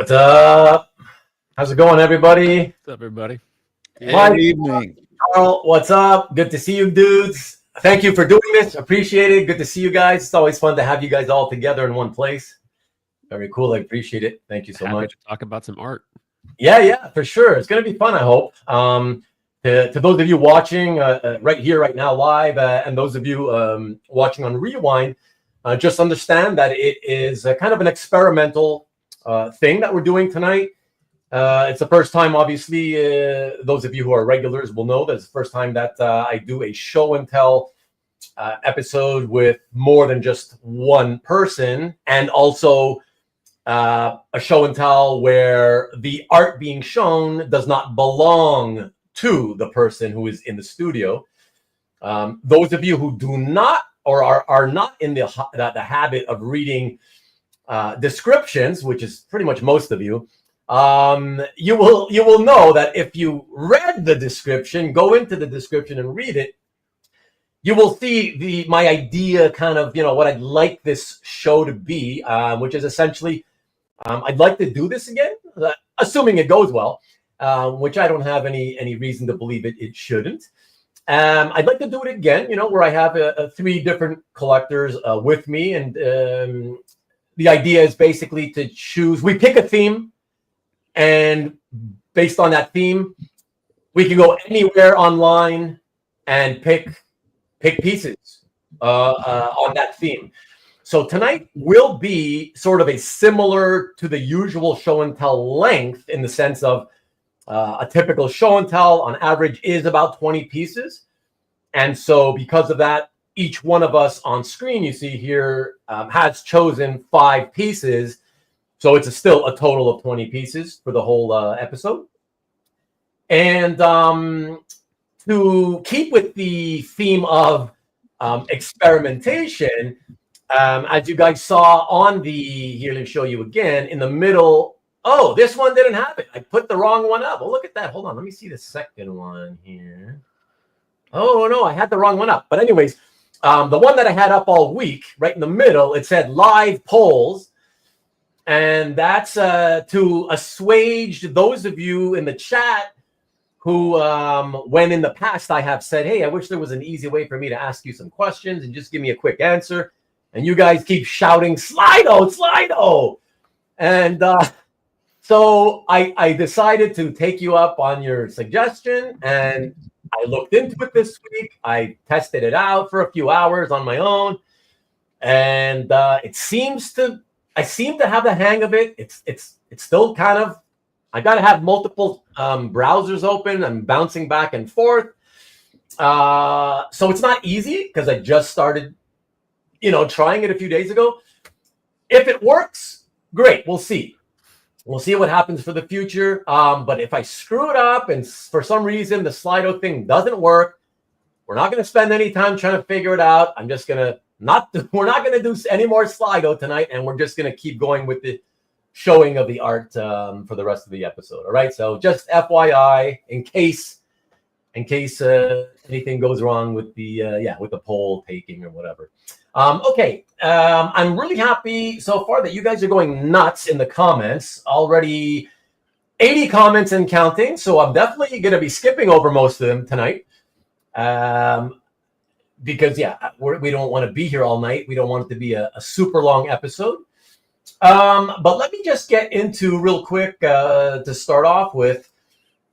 What's up? How's it going, everybody? What's up, everybody? Good evening. Carl, what's up? Good to see you, dudes. Thank you for doing this. Appreciate it. Good to see you guys. It's always fun to have you guys all together in one place. Very cool. I appreciate it. Thank you so Happy much. to talk about some art. Yeah, for sure. It's going to be fun, I hope. To those of you watching right here, right now, live, and those of you watching on Rewind, just understand that it is kind of an experimental thing that we're doing tonight. It's the first time, obviously, those of you who are regulars will know that it's the first time that I do a show and tell episode with more than just one person, and also a show and tell where the art being shown does not belong to the person who is in the studio. Those of you who do not or are not in the habit of reading descriptions, which is pretty much most of you, you will know that if you read the description, go into the description and read it, you will see my idea, kind of, what I'd like this show to be, which is essentially, I'd like to do this again, assuming it goes well, which I don't have any reason to believe it shouldn't. I'd like to do it again, where I have 3 different collectors with me, and the idea is basically to choose. We pick a theme, and based on that theme, we can go anywhere online and pick pieces on that theme. So tonight will be sort of a similar to the usual show and tell length, in the sense of a typical show and tell on average is about 20 pieces. And so because of that, each one of us on screen, you see here, has chosen 5 pieces. So it's still a total of 20 pieces for the whole episode. And to keep with the theme of experimentation, as you guys saw on here, let me show you again, in the middle. Oh, this one didn't have it. I put the wrong one up. Oh, look at that. Hold on. Let me see the second one here. Oh, no, I had the wrong one up. But anyways, the one that I had up all week, right in the middle, it said live polls. And that's to assuage those of you in the chat who, when in the past I have said, hey, I wish there was an easy way for me to ask you some questions and just give me a quick answer. And you guys keep shouting, Slido, Slido. And so I decided to take you up on your suggestion, and I looked into it this week. I tested it out for a few hours on my own, and I seem to have the hang of it. It's still kind of, I got to have multiple browsers open. I'm bouncing back and forth. So it's not easy because I just started, trying it a few days ago. If it works, great. We'll see. We'll see what happens for the future. But if I screw it up and for some reason the Slido thing doesn't work, we're not going to spend any time trying to figure it out. I'm just going to we're not going to do any more Slido tonight, and we're just going to keep going with the showing of the art for the rest of the episode. All right. So just FYI, in case anything goes wrong with with the poll taking or whatever. Okay. I'm really happy so far that you guys are going nuts in the comments. Already 80 comments and counting. So I'm definitely going to be skipping over most of them tonight. Because we don't want to be here all night. We don't want it to be a super long episode. But let me just get into real quick to start off with.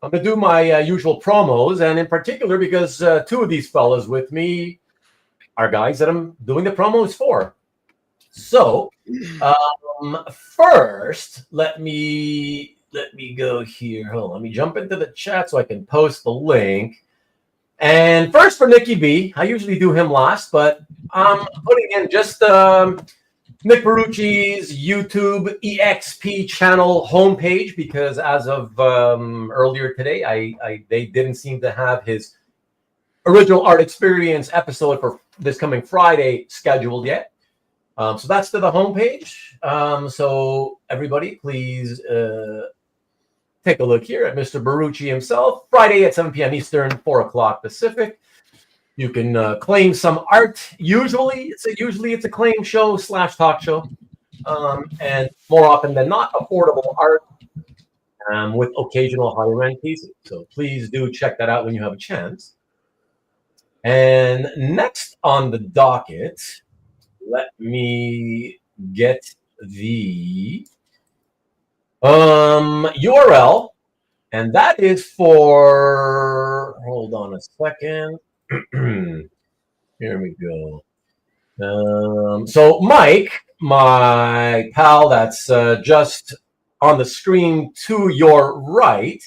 I'm going to do my usual promos, and in particular because 2 of these fellas with me are guys that I'm doing the promos for. So first, let me go here. Hold on, let me jump into the chat so I can post the link. And first for Nicky B, I usually do him last, but I'm putting in just Nick Barucci's YouTube EXP channel homepage, because as of earlier today, they didn't seem to have his original art experience episode for this coming Friday scheduled yet. So that's to the homepage. So everybody, please take a look here at Mr. Barucci himself. Friday at 7 p.m. Eastern, 4 o'clock Pacific. You can claim some art. Usually it's a claim show / talk show. and more often than not, affordable art with occasional higher end pieces. So please do check that out when you have a chance. And next on the docket, let me get the URL, and that is for, hold on a second. Here we go. So Mike, my pal that's just on the screen to your right,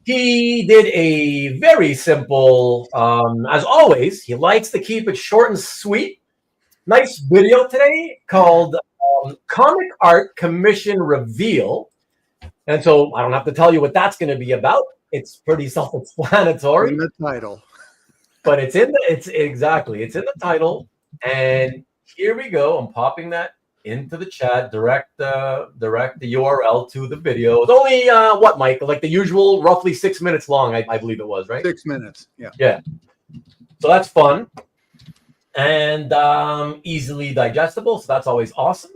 he did a very simple, as always, he likes to keep it short and sweet. Nice video today called Comic Art Commission Reveal. And so I don't have to tell you what that's going to be about. It's pretty self-explanatory. In the title. But it's in the title. And here we go. I'm popping that into the chat, direct the URL to the video. It's only what, Mike? Like the usual, roughly 6 minutes long, I believe it was, right? 6 minutes. Yeah. Yeah. So that's fun and easily digestible. So that's always awesome.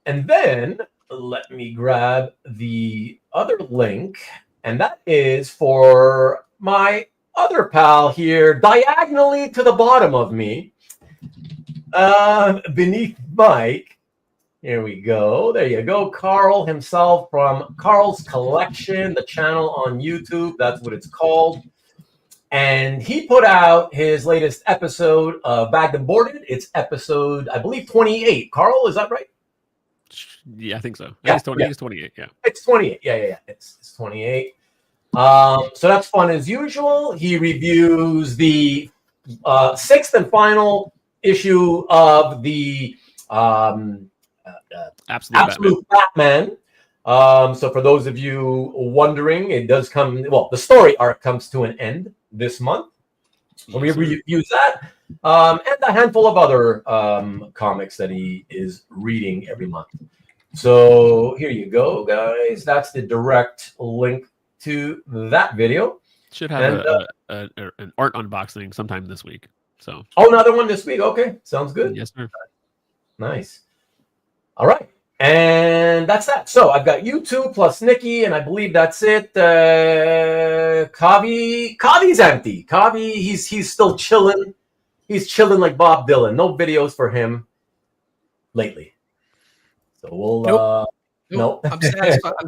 And then let me grab the other link, and that is for my other pal here, diagonally to the bottom of me, beneath Mike. Here we go. There you go. Carl himself from Carl's Collection, the channel on YouTube. That's what it's called. And he put out his latest episode of Bagged and Boarded. It's episode, I believe, 28. Carl, is that right? Yeah, I think so. Yeah, it's 28. Yeah, it's 28. Yeah. It's 28. So that's fun as usual. He reviews the sixth and final issue of the Absolute Batman. So for those of you wondering, it does come. Well, the story arc comes to an end this month. So we reviews that, and a handful of other comics that he is reading every month. So here you go, guys. That's the direct link to that video. Should have an art unboxing sometime this week. So another one this week. Okay, sounds good. Yes, sir. Nice. All right, and that's that. So I've got you two plus Nikki, and I believe that's it. Kavi's empty. Kavi, he's still chilling. He's chilling like Bob Dylan. No videos for him lately. So we'll nope. I'm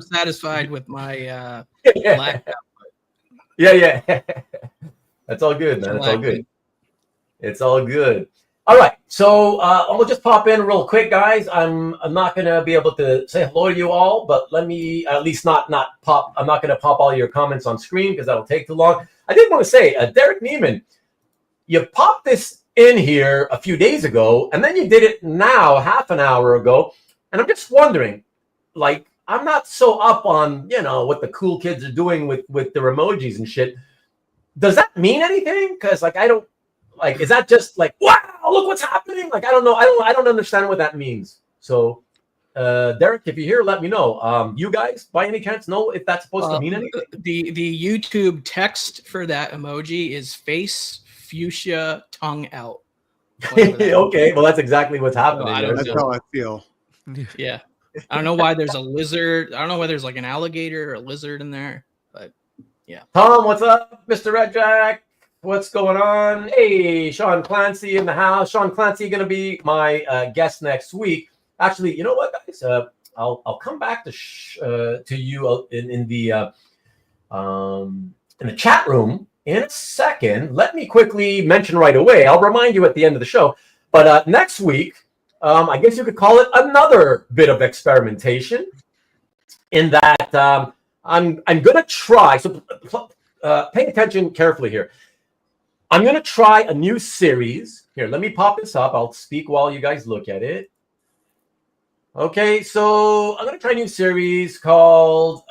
satisfied with my lack. Yeah. That's all good, man. It's all good. It's all good. All right. So I'll just pop in real quick, guys. I'm not gonna be able to say hello to you all, but let me at least not pop. I'm not gonna pop all your comments on screen because that'll take too long. I did want to say, Derek Neiman, you popped this in here a few days ago, and then you did it now, half an hour ago. And I'm just wondering, like, I'm not so up on, what the cool kids are doing with their emojis and shit. Does that mean anything? Because, like, I don't, like, is that just like, wow, look what's happening? Like, I don't know. I don't understand what that means. So, Derek, if you're here, let me know. You guys, by any chance, know if that's supposed to mean anything? The YouTube text for that emoji is face fuchsia tongue out. Okay, well, that's exactly what's happening. That's how I feel. Yeah. I don't know why there's a lizard. I don't know why there's like an alligator or a lizard in there, but yeah. Tom, what's up? Mr. Red Jack, what's going on? Hey, Sean Clancy in the house. Sean Clancy going to be my guest next week. Actually, you know what, guys? I'll come back to you in the chat room in a second. Let me quickly mention right away. I'll remind you at the end of the show. But next week, I guess you could call it another bit of experimentation in that I'm going to try. So pay attention carefully here. I'm going to try a new series. Here, let me pop this up. I'll speak while you guys look at it. Okay, so I'm going to try a new series called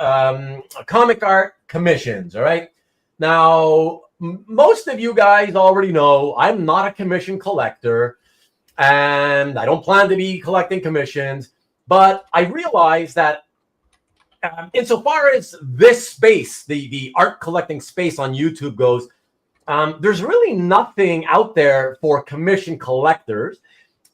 Comic Art Commissions, all right? Now, most of you guys already know I'm not a commission collector, and I don't plan to be collecting commissions, but I realize that insofar as this space, the art collecting space on YouTube goes, there's really nothing out there for commission collectors.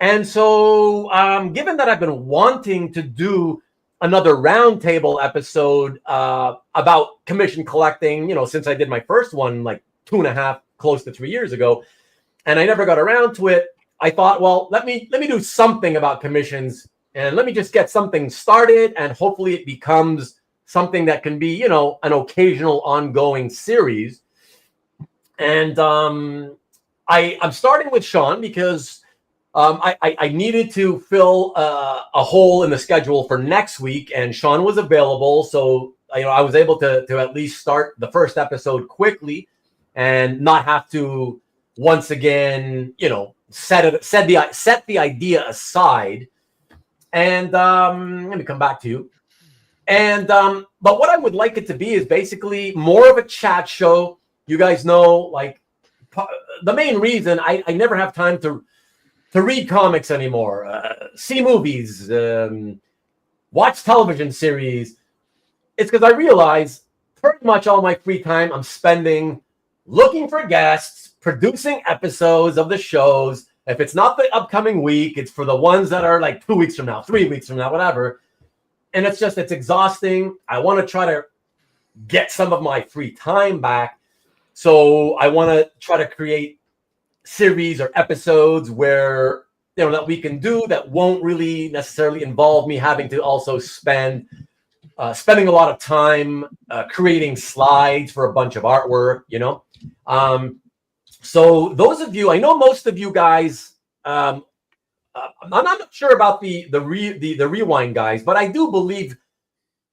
And so, given that I've been wanting to do another roundtable episode about commission collecting, since I did my first one like 2.5, close to 3 years ago, and I never got around to it, I thought, well, let me do something about commissions, and let me just get something started, and hopefully it becomes something that can be, an occasional ongoing series. And I'm starting with Sean because I needed to fill a hole in the schedule for next week, and Sean was available, so I was able to at least start the first episode quickly and not have to once again, set the idea aside. And let me come back to you. And but what I would like it to be is basically more of a chat show. You guys know, like, the main reason I never have time to read comics anymore, see movies, watch television series. It's because I realize pretty much all my free time I'm spending looking for guests, producing episodes of the shows. If it's not the upcoming week, it's for the ones that are like 2 weeks from now, 3 weeks from now, whatever. And it's exhausting. I want to try to get some of my free time back. So I want to try to create series or episodes where that we can do that won't really necessarily involve me having to also spending a lot of time creating slides for a bunch of artwork. So those of you, I know most of you guys, I'm not sure about the Rewind guys, but I do believe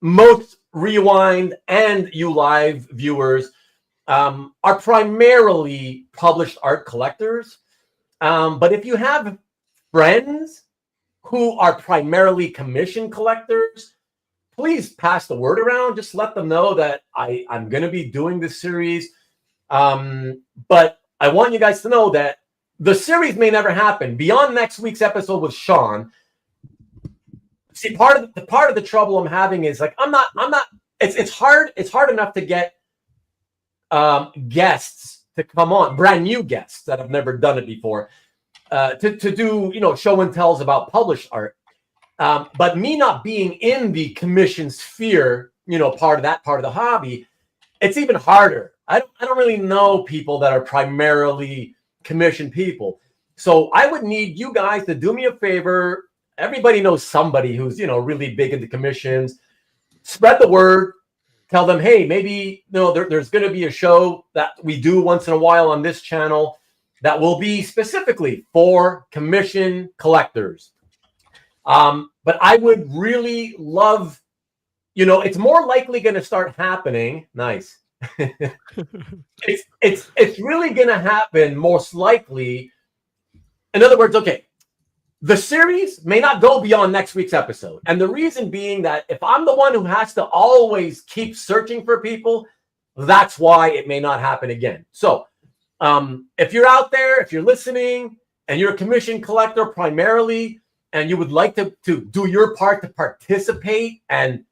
most Rewind and you live viewers are primarily published art collectors. But if you have friends who are primarily commission collectors, please pass the word around. Just let them know that I'm going to be doing this series. But I want you guys to know that the series may never happen beyond next week's episode with Sean. See, part of the trouble I'm having is like I'm not. It's hard enough to get guests to come on, brand new guests that have never done it before, to do show and tells about published art. But me not being in the commission sphere, part of the hobby, it's even harder. I don't really know people that are primarily commissioned people. So I would need you guys to do me a favor. Everybody knows somebody who's, really big into commissions. Spread the word. Tell them, hey, maybe there's going to be a show that we do once in a while on this channel that will be specifically for commission collectors. But I would really love, it's more likely going to start happening. Nice. It's really going to happen most likely. In other words, okay, the series may not go beyond next week's episode. And the reason being that if I'm the one who has to always keep searching for people, that's why it may not happen again. So if you're out there, if you're listening and you're a commission collector primarily, and you would like to do your part to participate and,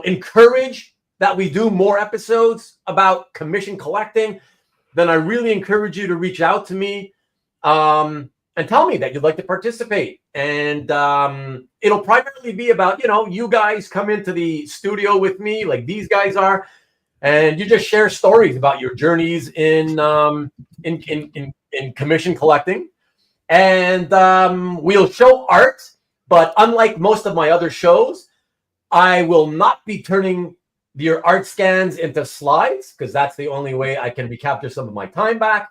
encourage that we do more episodes about commission collecting, then I really encourage you to reach out to me and tell me that you'd like to participate. And it'll primarily be about, you guys come into the studio with me like these guys are, and you just share stories about your journeys in commission collecting. And we'll show art, but unlike most of my other shows, I will not be turning your art scans into slides because that's the only way I can recapture some of my time back.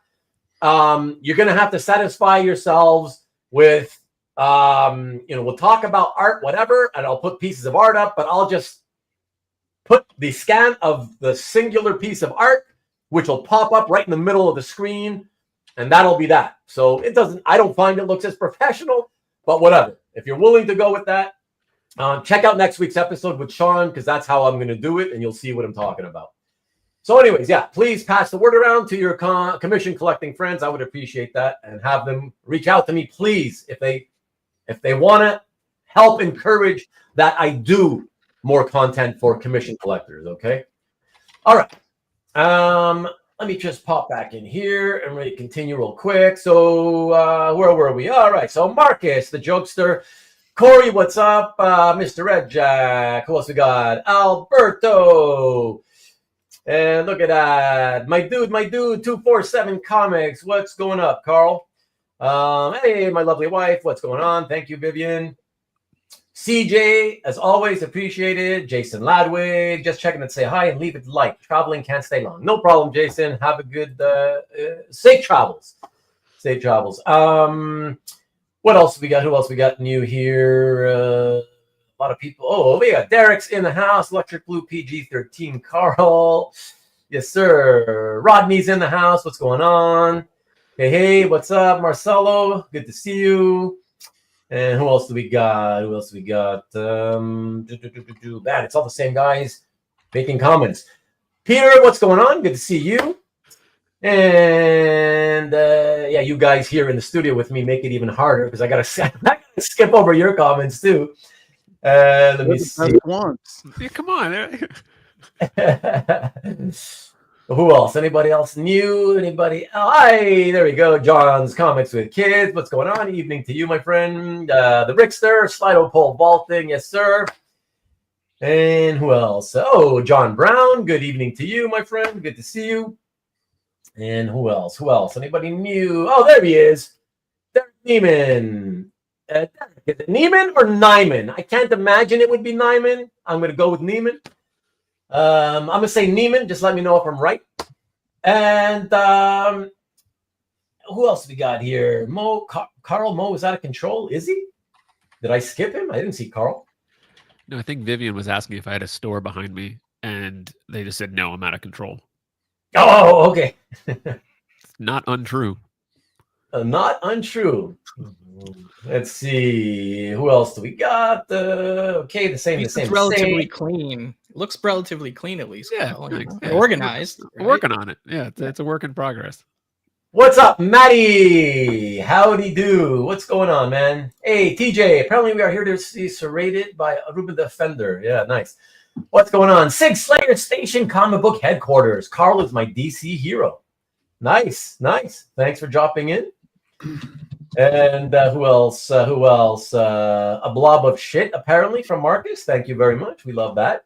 You're going to have to satisfy yourselves with, we'll talk about art, whatever, and I'll put pieces of art up, but I'll just put the scan of the singular piece of art, which will pop up right in the middle of the screen. And that'll be that. So I don't find it looks as professional, but whatever. If you're willing to go with that, check out next week's episode with Sean, because that's how I'm going to do it. And you'll see what I'm talking about. So anyways, yeah, please pass the word around to your commission collecting friends. I would appreciate that, and have them reach out to me, please, if they want to help encourage that I do more content for commission collectors. Okay. All right. let me just pop back in here and really continue real quick. So where were we? All right. So Marcus, the jokester. Corey, what's up? Mr. Red Jack. Who else we got? Alberto. And look at that. My dude, 247 Comics. What's going up, Carl? Hey, my lovely wife. What's going on? Thank you, Vivian. CJ, as always, appreciated. Jason Ladwig, just checking to say hi and leave it light. Traveling can't stay long. No problem, Jason. Have a good, safe travels. Safe travels. What else we got? Who else we got new here? A lot of people. Oh, we got Derek's in the house. Electric Blue PG-13. Carl. Yes, sir. Rodney's in the house. What's going on? Hey, what's up, Marcelo? Good to see you. And who else do we got? Man, it's all the same guys making comments. Peter, what's going on? Good to see you. And yeah, you guys here in the studio with me make it even harder because I gotta skip over your comments too. Let me see. Yeah, come on. Who else? Anybody else new? Anybody? Hi, there we go. John's Comics with Kids. What's going on? Evening to you, my friend. The Rickster, Slido Pole Vaulting. Yes, sir. And who else? Oh, John Brown. Good evening to you, my friend. Good to see you. And who else? Who else? Anybody new? Oh, there he is. Derek Neiman. Is it Neiman or Nyman? I can't imagine it would be Nyman. I'm going to go with Neiman. I'm going to say Neiman. Just let me know if I'm right. And who else we got here? Carl Mo is out of control. Is he? Did I skip him? I didn't see Carl. No, I think Vivian was asking if I had a store behind me, and they just said, no, I'm out of control. Oh, okay. Not untrue. Not untrue. Let's see. Who else do we got? Okay, the same. It's relatively clean. It looks relatively clean, at least. Yeah, yeah. Organized. Right? Working on it. Yeah, it's a work in progress. What's up, Matty? Howdy do. What's going on, man? Hey, TJ. Apparently, we are here to see serrated by Ruben the Offender. Yeah, nice. What's going on? Sig Slayer Station Comic Book Headquarters. Carl is my DC hero. Nice. Thanks for dropping in. And who else? A blob of shit, apparently, from Marcus. Thank you very much. We love that.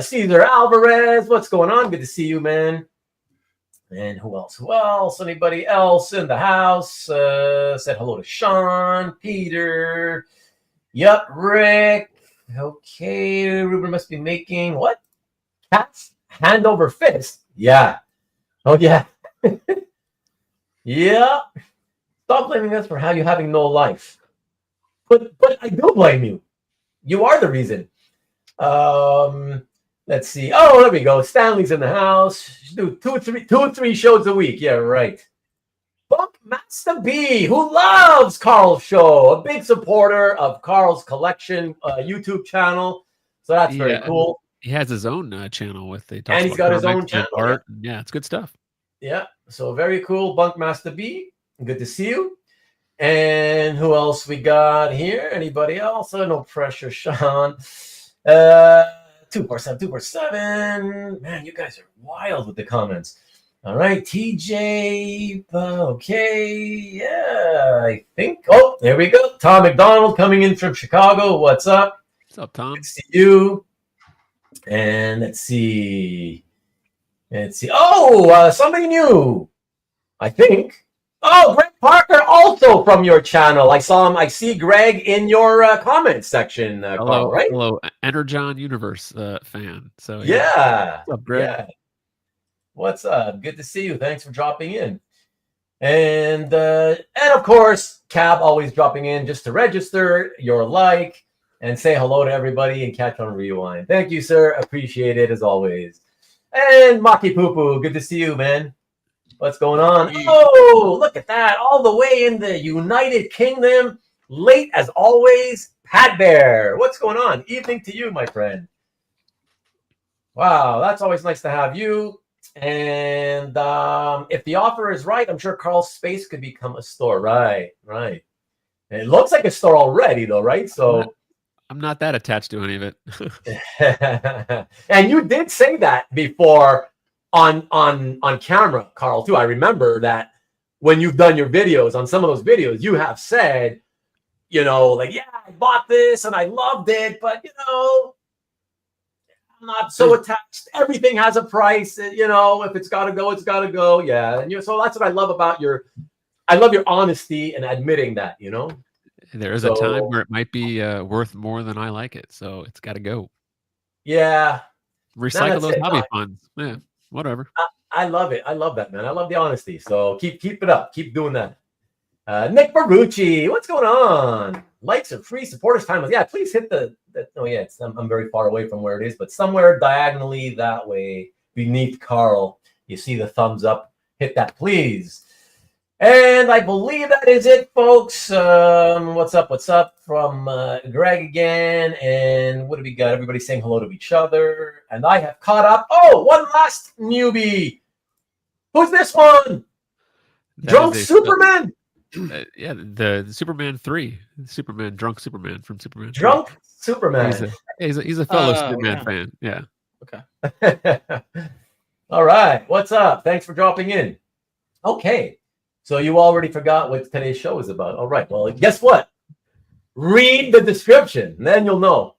Cesar Alvarez. What's going on? Good to see you, man. And who else? Anybody else in the house? Said hello to Sean, Peter. Yep, Rick. Okay, Ruben must be making what? Cats hand over fist. Yeah. Oh yeah. Yeah. Stop blaming us for how you having no life. But I do blame you. You are the reason. Let's see. Oh, there we go. Stanley's in the house. Do two or three shows a week. Yeah, right. Buck Master B, who loves Carl's show, a big supporter of Carl's collection YouTube channel. So that's very cool. He has his own channel with and he's got his own channel. Art. Yeah, it's good stuff. Yeah, so very cool. Bunkmaster B, good to see you. And who else we got here? Anybody else? No pressure, Sean. 247. Man, you guys are wild with the comments. All right, TJ. Okay, yeah, I think. Oh, there we go. Tom McDonald coming in from Chicago. What's up? What's up, Tom? Good to see you. And let's see. Oh, somebody new, I think. Oh, Greg Parker, also from your channel. I saw him. I see Greg in your comment section. Carl, right? Hello, Energon Universe fan. So yeah. What's up, Greg? Yeah. What's up? Good to see you. Thanks for dropping in. And of course, Cab always dropping in just to register your like and say hello to everybody and catch on Rewind. Thank you, sir. Appreciate it as always. And Maki Poo Poo, good to see you, man. What's going on? Oh, look at that. All the way in the United Kingdom. Late as always, Pat Bear. What's going on? Evening to you, my friend. Wow, that's always nice to have you. And if the offer is right, I'm sure Carl's Space could become a store. Right. It looks like a store already, though, right? So I'm not that attached to any of it. And you did say that before on camera, Carl, too. I remember that when you've done your videos, on some of those videos, you have said, like, yeah, I bought this and I loved it, but I'm not so attached. Everything has a price. If it's got to go, it's got to go. Yeah. And so that's what I love about I love your honesty and admitting that, There is a time where it might be worth more than I like it. So it's got to go. Yeah. Recycle those hobby funds. Yeah. Whatever. I love it. I love that, man. I love the honesty. So keep it up. Keep doing that. Nick Barucci, what's going on? Likes are free. Supporters time. Yeah, please hit the oh yeah, I'm very far away from where it is, but somewhere diagonally that way beneath Carl, you see the thumbs up. Hit that, please. And I believe that is it, folks. What's up? What's up from Greg again? And what do we got? Everybody saying hello to each other. And I have caught up. Oh, one last newbie. Who's this one? Drunk Superman. Yeah, the Superman 3, Superman, drunk Superman from Superman. Drunk 3. Superman. He's a fellow Superman fan. Yeah. Okay. All right. What's up? Thanks for dropping in. Okay. So you already forgot what today's show is about. All right. Well, guess what? Read the description, and then you'll know.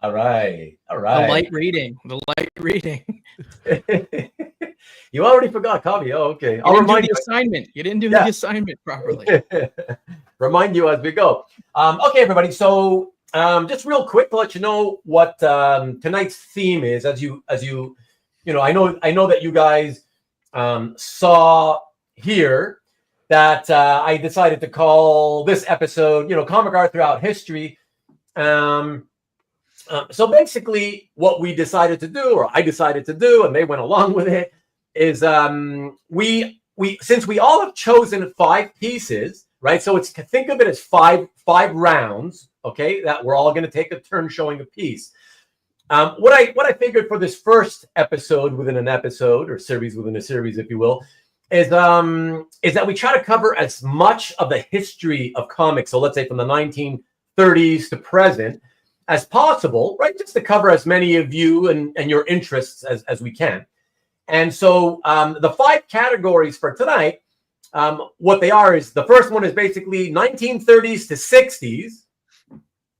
All right. All right. The light reading. You already forgot, Kavi. Oh, okay. I'll remind you the assignment. You didn't do the assignment properly. Remind you as we go. Okay, everybody. So just real quick to let you know what tonight's theme is. As you I know that you guys saw here that I decided to call this episode, comic art throughout history. So basically what we decided to do, or I decided to do, and they went along with it, is we since we all have chosen 5 pieces, right? So think of it as five rounds, okay, that we're all going to take a turn showing a piece. What I figured for this first episode within an episode, or series within a series, if you will, is that we try to cover as much of the history of comics, so let's say from the 1930s to present, as possible, right? Just to cover as many of you and your interests as we can. And so the 5 categories for tonight, what they are is, the first one is basically 1930s to 60s.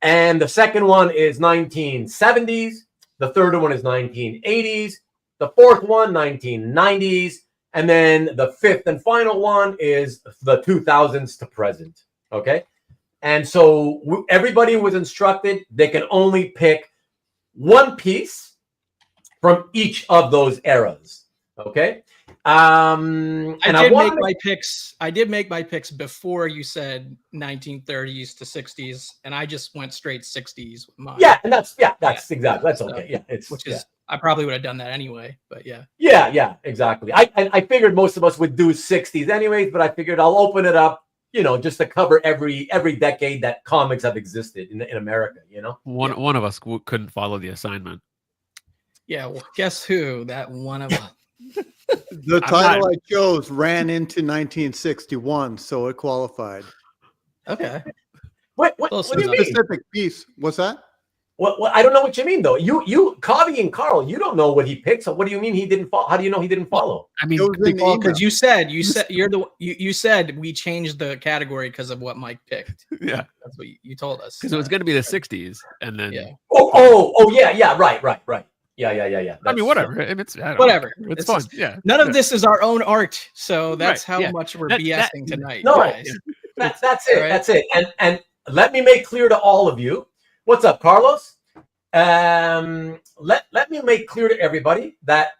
And the second one is 1970s. The third one is 1980s. The fourth one, 1990s. And then the fifth and final one is the 2000s to present. Okay. And so everybody was instructed they can only pick one piece from each of those eras. Okay. I did make my picks before you said 1930s to 60s, and I just went straight 60s with mine. Yeah, and that's exactly, that's okay. Yeah, I probably would have done that anyway, but yeah. Yeah, exactly. I figured most of us would do 60s anyways, but I figured I'll open it up, just to cover every decade that comics have existed in America. One of us couldn't follow the assignment. Yeah, well, guess who? That one of us. The title I chose ran into 1961, so it qualified. Okay. What do you mean? Specific piece. What's that? What? I don't know what you mean, though. You, Kavi and Carl, you don't know what he picked. So what do you mean he didn't follow? How do you know he didn't follow? I mean, because you said you said we changed the category because of what Mike picked. Yeah, that's what you told us. Because it was going to be the 60s, and then yeah, right. Yeah. I mean, whatever. It's whatever. It's fun. Yeah. None of this is our own art, so that's how much we're BSing tonight. No, guys. That's it. Right? That's it. And let me make clear to all of you. What's up, Carlos? Let me make clear to everybody that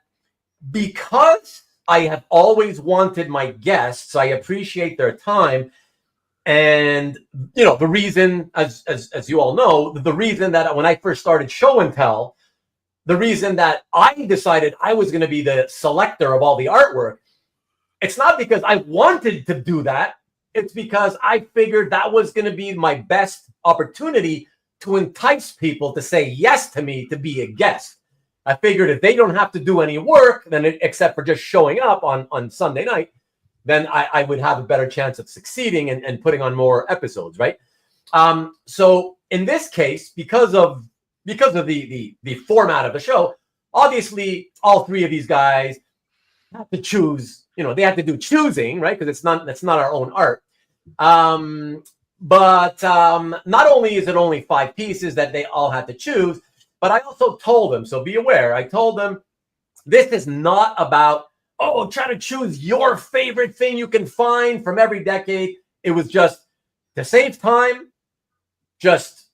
because I have always wanted my guests, I appreciate their time. And the reason, as you all know, the reason that when I first started Show and Tell, the reason that I decided I was going to be the selector of all the artwork, it's not because I wanted to do that. It's because I figured that was going to be my best opportunity to entice people to say yes to me to be a guest. I figured if they don't have to do any work, then except for just showing up on Sunday night, then I would have a better chance of succeeding and putting on more episodes, right? So in this case, because of the format of the show, obviously all 3 of these guys have to choose, they have to do choosing, right? Because that's not our own art. But not only is it only 5 pieces that they all had to choose, but I also told them, so be aware, I told them this is not about, try to choose your favorite thing you can find from every decade. It was just to save time, just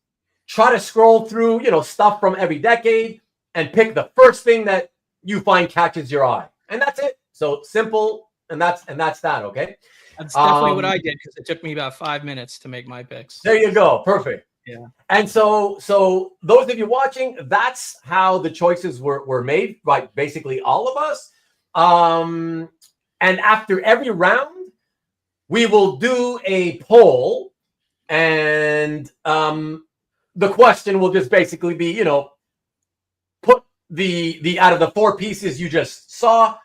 try to scroll through, stuff from every decade and pick the first thing that you find catches your eye. And that's it. So simple, and that's that, okay? That's definitely what I did, because it took me about 5 minutes to make my picks. There you go. Perfect. Yeah. And so those of you watching, that's how the choices were made by basically all of us. And after every round, we will do a poll, and the question will just basically be, put the out of the 4 pieces you just saw,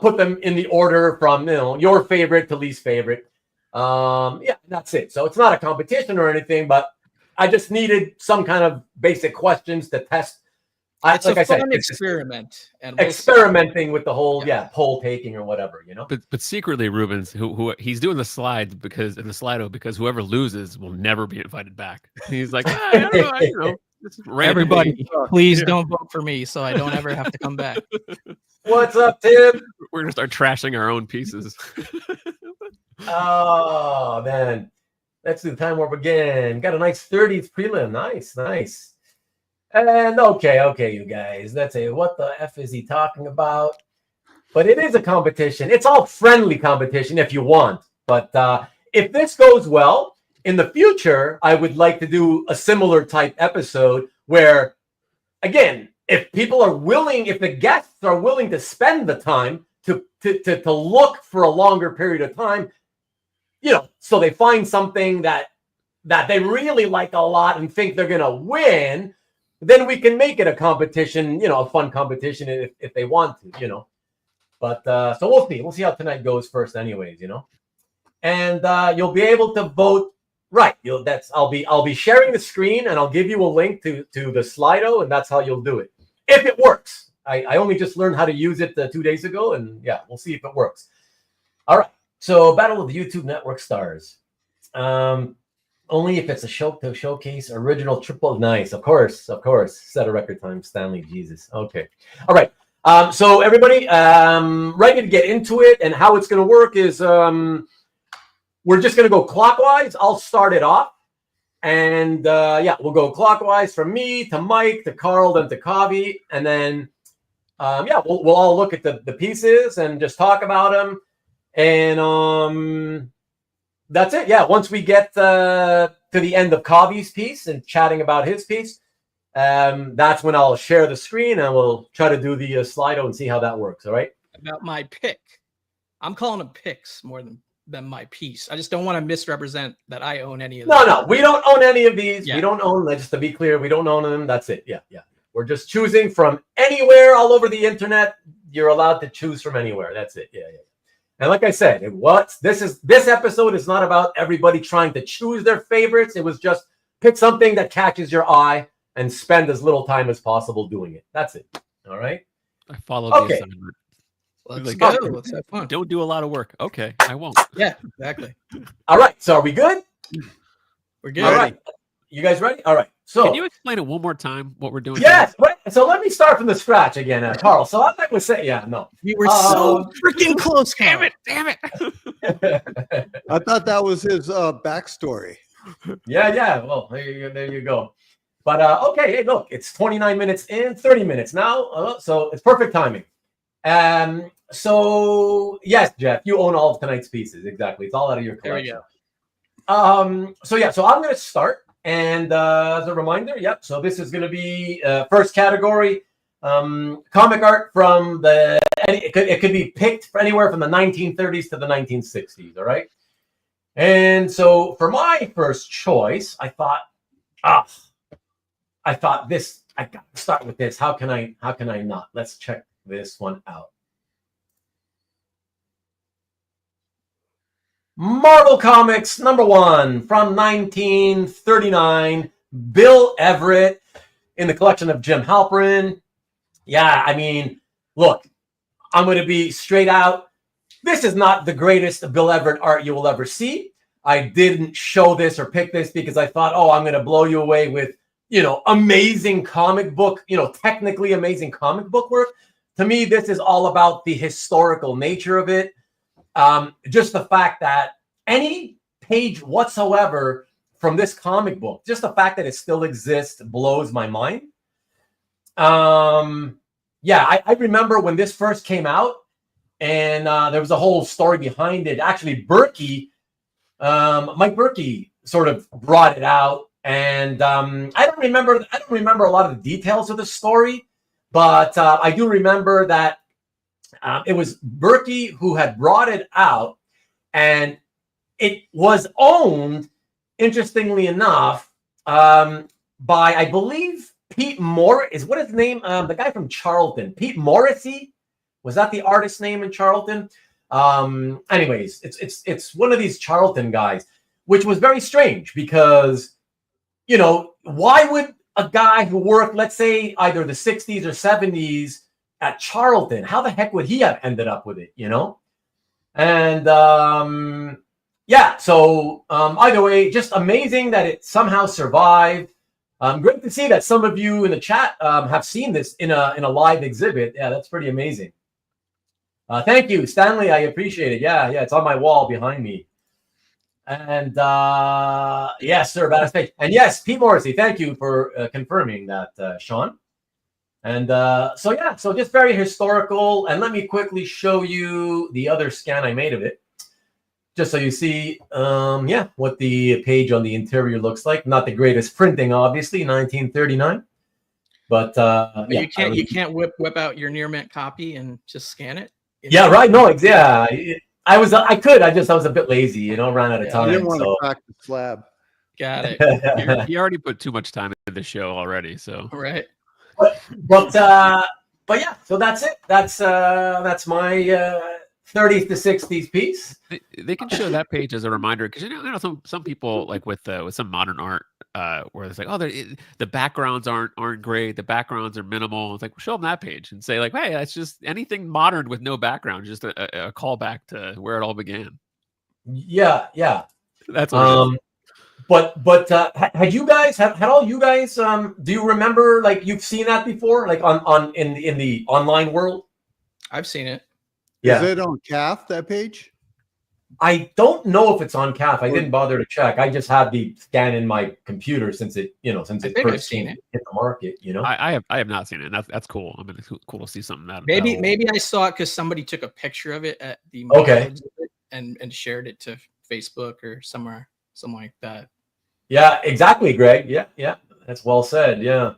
put them in the order from your favorite to least favorite. That's it. So it's not a competition or anything, but I just needed some kind of basic questions to test. It's like a fun experiment, and experimenting with the whole poll taking or whatever, But secretly, Ruben's who he's doing the slide because whoever loses will never be invited back. He's like, I don't know. Everybody, please don't vote for me, so I don't ever have to come back. What's up, Tim? We're gonna start trashing our own pieces. Oh man, let's do the time warp again. Got a nice 30s prelim. Nice. And okay, you guys. Let's say, what the F is he talking about? But it is a competition. It's all friendly competition if you want. But if this goes well, in the future, I would like to do a similar type episode where, again, if people are willing, if the guests are willing to spend the time to look for a longer period of time, so they find something that they really like a lot and think they're going to win, then we can make it a competition, a fun competition if they want to, But so we'll see. We'll see how tonight goes first anyways, And you'll be able to vote. Right. I'll be sharing the screen, and I'll give you a link to the Slido, and that's how you'll do it. If it works. I only just learned how to use it 2 days ago, and we'll see if it works. All right. So Battle of the YouTube Network Stars. Only if it's a show to showcase original triple. Nice. Of course. Set a record time, Stanley. Jesus. Okay. All right. So everybody, ready to get into it, and how it's going to work is we're just going to go clockwise. I'll start it off. And we'll go clockwise from me to Mike to Carl, then to Kavi. And then, we'll all look at the pieces and just talk about them. And that's it. Yeah, once we get to the end of Kavi's piece and chatting about his piece, that's when I'll share the screen and we'll try to do the Slido and see how that works. All right? About my pick. I'm calling them picks more than my piece. I just don't want to misrepresent that I own any of them. No, we don't own any of these. Yeah. We don't own, just to be clear, we don't own them. That's it. Yeah. We're just choosing from anywhere all over the internet. You're allowed to choose from anywhere. That's it. Yeah. And like I said, this episode is not about everybody trying to choose their favorites. It was just pick something that catches your eye and spend as little time as possible doing it. That's it. All right. I followed the assignment. Let's go. Let's have fun. Don't do a lot of work. Okay, I won't. Yeah, exactly. All right. So are we good? We're good. All right. You guys ready? All right. So can you explain it one more time what we're doing? Yes. So let me start from the scratch again, Carl. So I was saying, we were so freaking close. Damn it! I thought that was his backstory. Yeah. Well, there you go. But okay. Hey, look, it's 29 minutes in, 30 minutes now. So it's perfect timing. So yes, Jeff, you own all of tonight's pieces. Exactly. It's all out of your collection. There we go. So I'm going to start. And as a reminder, so this is going to be first category, comic art from it could be picked for anywhere from the 1930s to the 1960s. All right. And so for my first choice, I thought this, I got to start with this. How can I not? Let's check this one out. Marvel Comics #1 from 1939, Bill Everett in the collection of Jim Halperin. Yeah, I mean, look, I'm going to be straight out. This is not the greatest Bill Everett art you will ever see. I didn't show this or pick this because I thought, oh, I'm going to blow you away with, amazing comic book, technically amazing comic book work. To me, this is all about the historical nature of it. Just the fact that any page whatsoever from this comic book, just the fact that it still exists blows my mind. I remember when this first came out, and there was a whole story behind it. Actually, Mike Berkey sort of brought it out, and I don't remember a lot of the details of the story, but I do remember that it was Berkey who had brought it out, and it was owned, interestingly enough, by, I believe, Pete Morris. What is his name? The guy from Charlton, Pete Morrissey. Was that the artist's name in Charlton? Anyways, it's one of these Charlton guys, which was very strange because, why would a guy who worked, let's say, either the 60s or 70s at Charlton, how the heck would he have ended up with it, And so either way, just amazing that it somehow survived. Great to see that some of you in the chat have seen this in a live exhibit. Yeah, that's pretty amazing. Thank you, Stanley. I appreciate it. Yeah, it's on my wall behind me. And yes, sir, badass page. And yes, Pete Morrissey, thank you for confirming that, Sean. And so just very historical. And let me quickly show you the other scan I made of it, just so you see, what the page on the interior looks like. Not the greatest printing, obviously, 1939. But you can't whip out your near mint copy and just scan it. Yeah, right. No, yeah. I was a bit lazy, ran out of time. I didn't want to crack the slab. Got it. You already put too much time into the show already, so right. But yeah. So that's it. That's my 30s to 60s piece. They can show that page as a reminder because some people like with some modern art where it's like, oh, the backgrounds aren't great, the backgrounds are minimal. It's like, well, show them that page and say like, hey, that's just anything modern with no background, just a callback to where it all began. Yeah. That's what but had all you guys do you remember, like, you've seen that before, like on in the online world? I've seen it. Yeah. Is it on CAF, that page? I don't know if it's on CAF. I didn't bother to check. I just have the scan in my computer since it first hit the market. I have not seen it. And that's cool. I mean, it's cool to see something that. Maybe I saw it because somebody took a picture of it at the exhibit and shared it to Facebook or somewhere, something like that. Yeah, exactly, Greg. Yeah, that's well said. Yeah,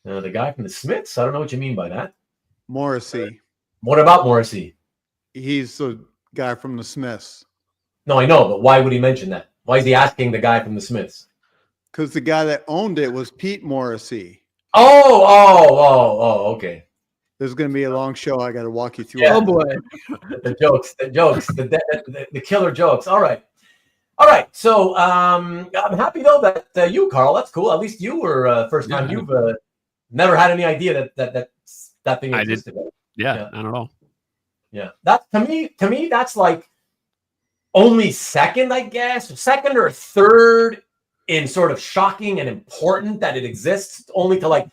the guy from the Smiths. I don't know what you mean by that. Morrissey. What about Morrissey? He's the guy from the Smiths. No, I know, but why would he mention that? Why is he asking the guy from the Smiths? Because the guy that owned it was Pete Morrissey. Oh, okay. This is going to be a long show. I got to walk you through. Yeah. Oh boy, the jokes, the killer jokes. All right. So I'm happy though that you, Carl, that's cool. At least you were first time. You've never had any idea that thing existed. Yeah, not at all. Yeah, that to me that's like only second, I guess, second or third in sort of shocking and important that it exists. Only to, like,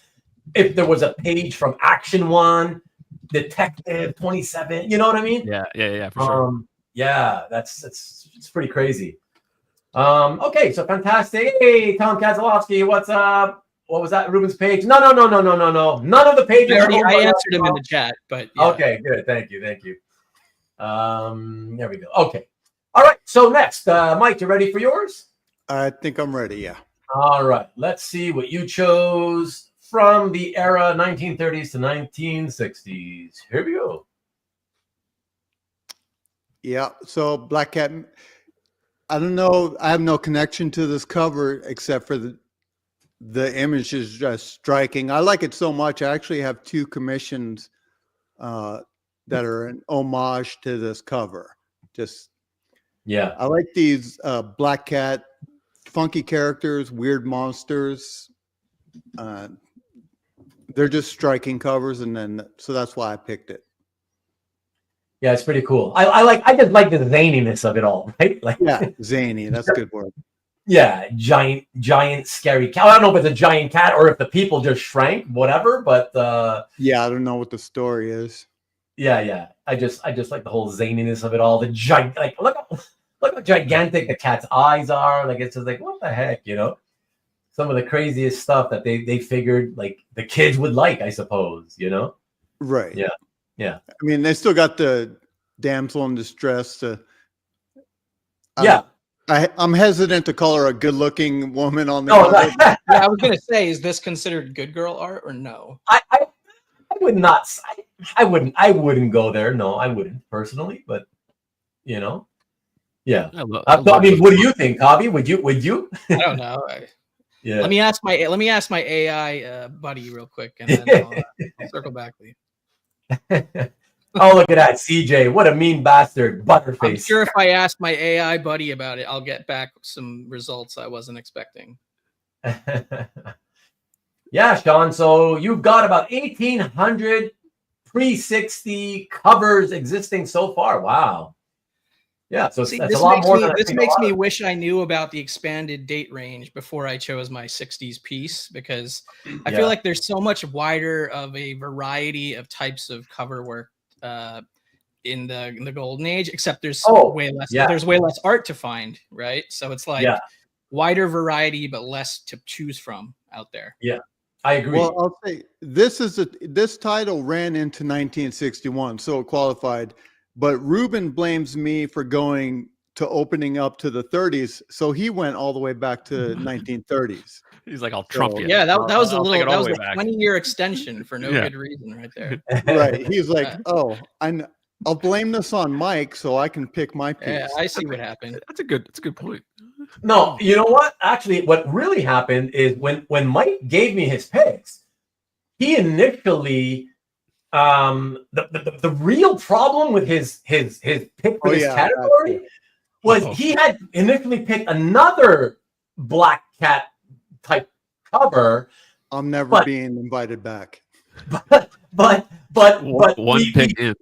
if there was a page from Action 1, Detective 27. You know what I mean? Yeah, for sure. Yeah, it's pretty crazy. Okay, so fantastic. Hey, Tom Kazalowski, what's up? What was that? Ruben's page? No. None of the pages. I answered him in the chat, but yeah. Okay, good. Thank you. There we go. Okay. All right. So next, Mike, you ready for yours? I think I'm ready. Yeah. All right. Let's see what you chose from the era 1930s to 1960s. Here we go. Yeah. So Black Cat. I don't know. I have no connection to this cover except for the image is just striking. I like it so much. I actually have 2 commissions that are an homage to this cover. I like these Black Cat, funky characters, weird monsters. They're just striking covers, and then so that's why I picked it. Yeah, it's pretty cool. I just like the zaniness of it all, right? Like, Yeah, zany. That's a good word. yeah, giant scary cat. I don't know if it's a giant cat or if the people just shrank, whatever. But Yeah, I don't know what the story is. yeah. I just like the whole zaniness of it all. The giant, like look how gigantic the cat's eyes are. Like it's just like what the heck, you know? Some of the craziest stuff that they figured like the kids would like, I suppose, you know? Right. Yeah. I mean, they still got the damsel in distress to. Yeah. I'm hesitant to call her a good-looking woman on the No, cover. I Yeah, I was gonna say, is this considered good girl art or no? would not. I wouldn't go there. No, I wouldn't personally. But you know, yeah. I love I mean, what do you think, Kavi? Would you? I don't know. Yeah. Let me ask my AI buddy real quick, and then I'll circle back with you. Oh, look at that, CJ! What a mean bastard, butterface. I'm sure if I ask my AI buddy about it, I'll get back some results I wasn't expecting. Yeah, Sean. So you've got about 1,800 pre-60 covers existing so far. Wow. Yeah, so See, that's a lot more than this makes me wish I knew about the expanded date range before I chose my 60s piece, because I feel like there's so much wider of a variety of types of cover work in the golden age, except there's way less. Yeah. There's way less art to find, right? So it's like wider variety but less to choose from out there. Yeah, I agree. Well, I'll say this title ran into 1961, so it qualified. But Ruben blames me for going to opening up to the 30s, so he went all the way back to 1930s. He's like, I'll trump you. Yeah, that was a little. That was a back. 20-year extension for no good reason, right there. Right? He's like, oh, I'll blame this on Mike, so I can pick my piece. Yeah, I see what happened. That's a good point. No, you know what? Actually, what really happened is when Mike gave me his picks, he initially the real problem with his pick for this category was he had initially picked another Black Cat type cover. I'm never being invited back. But one pick in.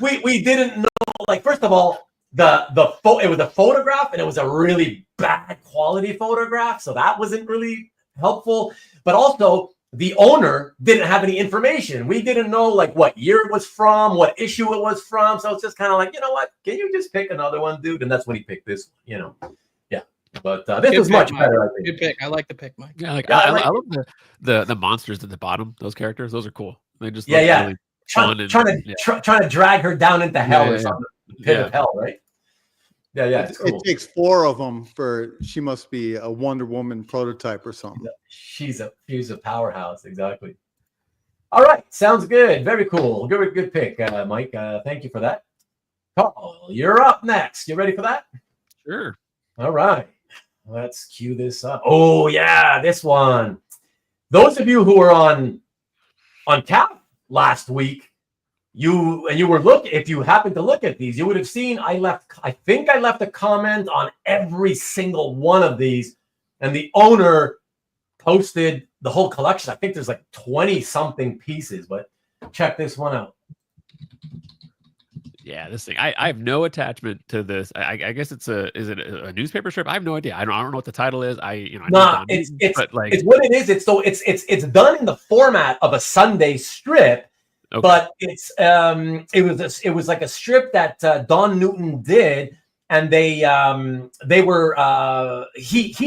We didn't know. Like, first of all, it was a photograph and it was a really bad quality photograph, so that wasn't really helpful. But also, the owner didn't have any information. We didn't know like what year it was from, what issue it was from. So it's just kind of like, you know what? Can you just pick another one, dude? And that's when he picked this. You know, yeah. But this was much better. I think. Good pick. I like the pick, Mike. Yeah, I love the monsters at the bottom. Those characters, those are cool. They just look really fun trying to drag her down into hell or something. Pit of hell, right? Yeah. Cool. It takes 4 of them she must be a Wonder Woman prototype or something. She's a powerhouse, exactly. All right, sounds good. Very cool. Good pick, Mike. Thank you for that. Carl, you're up next. You ready for that? Sure. All right, let's cue this up. Oh yeah, this one. Those of you who were on tap last week, if you happened to look at these, you would have seen I think I left a comment on every single one of these, and the owner posted the whole collection. I think there's like 20 something pieces, but check this one out. Yeah, this thing. I have no attachment to this. I guess is it a newspaper strip? I have no idea. I don't know what the title is. It's what it is. It's done in the format of a Sunday strip. Okay. But it was like a strip that Don Newton did, and he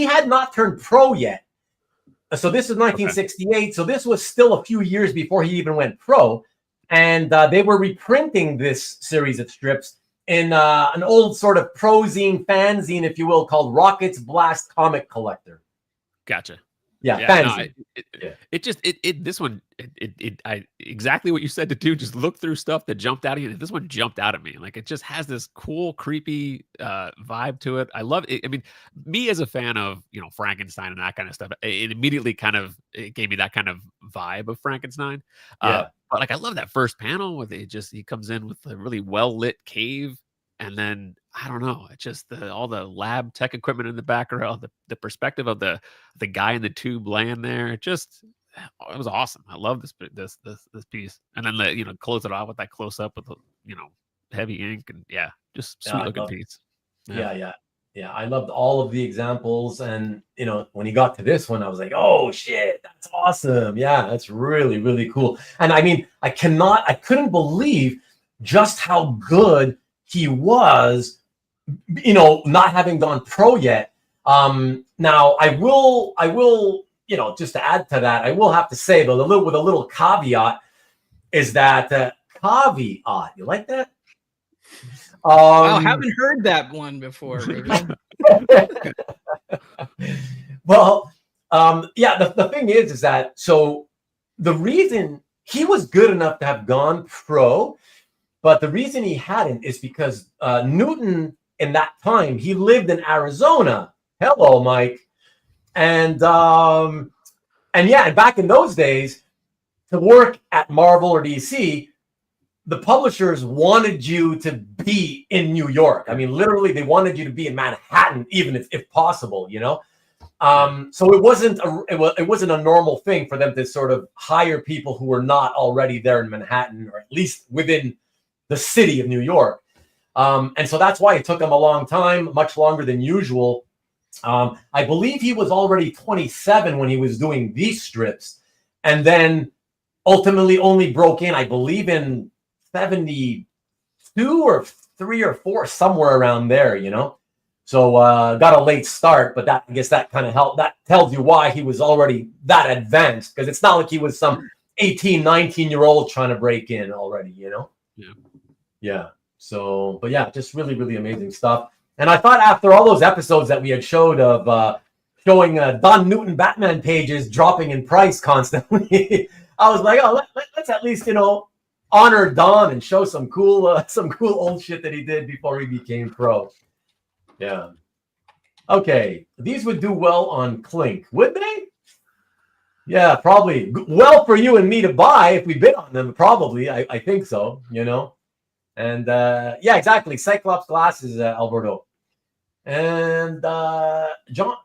had not turned pro yet. So this is 1968. Okay. So this was still a few years before he even went pro, and they were reprinting this series of strips in an old sort of fanzine, if you will, called Rocket's Blast Comic Collector. Gotcha. Yeah, exactly what you said to do. Just look through stuff that jumped out at you. This one jumped out at me. Like, it just has this cool, creepy vibe to it. I love it. I mean, me as a fan of Frankenstein and that kind of stuff, it immediately it gave me that kind of vibe of Frankenstein. But like, I love that first panel where he comes in with a really well lit cave. And then, I don't know, it's just all the lab tech equipment in the background, the perspective of the guy in the tube laying there. It was awesome. I love this piece. And then close it off with that close up with heavy ink, and just Yeah, sweet I looking love it. piece. Yeah. I loved all of the examples, and when he got to this one, I was like, oh shit, that's awesome. Yeah, that's really, really cool. And I mean, I couldn't believe just how good he was, not having gone pro yet. Now I will, just to add to that, I will have to say, though, with a little caveat, is that caveat. You like that? Wow, haven't heard that one before, Ruben. Well, the thing is that, so the reason he was good enough to have gone pro, but the reason he hadn't is because Newton, in that time, he lived in Arizona. Hello, Mike. And back in those days, to work at Marvel or DC, the publishers wanted you to be in New York. I mean, literally, they wanted you to be in Manhattan, even if possible, So it wasn't a normal thing for them to sort of hire people who were not already there in Manhattan, or at least within the city of New York. And so that's why it took him a long time, much longer than usual. I believe he was already 27 when he was doing these strips, and then ultimately only broke in, I believe, in 72 or 3 or 4, somewhere around there, So got a late start, but I guess that kind of helped. That tells you why he was already that advanced, because it's not like he was some 18, 19-year-old trying to break in already, Yeah. So, but yeah, just really, really amazing stuff. And I thought after all those episodes that we had showed of showing Don Newton Batman pages dropping in price constantly, I was like, oh, let's at least, honor Don and show some cool old shit that he did before he became pro. Yeah. Okay. These would do well on Clink, would they? Yeah, probably. Well, for you and me to buy if we bid on them, probably. I think so, And exactly. Cyclops glasses, Alberto. And John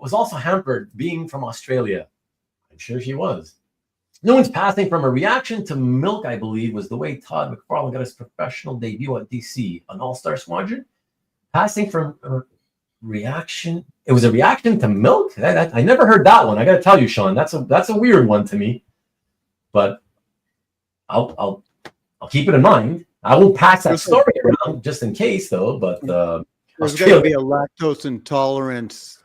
was also hampered being from Australia. I'm sure she was. Newton's passing from a reaction to milk, I believe, was the way Todd McFarlane got his professional debut at DC, an All-Star Squadron. Passing from a reaction. It was a reaction to milk? I never heard that one. I got to tell you, Sean, that's a weird one to me. But I'll keep it in mind. I won't pass that story around just in case, though. But there's got to be a lactose intolerance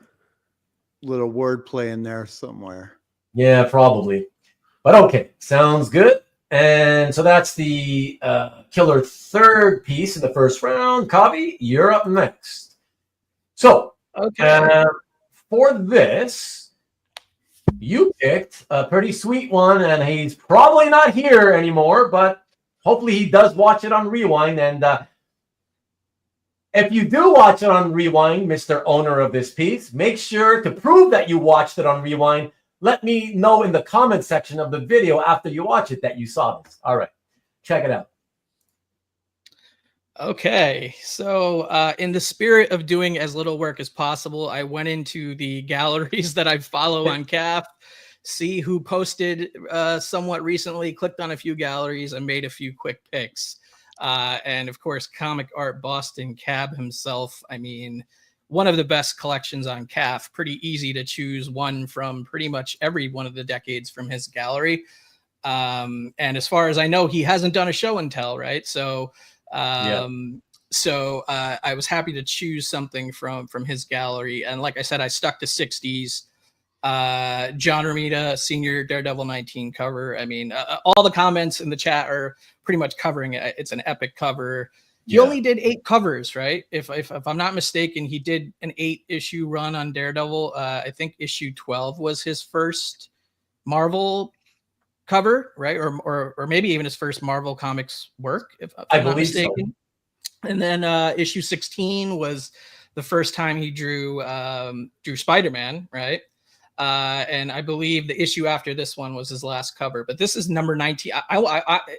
little wordplay in there somewhere. Yeah, probably. But okay, sounds good. And so that's the killer third piece in the first round. Kavi, you're up next. So for this, you picked a pretty sweet one, and he's probably not here anymore, but hopefully he does watch it on Rewind. And if you do watch it on Rewind, Mr. Owner of this piece, make sure to prove that you watched it on Rewind. Let me know in the comment section of the video after you watch it that you saw this. All right, check it out. Okay, so in the spirit of doing as little work as possible, I went into the galleries that I follow on CAF, see who posted somewhat recently, clicked on a few galleries, and made a few quick picks. And of course, Comic Art Boston Cab himself. I mean, one of the best collections on CAF. Pretty easy to choose one from pretty much every one of the decades from his gallery. And as far as I know, he hasn't done a show and tell, right? So I was happy to choose something from his gallery. And like I said, I stuck to 60s. John Romita, senior Daredevil 19 cover. I mean, all the comments in the chat are pretty much covering it. It's an epic cover. He only did 8 covers, right? If I'm not mistaken, he did an 8-issue run on Daredevil. I think issue 12 was his first Marvel cover, right? Or maybe even his first Marvel Comics work, if I'm not mistaken. So. And then issue 16 was the first time he drew Spider-Man, right? And I believe the issue after this one was his last cover. But this is number 19.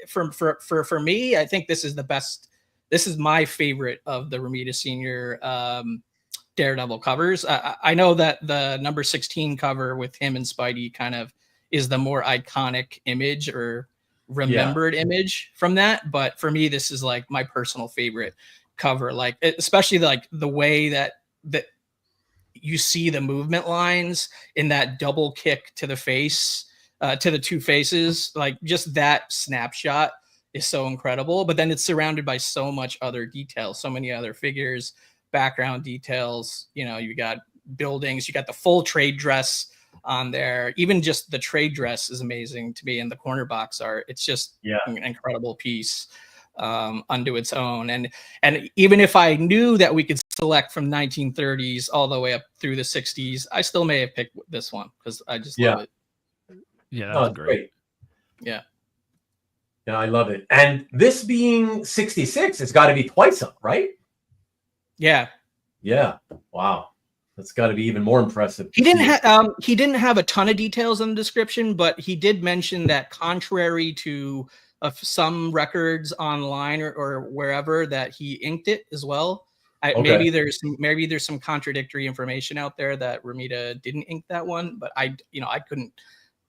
For me, I think this is the best. This is my favorite of the Romita Sr. Daredevil covers. I know that the number 16 cover with him and Spidey kind of is the more iconic image, or remembered image from that. But for me, this is like my personal favorite cover, like especially like the way that you see the movement lines in that double kick to the face, to the two faces, like just that snapshot is so incredible. But then it's surrounded by so much other details, so many other figures, background details. You know, you got buildings, you got the full trade dress on there. Even just the trade dress is amazing to me, and the corner box art. It's just an incredible piece unto its own. And even if I knew that we could select from 1930s all the way up through the 60s, I still may have picked this one because I just love it. Yeah, that's great. Yeah. Yeah, I love it. And this being 66, it's got to be twice up, right? Yeah. Yeah. Wow. That's got to be even more impressive. He didn't have a ton of details in the description, but he did mention that contrary to some records online or wherever, that he inked it as well. Maybe there's some contradictory information out there that Romita didn't ink that one, but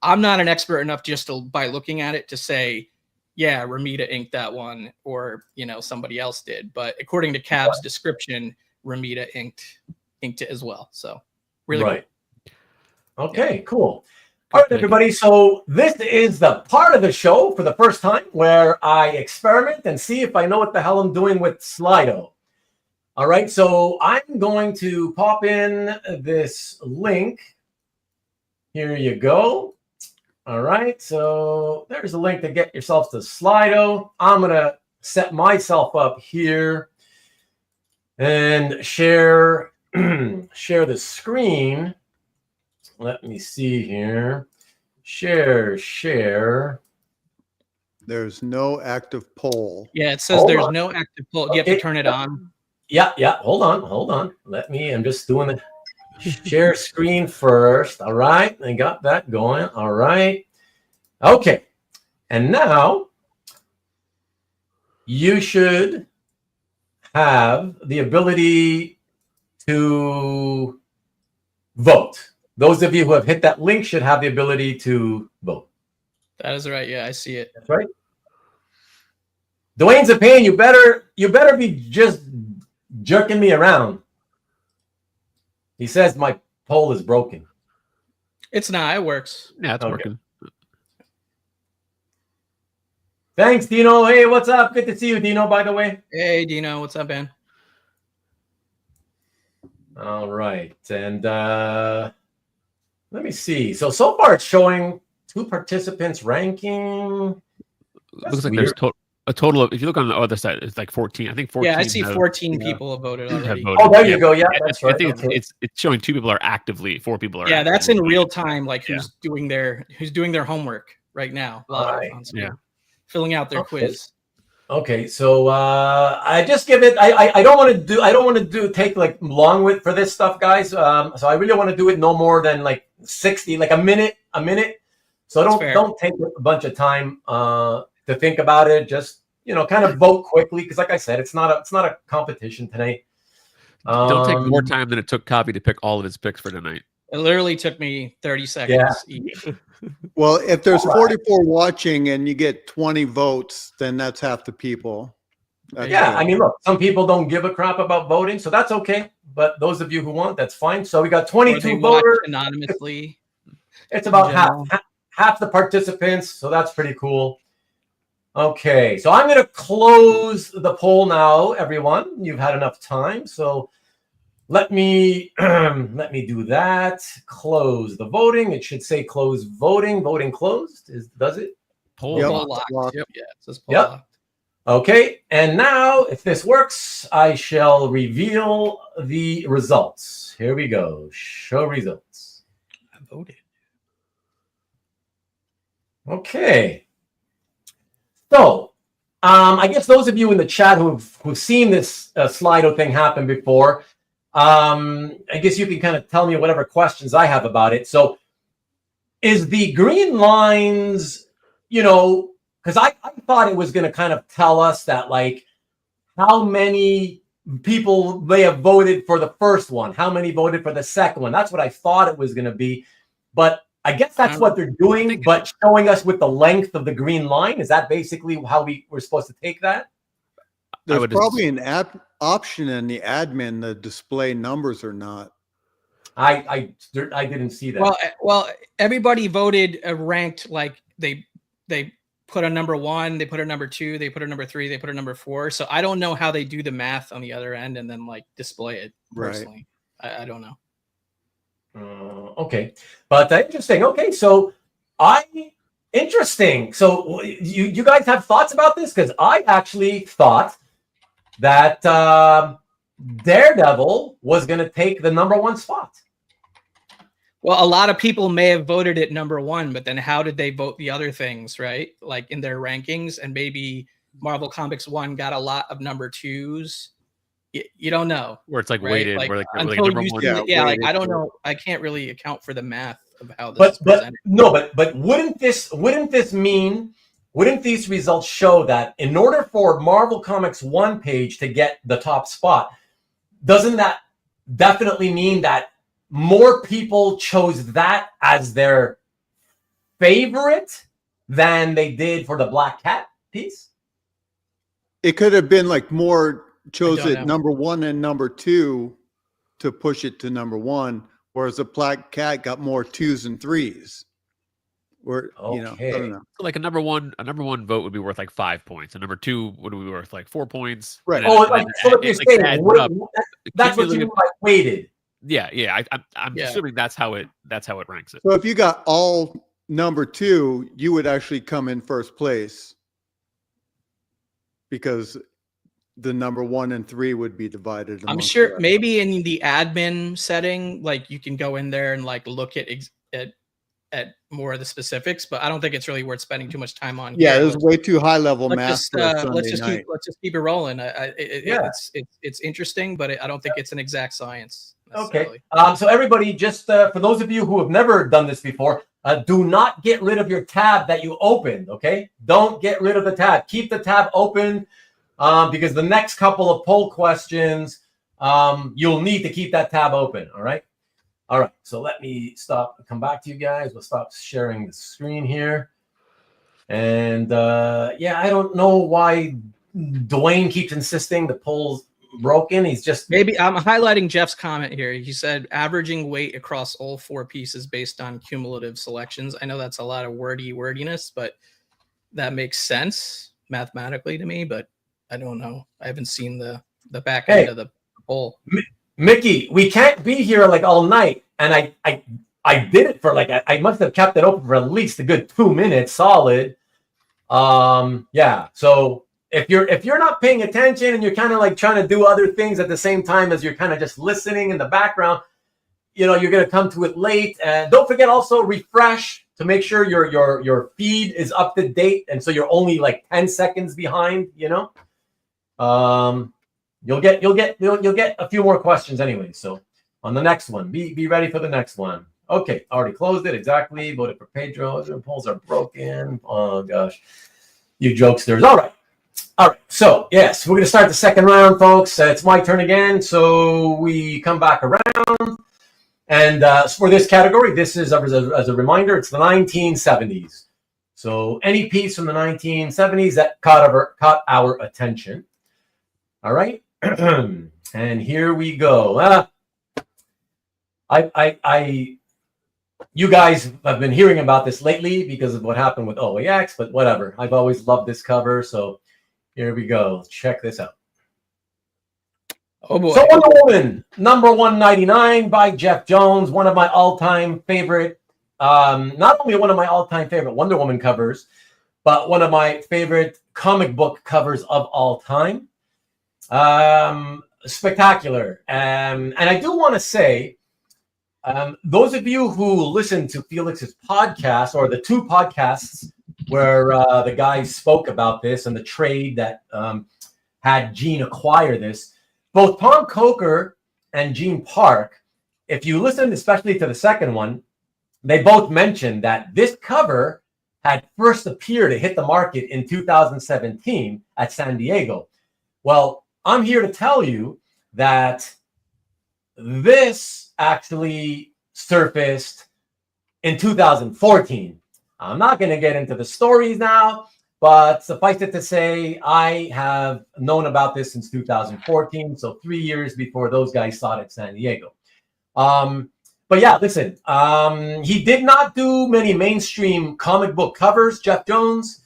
I'm not an expert enough just by looking at it to say, yeah, Romita inked that one, or somebody else did. But according to Cav's description, Romita inked it as well. So really cool. Okay, cool. All right, everybody. So this is the part of the show for the first time where I experiment and see if I know what the hell I'm doing with Slido. All right, so I'm going to pop in this link. Here you go. All right, so there's a link to get yourselves to Slido. I'm going to set myself up here and share the screen. Let me see here. Share. There's no active poll. Yeah, it says there's no active poll. Do you have to turn it on? Yeah. Hold on. I'm just doing the share screen first. All right. I got that going. All right. Okay. And now you should have the ability to vote. Those of you who have hit that link should have the ability to vote. That is right. Yeah, I see it. That's right. Dwayne's a pain. You better be just jerking me around. He says my poll is broken. It's not. It works. Yeah, it's working. Thanks, Dino. Hey, what's up? Good to see you, Dino, by the way. Hey, Dino. What's up, man? All right. And let me see. So far it's showing 2 participants ranking. Looks like there's a total of, if you look on the other side, it's like 14. I think 14. Yeah, I see 14 people have voted already. Oh, there you go. Yeah, that's right. I think it's showing 2 people are actively, 4 people are. Yeah, that's in real time. Like who's doing their homework right now live on screen, filling out their quiz. Okay, so I just give it. I don't want to take like long with for this stuff, guys. So I really want to do it no more than like 60, like a minute. So don't take a bunch of time to think about it. Just kind of vote quickly, because like I said, it's not a competition tonight. Don't take more time than it took Kavi to pick all of his picks for tonight. It literally took me 30 seconds each. Well, if there's 44 watching and you get 20 votes, then that's half the people. That's good. I mean, look, some people don't give a crap about voting, so that's okay. But those of you who want, that's fine. So we got 22 voters anonymously. It's about half the participants, so that's pretty cool. Okay, so I'm going to close the poll now, everyone. You've had enough time, so let me do that. Close the voting. It should say close voting. Voting closed. Does it? Poll locked. Yep. Yeah, it says poll locked. Okay, and now if this works, I shall reveal the results. Here we go. Show results. I voted. Okay. So, I guess those of you in the chat who've seen this Slido thing happen before, I guess you can kind of tell me whatever questions I have about it. So, is the green lines, because I thought it was going to kind of tell us that, like, how many people may have voted for the first one, how many voted for the second one. That's what I thought it was going to be. But I guess that's what they're doing, but showing us with the length of the green line. Is that basically how we're supposed to take that? There's probably an option in the admin to display numbers or not. I didn't see that. Well, everybody voted ranked, like they put a number 1, they put a number 2, they put a number 3, they put a number 4. So I don't know how they do the math on the other end and then like display it personally. Right. I don't know. Okay, but interesting. Okay, so interesting. So you guys have thoughts about this? Because I actually thought that Daredevil was going to take the number 1 spot. Well, a lot of people may have voted it number 1, but then how did they vote the other things, right? Like in their rankings, and maybe Marvel Comics 1 got a lot of number 2s. You don't know. Where it's like right? weighted, like, where like until number you 1. see like I don't know. I can't really account for the math of how this is presented. But wouldn't these results show that in order for Marvel Comics 1 page to get the top spot, doesn't that definitely mean that more people chose that as their favorite than they did for the Black Cat piece? It could have been like more chose it number 1 and number 2 to push it to number 1, whereas the Black Cat got more 2s and 3s. Or you know, I don't know. So like a number one vote would be worth like 5 points. A number 2 would be worth like 4 points. Right. So what you're saying, that's what you mean by weighted. Yeah. I'm assuming that's how it ranks it. So if you got all number 2, you would actually come in first place because the number 1 and 3 would be divided. I'm sure maybe in the admin setting, like you can go in there and like look at more of the specifics, but I don't think it's really worth spending too much time on. Yeah, there's way too high level math. Let's just keep it rolling. It's interesting, but I don't think it's an exact science. Okay. So everybody, just for those of you who have never done this before, do not get rid of your tab that you opened. Okay, don't get rid of the tab. Keep the tab open because the next couple of poll questions, you'll need to keep that tab open. All right. All right. So let me come back to you guys. We'll stop sharing the screen here. And I don't know why Dwayne keeps insisting the poll's broken. He's just maybe I'm highlighting Jeff's comment here. He said averaging weight across all 4 pieces based on cumulative selections. I know that's a lot of wordiness, but that makes sense mathematically to me, but I don't know. I haven't seen the back end of the poll. Mickey, we can't be here like all night. And I did it for like, I must have kept it open for at least a good 2 minutes solid. So if you're not paying attention and you're kind of like trying to do other things at the same time as you're kind of just listening in the background, you know, you're going to come to it late. And don't forget also refresh to make sure your feed is up to date. And so you're only like 10 seconds behind, you know. You'll get a few more questions anyway. So on the next one, be ready for the next one. Okay, already closed it. Exactly. Voted for Pedro. The polls are broken. Oh gosh, you jokesters. All right. So yes, we're gonna start the second round, folks. It's my turn again. So we come back around, and for this category, this is as a reminder, it's the 1970s. So any piece from the 1970s that caught our attention. All right. And here we go. You guys have been hearing about this lately because of what happened with OAX, but whatever. I've always loved this cover, so here we go. Check this out. Oh boy. So Wonder Woman, number 199 by Jeff Jones, one of my all-time favorite, not only one of my all-time favorite Wonder Woman covers, but one of my favorite comic book covers of all time. Spectacular. And I do want to say, those of you who listen to Felix's podcast or the 2 podcasts where the guys spoke about this and the trade that had Gene acquire this, both Tom Coker and Gene Park, if you listen especially to the second one, they both mentioned that this cover had first appeared to hit the market in 2017 at San Diego. Well, I'm here to tell you that this actually surfaced in 2014. I'm not going to get into the stories now, but suffice it to say, I have known about this since 2014, so 3 years before those guys saw it at San Diego. But yeah, listen, he did not do many mainstream comic book covers, Jeff Jones,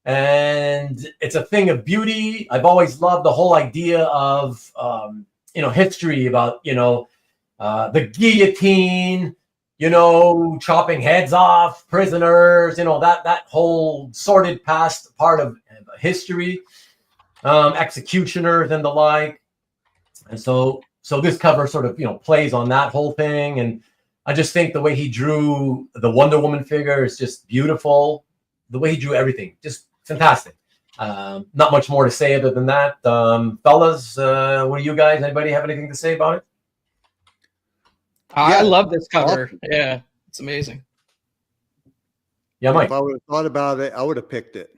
and it's a thing of beauty. I've always loved the whole idea of, history about, the guillotine, chopping heads off prisoners, that whole sordid past part of history, executioners and the like. And so this cover sort of, plays on that whole thing. And I just think the way he drew the Wonder Woman figure is just beautiful. The way he drew everything, just fantastic. Not much more to say other than that. Fellas, what do you guys, anybody have anything to say about it? I love this cover. Yeah, it's amazing. Yeah, Mike. If I would have thought about it, I would have picked it.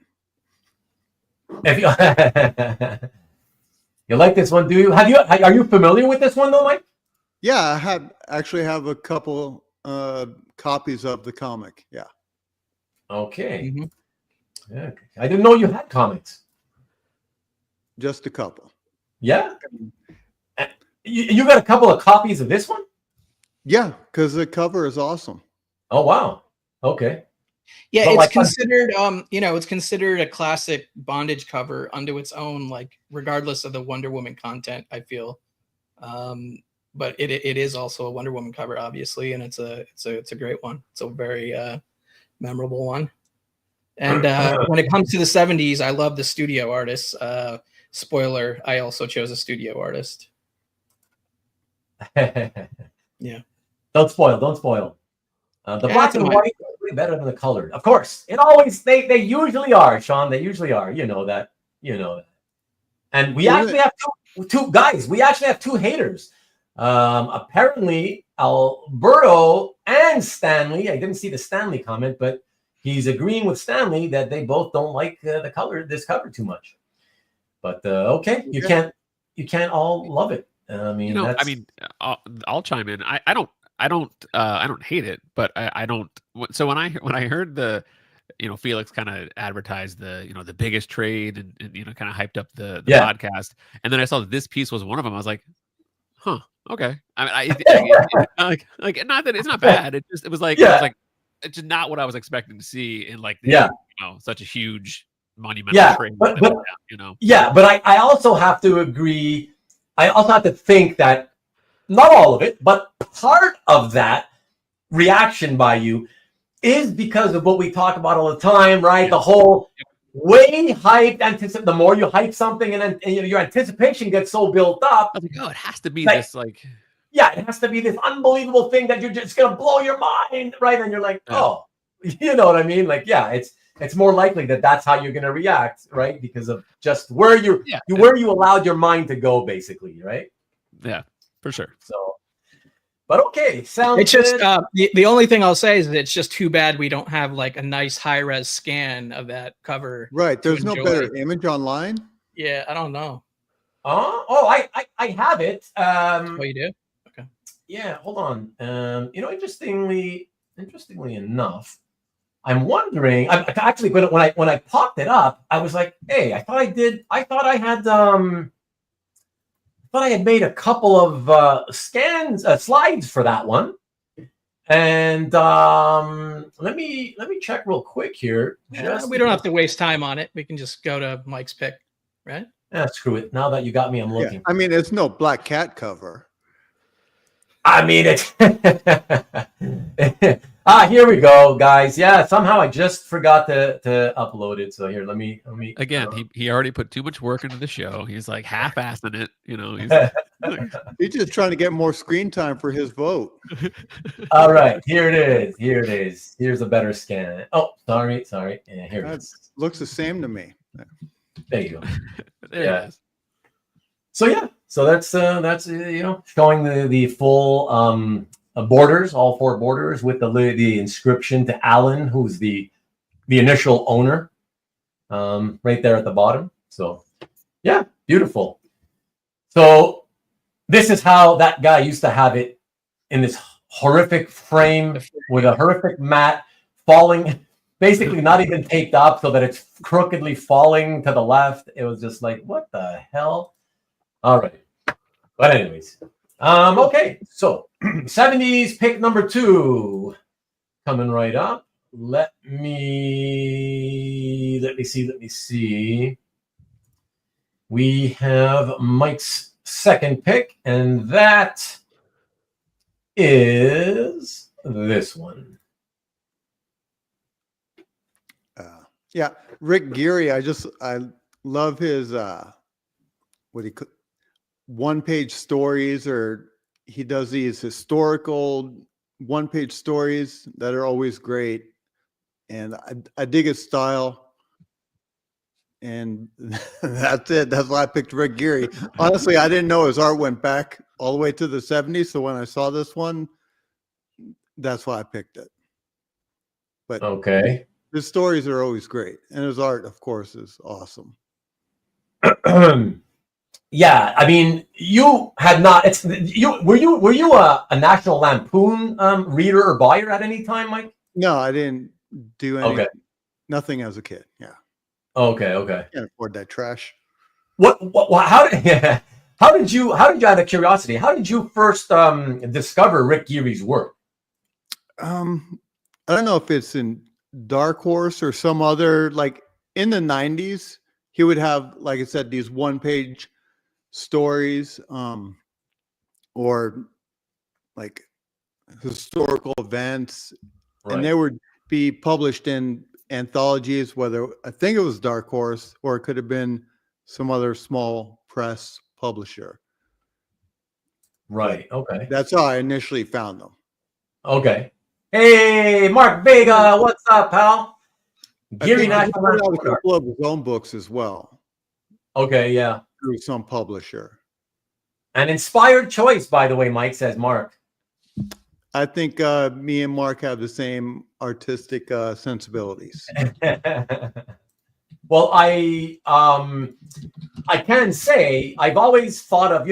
If you, you like this one, do you? Are you familiar with this one though, Mike? Yeah, I actually have a couple copies of the comic. Yeah. Okay. Mm-hmm. Yeah, I didn't know you had comics. Just a couple. Yeah. You got a couple of copies of this one? Yeah, because the cover is awesome. Oh wow. Okay. Yeah, but it's considered it's considered a classic bondage cover unto its own, like regardless of the Wonder Woman content, I feel. But it is also a Wonder Woman cover, obviously, and it's a great one. It's a very memorable one. And when it comes to the 70s, I love the studio artists. Spoiler, I also chose a studio artist. Yeah. Don't spoil. The black and white is way better than the colored. Of course. They usually are, Sean. They usually are. You know that. And we actually have two guys. We actually have two haters. Apparently, Alberto and Stanley. I didn't see the Stanley comment, but he's agreeing with Stanley that they both don't like this cover too much. But okay, you can't all love it. I'll chime in. I don't hate it, but I don't. So when I heard the, Felix kind of advertised the biggest trade and kind of hyped up the podcast, and then I saw that this piece was one of them. I was like, huh, okay. Like not that it's not bad. It was like it's just not what I was expecting to see in such a huge monumental trade. But I also have to agree. I also have to think that not all of it, but part of that reaction by you is because of what we talk about all the time, right? Yeah. The whole way hyped the more you hype something and your anticipation gets so built up. I was like, it has to be this it has to be this unbelievable thing that you're just going to blow your mind, right? And you're like, oh, you know what I mean? Like, it's more likely that that's how you're going to react, right? Because of just where you allowed your mind to go, basically, right? Yeah, for sure. So, but okay, sounds. It's just the only thing I'll say is that it's just too bad we don't have like a nice high res scan of that cover. Right, there's no better image online. Yeah, I don't know. I have it. Oh, you do? Okay. Yeah, hold on. Interestingly enough, I'm wondering. Actually, when I popped it up, I was like, hey, I thought I had made a couple of slides for that one, and let me check real quick here. We don't have to waste time on it. We can just go to Mike's pick, right? Yeah, screw it. Now that you got me, I'm looking. I mean, it's no Black Cat cover. I mean, it's here we go, guys. Yeah, somehow I just forgot to upload it. So here, let me. Again, he already put too much work into the show. He's like half-assing it. He's just trying to get more screen time for his vote. All right, here it is. Here's a better scan. Oh, sorry. Yeah, here it is. Looks the same to me. There you go. There it is. So that's showing the full borders, all four borders with the inscription to Alan, who's the initial owner, right there at the bottom. So yeah, beautiful. So this is how that guy used to have it in this horrific frame with a horrific mat falling, basically not even taped up so that it's crookedly falling to the left. It was just like, what the hell? All right. But anyways, okay. So 70s pick number 2 coming right up. Let me see. We have Mike's second pick, and that is this one. Yeah, Rick Geary. I love his one-page stories, or he does these historical one-page stories that are always great, and I dig his style. And that's it. That's why I picked Rick Geary. Honestly, I didn't know his art went back all the way to the 70s. So when I saw this one, that's why I picked it. But okay, his stories are always great, and his art, of course, is awesome. Yeah, I mean, you had not. Were you a National Lampoon reader or buyer at any time, Mike? No, I didn't do any. Okay. Nothing as a kid. Yeah. Okay. Can't afford that trash. How did you out of curiosity, how did you first discover Rick Geary's work? I don't know if it's in Dark Horse or some other, like in the 90s, he would have, like I said, these one-page stories, or like historical events, Right. and they would be published in anthologies, whether I think it was Dark Horse or it could have been some other small press publisher. Right. Okay. That's how I initially found them. Okay. Hey, Mark Vega, what's up, pal? Geary I think he National put out a Lampoon. couple of his own books as well Okay, yeah. through some publisher. An inspired choice, by the way, Mike, says Mark. I think me and Mark have the same artistic sensibilities. Well, I can say I've always thought of,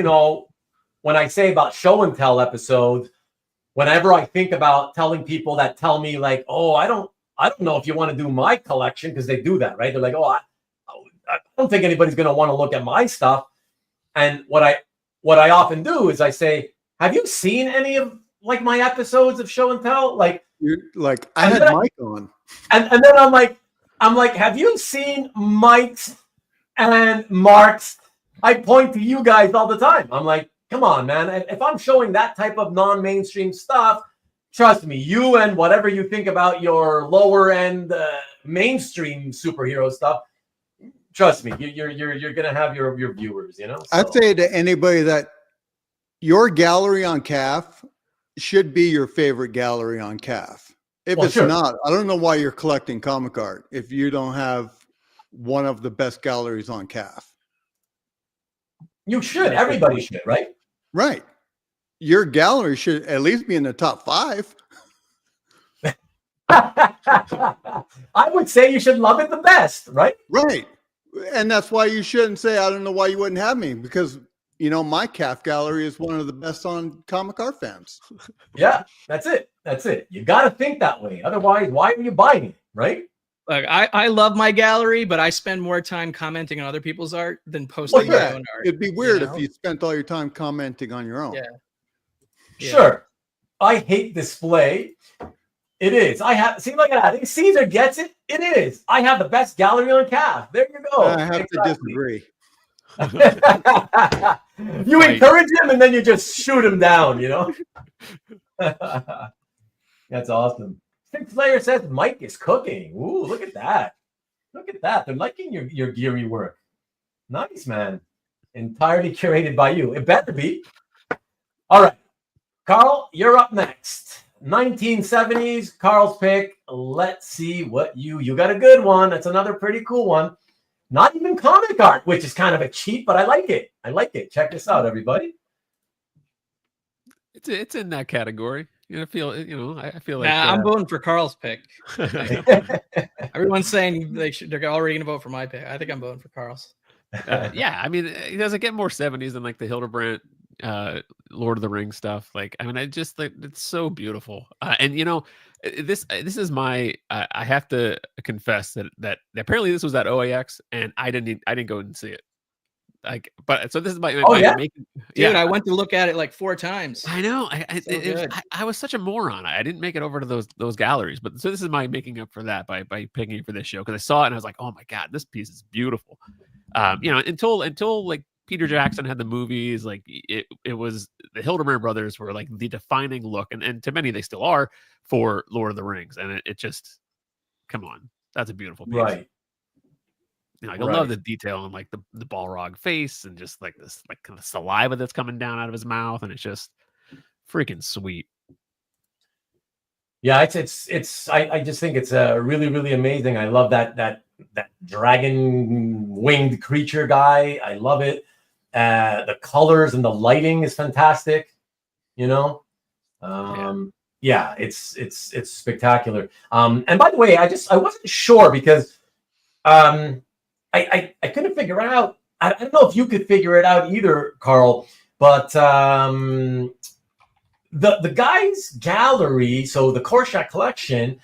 when I say about show and tell episodes, whenever I think about telling people that tell me like, oh, I don't know if you want to do my collection, because they do that, right? They're like, oh, I don't think anybody's going to want to look at my stuff. And what I often do is I say, have you seen any of like my episodes of show and tell? Like, I had Mike on, and then I'm like, have you seen Mike's and Mark's? I point to you guys all the time. I'm like, come on, man. If I'm showing that type of non-mainstream stuff, trust me, you and whatever you think about your lower end mainstream superhero stuff, trust me, you're gonna have your viewers, So. I'd say to anybody that your gallery on CAF should be your favorite gallery on CAF. If it's sure. not, I don't know why you're collecting comic art if you don't have one of the best galleries on CAF. You should. Everybody should, right? Right. Your gallery should at least be in the top 5. I would say you should love it the best, right? Right. And that's why you shouldn't say, I don't know why you wouldn't have me, because, my CAF gallery is one of the best on Comic Art Fans. Yeah, that's it. You got to think that way. Otherwise, why are you buying it, right? Look, I love my gallery, but I spend more time commenting on other people's art than posting my own art. It'd be weird if you spent all your time commenting on your own. Yeah. Sure. I hate display. It is. Look at that. Caesar gets it. It is. I have the best gallery on CAF. There you go. I have to disagree. You encourage him and then you just shoot him down, That's awesome. Six Slayer says Mike is cooking. Ooh, look at that. They're liking your Geary work. Nice, man. Entirely curated by you. It better be. All right. Carl, you're up next. 1970s, Carl's pick. Let's see what you got a good one. That's another pretty cool one. Not even comic art, which is kind of a cheat, but I like it. Check this out, everybody. It's in that category. I feel like I'm voting for Carl's pick. Everyone's saying they're already going to vote for my pick. I think I'm voting for Carl's. Yeah, I mean, does it get more 70s than like the Hildebrandt Lord of the Rings stuff. Like, I mean, I just like it's so beautiful. And this is my I have to confess that apparently this was at OAX and I didn't go and see it. Like, but so this is my making. Dude, I went to look at it like 4 times. I know. So I was such a moron. I didn't make it over to those galleries. But so this is my making up for that by picking it for this show because I saw it and I was like, oh my god, this piece is beautiful. Until like Peter Jackson had the movies, like it was the Hildebrand brothers were like the defining look, and to many they still are for Lord of the Rings, and it just come on, that's a beautiful piece. Right. I love the detail on like the Balrog face and just like this like kind of saliva that's coming down out of his mouth, and it's just freaking sweet. Yeah, it's I just think it's really, really amazing. I love that dragon winged creature guy. I love it. The colors and the lighting is fantastic. Yeah, it's spectacular. And by the way, I wasn't sure because I couldn't figure out. I don't know if you could figure it out either, Carl. But the guy's gallery, so the Korshak collection,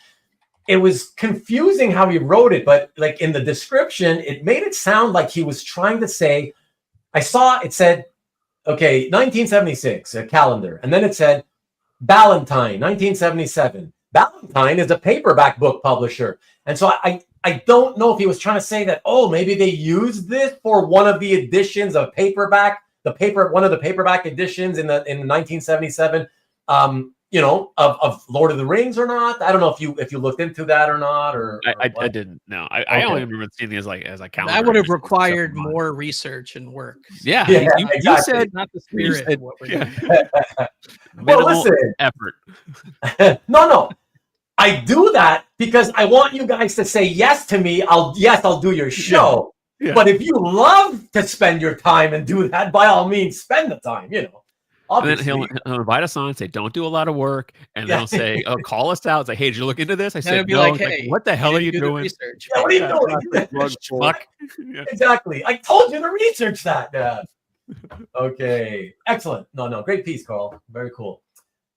it was confusing how he wrote it. But like in the description, it made it sound like he was trying to say. I saw it said, okay, 1976, a calendar, and then it said Ballantine, 1977. Ballantine is a paperback book publisher, and so I don't know if he was trying to say that, oh, maybe they used this for one of the editions of paperback, one of the paperback editions in 1977, of Lord of the Rings or not. I don't know if you looked into that or not, I didn't. No, I only remember seeing these like as a calendar. That would have required more research and work. Yeah, exactly. You said not the spirit of what we're doing. Well, listen, effort. No. I do that because I want you guys to say yes to me. I'll do your show. Yeah. But if you love to spend your time and do that, by all means, spend the time. Obviously. And then he'll invite us on and say, "Don't do a lot of work," and then he'll say, "Oh, call us out." Say, "Hey, did you look into this?" I said, be "No." like, "Hey, what the hell are you do doing?" Research. Yeah, what are you doing? Fuck. Exactly. I told you to research that. Okay. Excellent. No. Great piece, Carl. Very cool.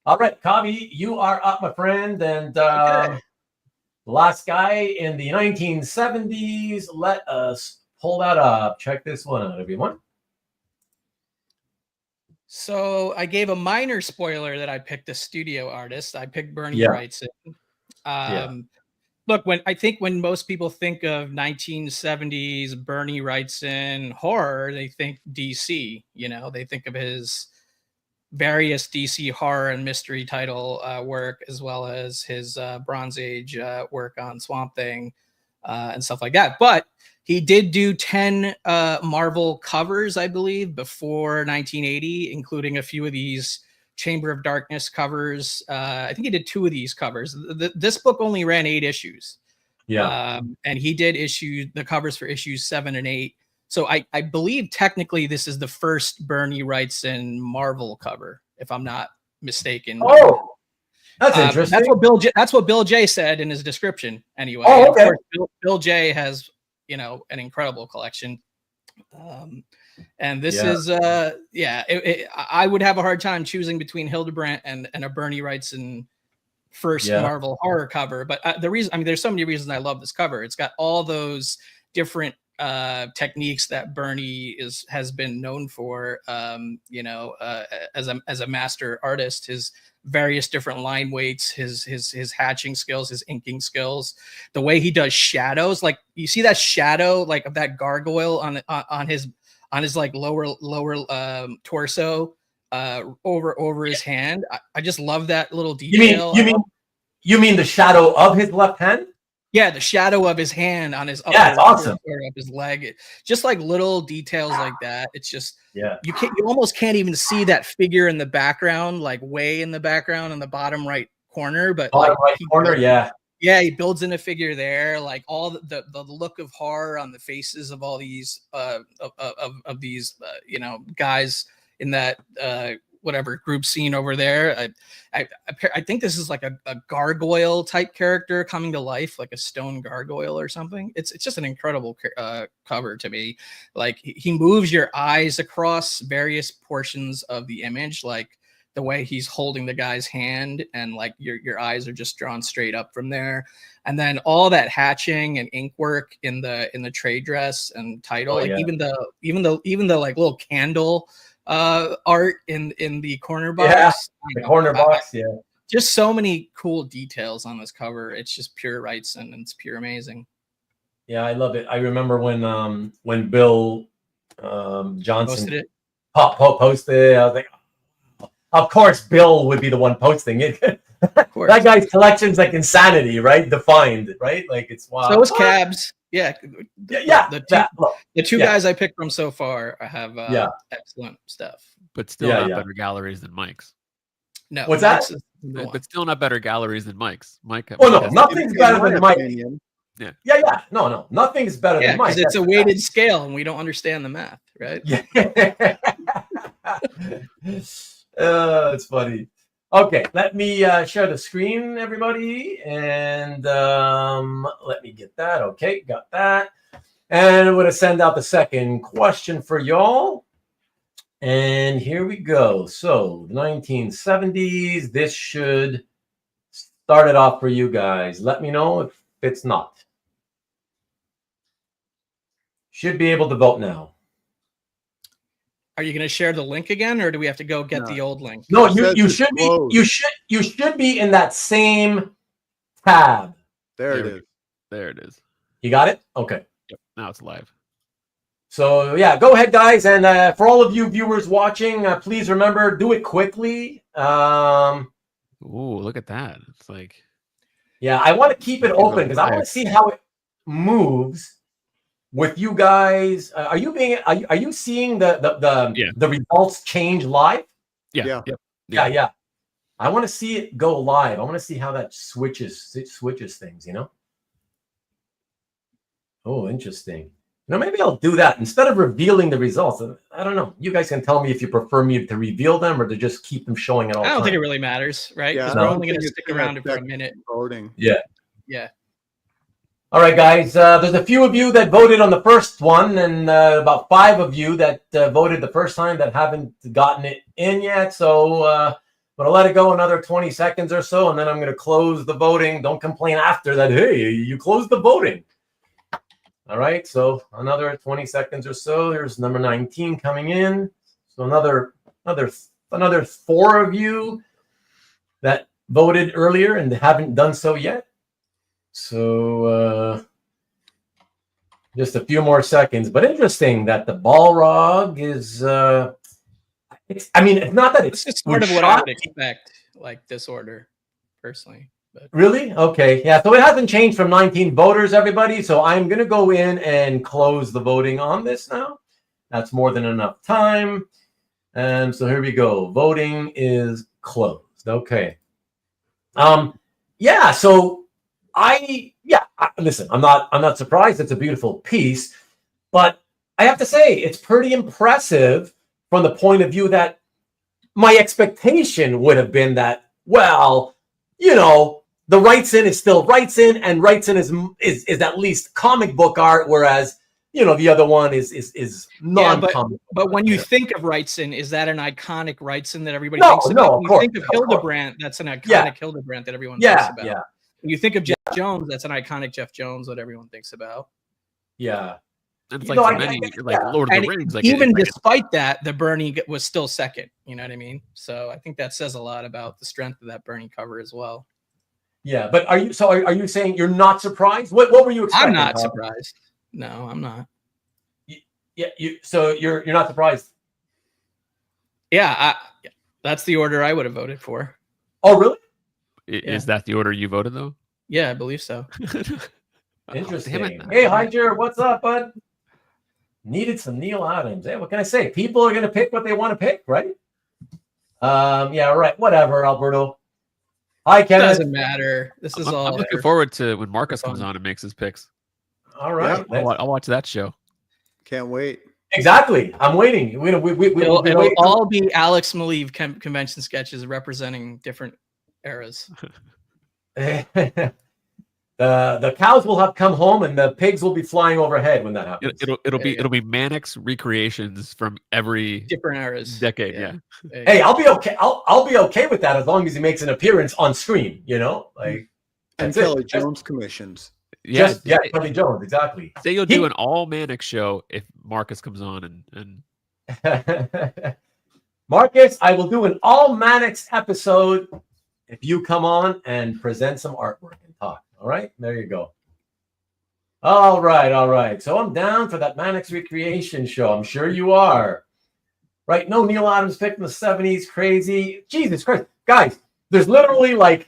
All right, Kavi, you are up, my friend, and last guy in the 1970s. Let us pull that up. Check this one out, everyone. So I gave a minor spoiler that I picked a studio artist. I picked Bernie Wrightson. Look, when most people think of 1970s Bernie Wrightson horror, they think DC. They think of his various DC horror and mystery title work, as well as his Bronze Age work on Swamp Thing and stuff like that. But he did do 10 Marvel covers, I believe, before 1980, including a few of these Chamber of Darkness covers. I think he did 2 of these covers. This book only ran 8 issues. Yeah. And he did issue the covers for issues 7 and 8. So I believe technically this is the first Bernie Wrightson Marvel cover, if I'm not mistaken. Oh, that's interesting. That's what Bill J said in his description. Anyway, oh, okay. Of course, Bill J has an incredible collection. And this is I would have a hard time choosing between Hildebrandt and a Bernie Wrightson first Marvel horror cover. But there's so many reasons I love this cover. It's got all those different techniques that Bernie has been known for, as a master artist. His various different line weights, his hatching skills, his inking skills, the way he does shadows. Like you see that shadow, like of that gargoyle on his like lower torso, over his hand. I just love that little detail. You mean the shadow of his left hand? Yeah, the shadow of his hand on his upper it's awesome. Or up his leg. Just like little details like that. It's just you almost can't even see that figure in the background, like way in the background in the bottom right corner. But he builds in a figure there, like all the look of horror on the faces of all these of these guys in that whatever group scene over there. I think this is like a gargoyle type character coming to life, like a stone gargoyle or something. It's just an incredible cover to me. Like he moves your eyes across various portions of the image, like the way he's holding the guy's hand, and like your eyes are just drawn straight up from there. And then all that hatching and ink work in the trade dress and title, even the like little candle art in the corner box. The corner box, just so many cool details on this cover. It's just pure Wrightson, and it's pure amazing. Yeah, I love it. I remember when Bill Johnson posted it, I was like, of course Bill would be the one posting it. That guy's collection's like insanity, right? Defined, right? Like it's wild. So is Cabs. The two guys I picked from so far have excellent stuff. But still not better galleries than Mike's. No. What's that? But still not better galleries than Mike's. Mike. Oh no, nothing's better than Mike. Yeah. No, nothing's better than Mike. Because it's a weighted scale, and we don't understand the math, right? Yeah. It's funny. Okay, let me share the screen, everybody, and let me get that. Okay, got that. And I'm going to send out the second question for y'all. And here we go. So, 1970s. This should start it off for you guys. Let me know if it's not. Should be able to vote now. Are you going to share the link again, or do we have to go get the old link? No, you should be. You should be in that same tab. There it is. There it is. You got it? Okay. Yep. Now it's live. So yeah, go ahead, guys, and for all of you viewers watching, please remember, do it quickly. Ooh, look at that! It's like, yeah, I want to keep it open because I want to see how it moves. With you guys, are you seeing the results change live? Yeah. I want to see it go live. I want to see how that switches things. Oh, interesting. Maybe I'll do that instead of revealing the results. I don't know. You guys can tell me if you prefer me to reveal them or to just keep them showing it all. I don't think it really matters, right? Yeah, we're only going to stick around for a minute. Voting. Yeah. All right, guys. There's a few of you that voted on the first one, and about 5 of you that voted the first time that haven't gotten it in yet. So I'm going to let it go another 20 seconds or so, and then I'm going to close the voting. Don't complain after that. Hey, you closed the voting. All right, so another 20 seconds or so. There's number 19 coming in. So another 4 of you that voted earlier and haven't done so yet. So just a few more seconds, but interesting that the Balrog is. It's not that it's part of what I would expect, like this order, personally. But. Really? Okay, yeah. So it hasn't changed from 19 voters, everybody. So I'm gonna go in and close the voting on this now. That's more than enough time. And so here we go. Voting is closed. Okay. Yeah. So. Listen, I'm not surprised. It's a beautiful piece, but I have to say it's pretty impressive from the point of view that my expectation would have been that, well, the Wrightson is still Wrightson, and Wrightson is at least comic book art, whereas the other one is non-comic. But when you think of Wrightson, is that an iconic Wrightson that everybody thinks about? No, of course. When you think of Hildebrandt, that's an iconic Hildebrandt that everyone thinks about. Yeah. When you think of Jeff Jones, that's an iconic Jeff Jones that everyone thinks about. Yeah. It's like Lord of the Rings. Despite that, the Bernie was still second. You know what I mean? So I think that says a lot about the strength of that Bernie cover as well. Yeah, but are you saying you're not surprised? What were you expecting? I'm not surprised. No, I'm not. So you're not surprised? Yeah, that's the order I would have voted for. Oh, really? Is that the order you voted, though? Yeah, I believe so. Interesting. Hey, Hyder, what's up, bud? Needed some Neil Adams. Hey, what can I say? People are going to pick what they want to pick, right? Yeah, right. Whatever, Alberto. Hi, Kevin. Doesn't matter. This is all. I'm looking forward to when Marcus comes on and makes his picks. All right. I'll watch that show. Can't wait. Exactly. I'm waiting. It'll all be Alex Maleev convention sketches representing different eras. The cows will have come home and the pigs will be flying overhead when that happens. It'll be Mannix recreations from every different eras decade. Yeah. Hey, I'll be okay. I'll be okay with that as long as he makes an appearance on screen. Like and Kelly Jones commissions. Yeah, Kelly Jones, exactly. Say you'll do an all Mannix show if Marcus comes on and Marcus, I will do an all Mannix episode if you come on and present some artwork and talk. All right, there you go. All right. So I'm down for that Mannix recreation show. I'm sure you are. Right? No Neil Adams pick in the 70s. Crazy. Jesus Christ. Guys, there's literally like,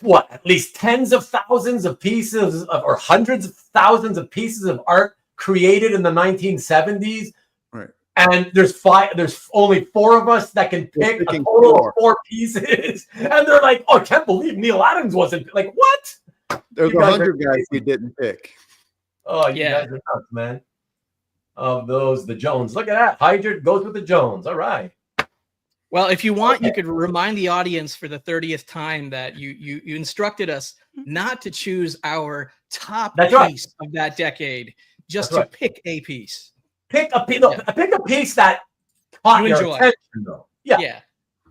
at least tens of thousands of pieces or hundreds of thousands of pieces of art created in the 1970s. Right. And there's only 4 of us that can pick a total of 4 pieces. And they're like, oh, I can't believe Neil Adams wasn't. Like, what? There's 100 guys we didn't pick. Oh, you guys are nuts, man. Of those, the Jones. Look at that. Hydra goes with the Jones. All right. Well, if you want, you could remind the audience for the 30th time that you instructed us not to choose our top piece of that decade, just to pick a piece. Pick a piece. Pick a piece that caught your attention, though. Yeah.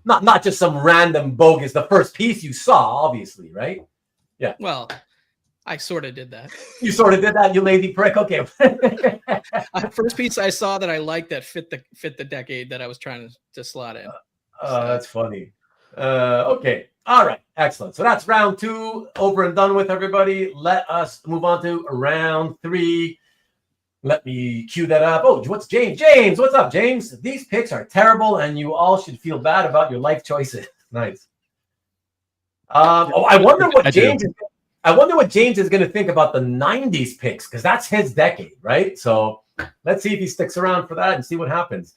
Not just some random bogus. The first piece you saw, obviously, right? Yeah. Well, I sort of did that. You sort of did that, you lazy prick. Okay. First piece I saw that I liked that fit the decade that I was trying to slot in. That's funny. Okay. All right. Excellent. So that's round 2 over and done with, everybody. Let us move on to round 3. Let me cue that up. Oh, what's James? James, what's up, James? These picks are terrible, and you all should feel bad about your life choices. Nice. I wonder what James is going to think about the 90s picks, because that's his decade, right? So let's see if he sticks around for that and see what happens.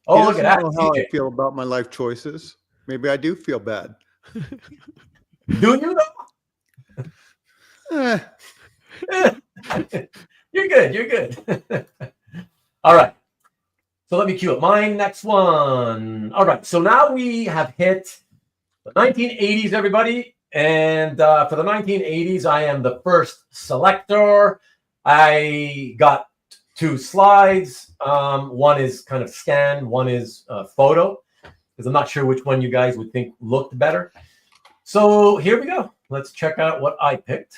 Oh, look at that. I don't know how I feel about my life choices. Maybe I do feel bad. Do you though? You're good. All right. So let me cue up my next one. All right. So now we have hit the 1980s, everybody. And for the 1980s, I am the first selector. I got 2 slides. One is kind of scanned. One is photo, because I'm not sure which one you guys would think looked better. So here we go. Let's check out what I picked.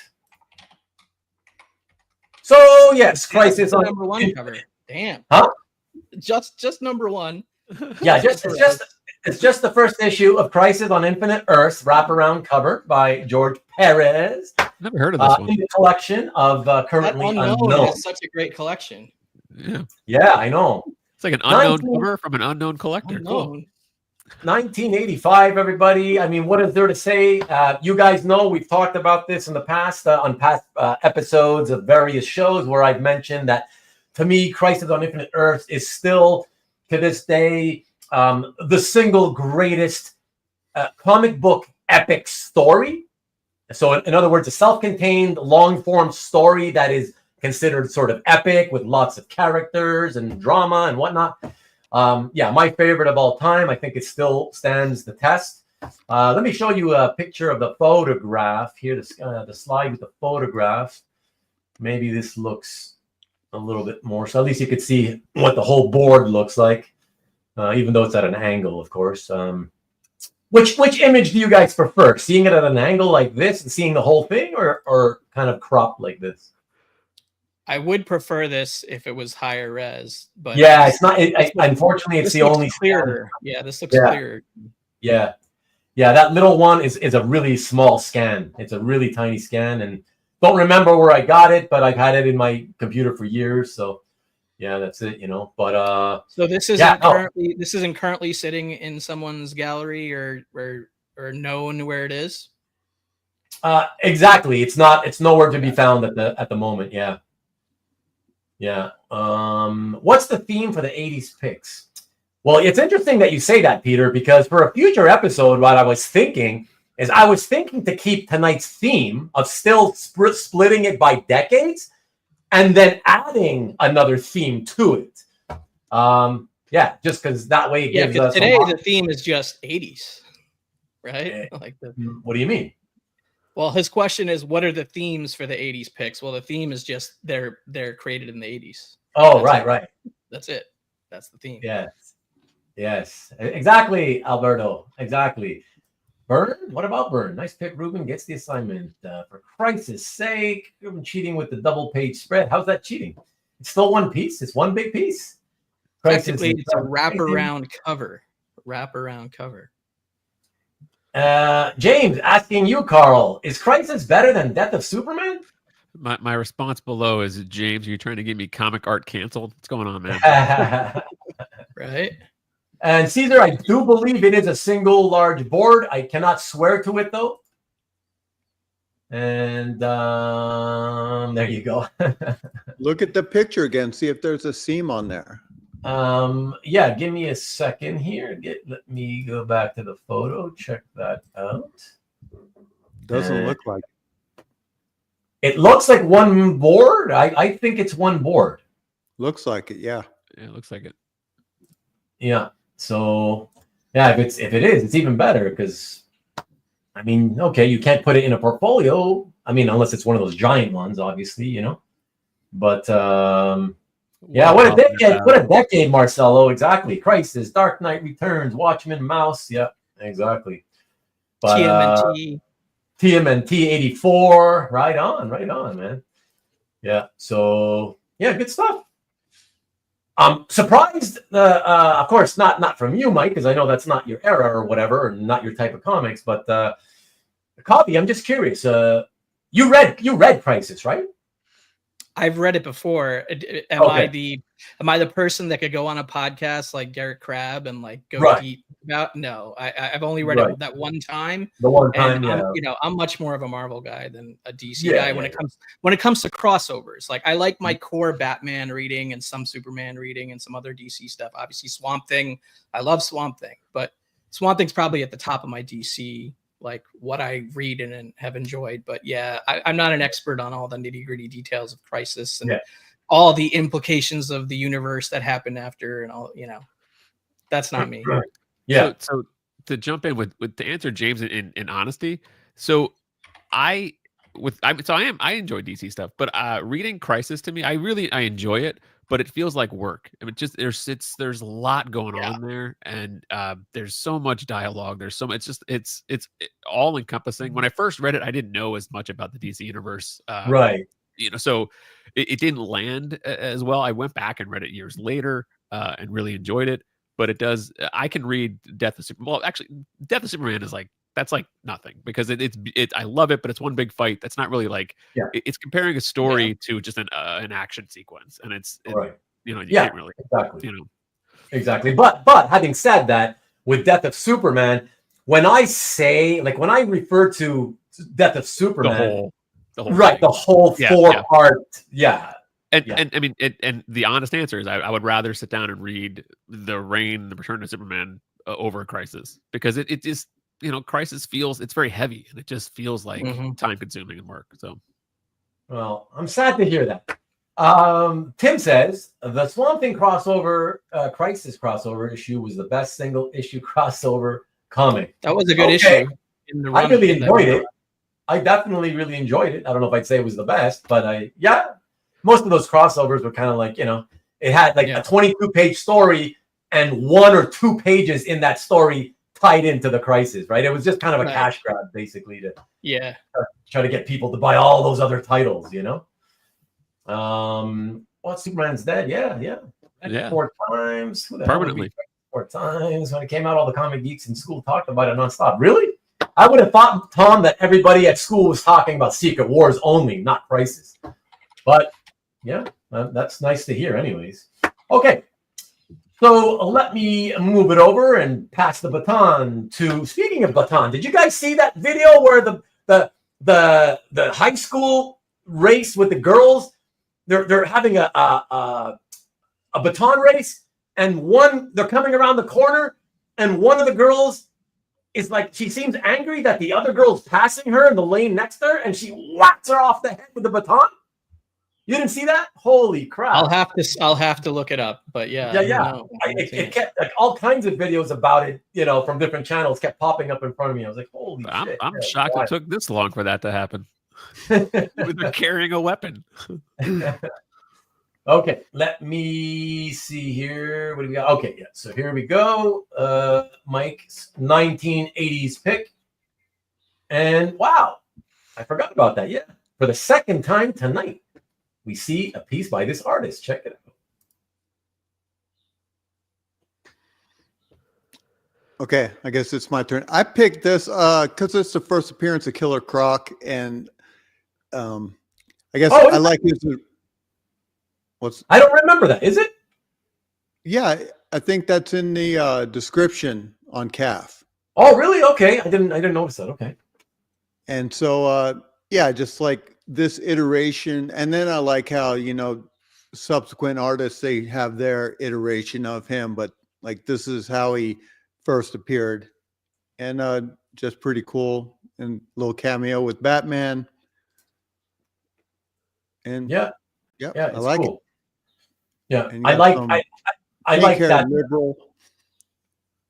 So yes, Crisis on number 1 cover. Damn. Huh? Just number 1. Yeah, it's just the first issue of Crisis on Infinite Earths wraparound cover by George Perez. Never heard of this one. In the collection of currently unknown. It's such a great collection. Yeah, I know. It's like an unknown cover from an unknown collector. Cool. 1985, everybody. I mean, what is there to say? You guys know we've talked about this in the past on past episodes of various shows where I've mentioned that, to me, Crisis on Infinite Earths is still, to this day, the single greatest comic book epic story. So, in other words, a self-contained, long-form story that is considered sort of epic with lots of characters and drama and whatnot. My favorite of all time. I think it still stands the test. Let me show you a picture of the photograph here, the slide with the photograph. Maybe this looks a little bit more, so at least you could see what the whole board looks like, even though it's at an angle, of course. Which image do you guys prefer? Seeing it at an angle like this and seeing the whole thing, or kind of cropped like this? I would prefer this if it was higher res, but yeah, it's not. Unfortunately, it's the only clearer. Scan. Yeah, this looks clearer. Yeah. That little one is a really small scan. It's a really tiny scan, and don't remember where I got it, but I've had it in my computer for years. So yeah, that's it. But so this isn't currently sitting in someone's gallery or known where it is. Exactly. It's nowhere to be found at the moment. Yeah. Yeah. What's the theme for the 80s picks? Well, it's interesting that you say that, Peter, because for a future episode, what I was thinking to keep tonight's theme of still splitting it by decades and then adding another theme to it. Yeah, just because that way it Yeah, gives because us today the theme is just 80s, right? Like what do you mean? well, his question is, what are the themes for the 80s picks? Well, the theme is just they're created in the 80s. Oh, right. That's it. That's the theme. Yes, exactly, Alberto. Exactly. Burn? What about Burn? Nice pick. Ruben gets the assignment. For Christ's sake, Ruben cheating with the double page spread. How's that cheating? It's still one piece. It's one big piece. Technically, it's a wraparound cover. Wraparound cover. James asking you, Carl, is Crisis better than Death of Superman? My response below is, James, are you trying to get me comic art canceled? What's going on, man? Right. And Caesar, I do believe it is a single large board. I cannot swear to it though. And there you go. Look at the picture again. See if there's a seam on there. Yeah, give me a second here. Let me go back to the photo. Check that out. Doesn't look like it. It looks like one board. I think it's one board. Looks like it, yeah. Yeah, it looks like it. Yeah. So yeah, if it is, it's even better because I mean, okay, you can't put it in a portfolio. I mean, unless it's one of those giant ones, obviously, you know. But yeah, what a decade! What a decade, Marcelo. Exactly. Crisis, Dark Knight Returns, Watchmen, Mouse. Yeah, exactly. But TMNT 84. Right on, man. Yeah. So yeah, good stuff. I'm surprised. Of course, not from you, Mike, because I know that's not your era or whatever, or not your type of comics. But Kavi, I'm just curious. You read Crisis, right? I've read it before. Am I the person that could go on a podcast like Garrett Crabb and like go deep about? No, I've only read it that one time. The one time, and I'm much more of a Marvel guy than a DC guy when it comes to crossovers. Like I like my core Batman reading and some Superman reading and some other DC stuff. Obviously, Swamp Thing. I love Swamp Thing, but Swamp Thing's probably at the top of my DC. Like what I read and have enjoyed. But yeah, I'm not an expert on all the nitty gritty details of Crisis and all the implications of the universe that happened after and all, that's not me. Yeah. So to jump in with to answer James in honesty. So I enjoy DC stuff, but reading Crisis to me, I enjoy it, but it feels like work. I mean, just there's a lot going on there, and there's so much dialogue. There's so much. It's all encompassing. When I first read it, I didn't know as much about the DC universe, right? So it didn't land as well. I went back and read it years later and really enjoyed it. But it does. I can read Death of Superman. Well, actually, Death of Superman is like. That's like nothing because it's I love it, but it's one big fight. That's not really like it's comparing a story to just an action sequence, and right. You can't really exactly. But having said that, with Death of Superman, when I refer to Death of Superman, the whole four part, And I mean, and the honest answer is I would rather sit down and read the Return of Superman over Crisis because it just. Crisis it's very heavy and it just feels like time consuming and work. So, well, I'm sad to hear that. Tim says the Swamp Thing crossover, Crisis crossover issue was the best single issue crossover comic. That was a good issue. I really enjoyed it. I definitely really enjoyed it. I don't know if I'd say it was the best, but most of those crossovers were kind of like, it had like a 22-page story and 1 or 2 pages in that story tied into the Crisis, right? It was just kind of a cash grab, basically, to try to get people to buy all those other titles, Superman's dead, yeah. 4 times. Permanently. 4 times. When it came out, all the comic geeks in school talked about it nonstop. Really? I would have thought, Tom, that everybody at school was talking about Secret Wars only, not Crisis. But yeah, that's nice to hear anyways. Okay. So let me move it over and pass the baton to. Speaking of baton, did you guys see that video where the high school race with the girls? They're having a baton race, and they're coming around the corner, and one of the girls is like, she seems angry that the other girl's passing her in the lane next to her, and she whacks her off the head with the baton. You didn't see that? Holy crap! I'll have to look it up. But yeah, Yeah. no, It kept like all kinds of videos about it, from different channels kept popping up in front of me. I was like, holy shit! I'm shocked it took this long for that to happen. They're carrying a weapon. Okay, let me see here. What do we got? Okay, yeah. So here we go. Mike's 1980s pick. And wow, I forgot about that. Yeah. For the second time tonight, we see a piece by this artist. Check it out. Okay, I guess it's my turn. I picked this because it's the first appearance of Killer Croc, and I guess I like his. I don't remember that. Is it? Yeah, I think that's in the description on CAF. Oh, really? Okay, I didn't notice that. Okay. And so yeah, just like this iteration, and then I like how subsequent artists, they have their iteration of him, but like this is how he first appeared, and just pretty cool, and little cameo with Batman. And yeah, I like cool. it. Yeah, I like that. Liberal.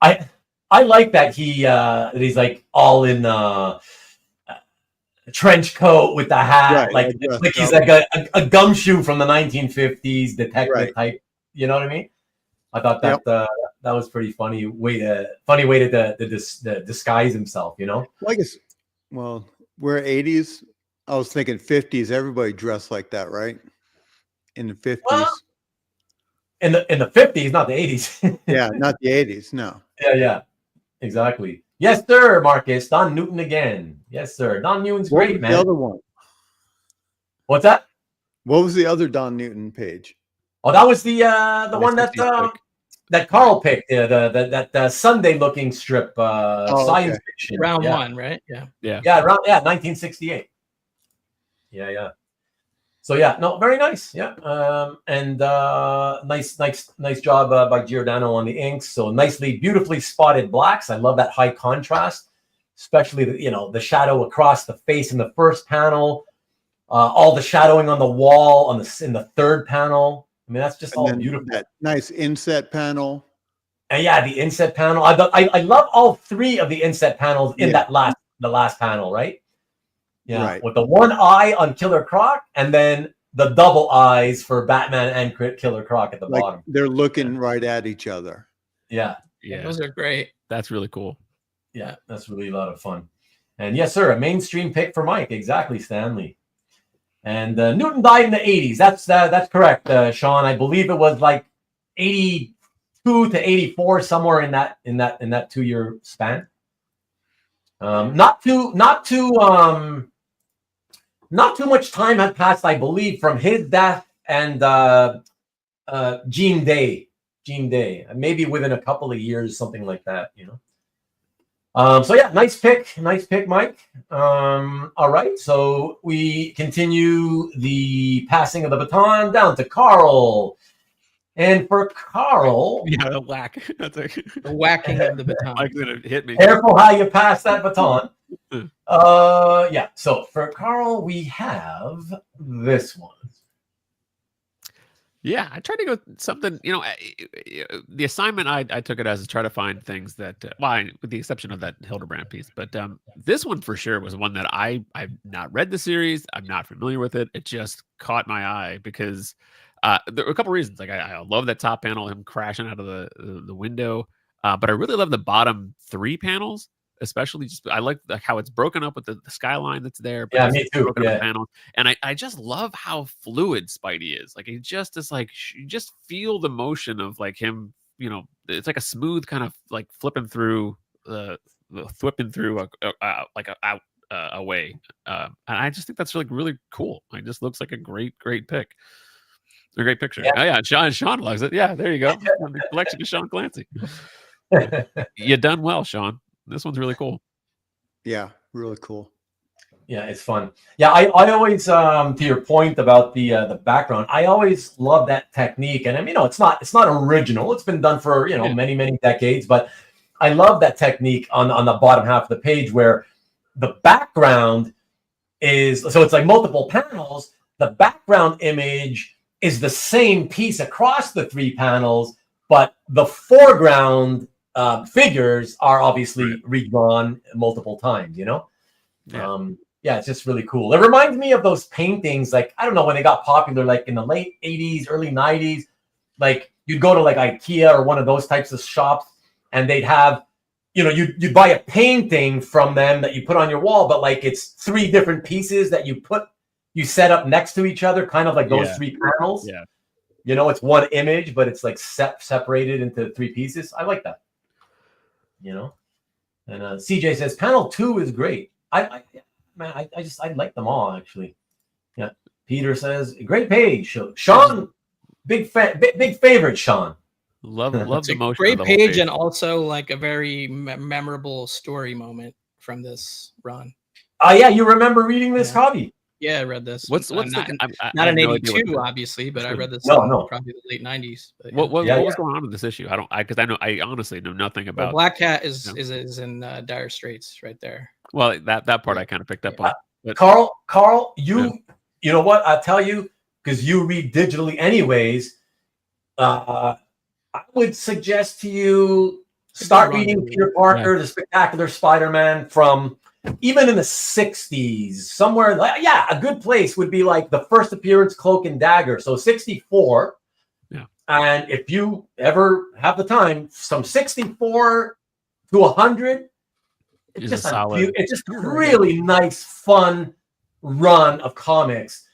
I like that he's like all in trench coat with the hat, Right, like he's like a gumshoe from the 1950s detective type. You know what I mean? I thought that that was pretty funny way to disguise himself. Well, I guess. Well, we're 80s. I was thinking 50s. Everybody dressed like that, right? In the 50s. Well, in the 50s, not the 80s. Yeah, not the 80s. No. Yeah, exactly. Yes, sir, Marcus. Don Newton again. Yes, sir. Don Newton's great, man. The other one. What's that? What was the other Don Newton page? Oh, that was the one that Carl picked. That Sunday looking strip, science fiction. Round one, right? Yeah. 1968. Yeah. So yeah, no, very nice. Yeah, and nice job by Giordano on the inks. So beautifully spotted blacks. I love that high contrast, especially the shadow across the face in the first panel, all the shadowing on the wall in the third panel. I mean, that's just all beautiful. That nice inset panel. And yeah, the inset panel. I love all three of the inset panels in the last panel, right? Yeah, right. With the one eye on Killer Croc, and then the double eyes for Batman and Killer Croc at the bottom. They're looking right at each other. Yeah, those are great. That's really cool. Yeah, that's really a lot of fun. And yes, sir, a mainstream pick for Mike. Exactly, Stanley. And Newton died in the 80s. That's correct, Sean. I believe it was like 82 to 84, somewhere in that 2-year span. Not too much time had passed, I believe, from his death and Gene Day, maybe within a couple of years, something like that, So yeah, nice pick, Mike. All right, so we continue the passing of the baton down to Carl. And for Carl, the whack. The whacking of the baton. Mike's gonna hit me. Careful how you pass that baton. Yeah. So for Carl, we have this one. Yeah, I tried to go something. The assignment I took it as is try to find things that, with the exception of that Hildebrand piece, but this one for sure was one that I've not read the series. I'm not familiar with it. It just caught my eye because there were a couple reasons. Like I love that top panel, him crashing out of the window, but I really love the bottom 3 panels. Especially I like how it's broken up with the skyline that's there. But yeah, me too. Yeah. Panels. And I just love how fluid Spidey is. Like he just is like, you just feel the motion of like him, it's like a smooth kind of like flipping through a way. And I just think that's really cool. It just looks like a great pick. A great picture. Yeah. Oh yeah, Sean loves it. Yeah, there you go. The collection of Sean Clancy. You done well, Sean. This one's really cool. Yeah, really cool. Yeah, it's fun. Yeah, I always to your point about the background, I always love that technique. And I mean, it's not original. It's been done for many decades, but I love that technique on the bottom half of the page where the background is, so it's like multiple panels, the background image is the same piece across the 3 panels, but the foreground figures are obviously redrawn multiple times, you know? Yeah, it's just really cool. It reminds me of those paintings, like, I don't know, when they got popular, like in the late 80s, early 90s, like you'd go to like IKEA or one of those types of shops and they'd have, you know, you'd buy a painting from them that you put on your wall, but like it's 3 different pieces that you set up next to each other, kind of like those 3 panels. Yeah. You know, it's one image, but it's like separated into 3 pieces. I like that. You know, and CJ says panel 2 is great. I like them all actually. Yeah. Peter says great page. Sean, big favorite. Sean. Love the motion. Great of the whole page and also like a very memorable story moment from this run. Oh yeah, you remember reading this, Kavi? Yeah, I read this. What's not an in 82, obviously, but I read this in probably the late 90s. But, what was going on in this issue? I honestly know nothing about. Well, Black Cat is in dire straits right there. Well, that part I kind of picked up on. But, Carl, you know what? I'll tell you, because you read digitally anyways. I would suggest to you start reading Peter Parker, the Spectacular Spider-Man from even in the 60s, somewhere like, a good place would be like the first appearance Cloak and Dagger. So 64. Yeah. And if you ever have the time, from 64 to 100, it's just a really nice, fun run of comics.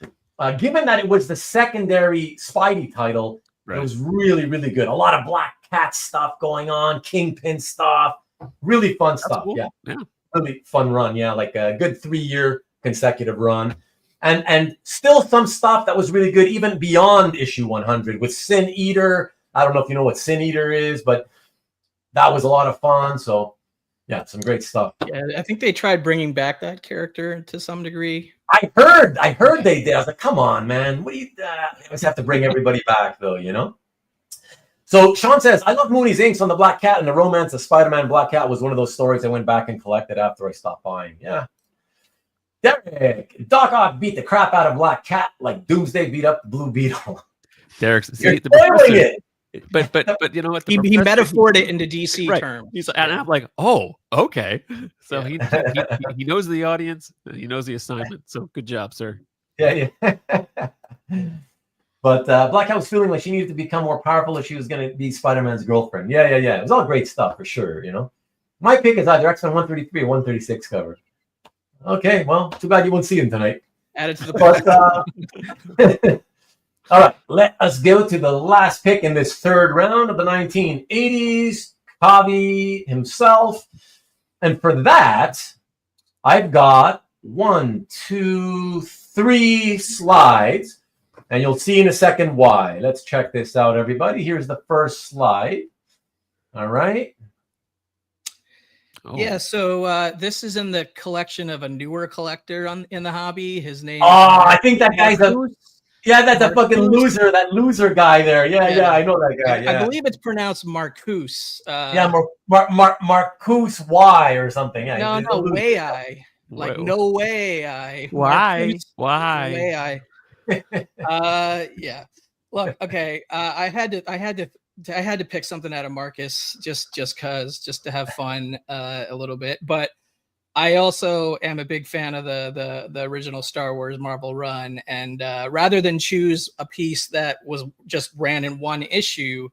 Given that it was the secondary Spidey title, it was really, really good. A lot of Black Cat stuff going on, Kingpin stuff, really fun stuff. Cool. Yeah. Really fun run, like a good 3-year consecutive run, and still some stuff that was really good even beyond issue 100 with Sin Eater. I don't know if you know what Sin Eater is, but that was a lot of fun. So yeah, some great stuff. Yeah, I think they tried bringing back that character to some degree. I heard they did. I was like, come on, man, what do you? They always have to bring everybody back, though, you know. So Sean says, I love Mooney's inks on the Black Cat, and the romance of Spider-Man Black Cat was one of those stories I went back and collected after I stopped buying. Yeah. Derek, Doc Ock beat the crap out of Black Cat like Doomsday beat up the Blue Beetle. Derek's spoiling it. But you know what? He metaphored it into DC terms. And I'm like, oh, okay. So he knows the audience. He knows the assignment. So good job, sir. Yeah. But Black Cat was feeling like she needed to become more powerful if she was going to be Spider-Man's girlfriend. Yeah. It was all great stuff for sure, you know. My pick is either X-Men 133 or 136 cover. Okay, well, too bad you won't see him tonight. Add it to the but, all right, let us go to the last pick in this third round of the 1980s. Kavi himself. And for that, I've got 1, 2, 3 slides. And you'll see in a second why. Let's check this out, everybody. Here's the first slide. All right. Oh. Yeah, so this is in the collection of a newer collector in the hobby. His name. I think that guy's that's a fucking loser. That loser guy there. Yeah, I know that guy. Yeah. I believe it's pronounced Marcus. Marcus Y or something. Yeah. No way I. Like no way I. Why? No way I. Yeah. Look, okay. I had to pick something out of Marcus just to have fun a little bit. But I also am a big fan of the original Star Wars Marvel run, and rather than choose a piece that was just ran in one issue,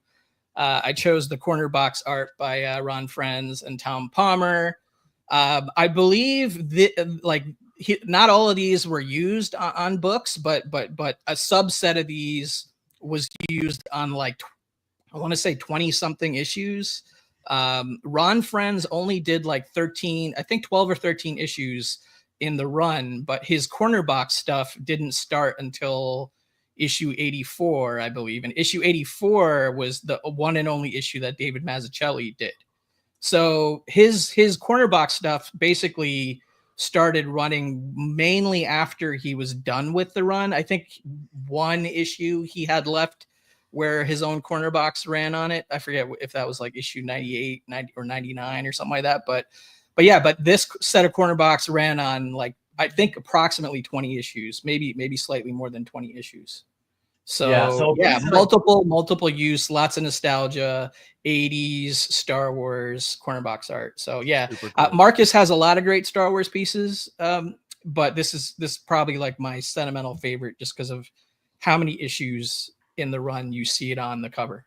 I chose the corner box art by Ron Frenz and Tom Palmer. I believe not all of these were used on books, but a subset of these was used on like I want to say 20 something issues. Ron Frenz only did like 13, I think 12 or 13 issues in the run, but his corner box stuff didn't start until issue 84, I believe. And issue 84 was the one and only issue that David Mazzucchelli did. So his corner box stuff basically started running mainly after he was done with the run. I think one issue he had left where his own corner box ran on it. I forget if that was like issue 98, 90 or 99 or something like that. But this set of corner box ran on like I think approximately 20 issues, maybe slightly more than 20 issues. So Yeah, multiple use, lots of nostalgia, 80s Star Wars corner box art. So yeah, Super cool. Marcus has a lot of great Star Wars pieces, but this is probably like my sentimental favorite just because of how many issues in the run you see it on the cover.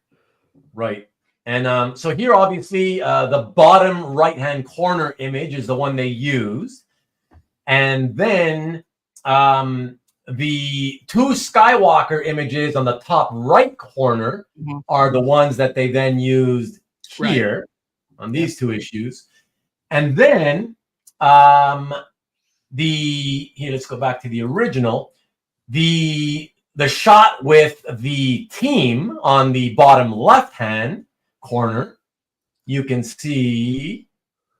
Right. And so here, obviously, the bottom right-hand corner image is the one they used. And then the two Skywalker images on the top right corner are the ones that they then used here on these two issues. And then here, let's go back to the original. The shot with the team on the bottom left-hand corner, you can see.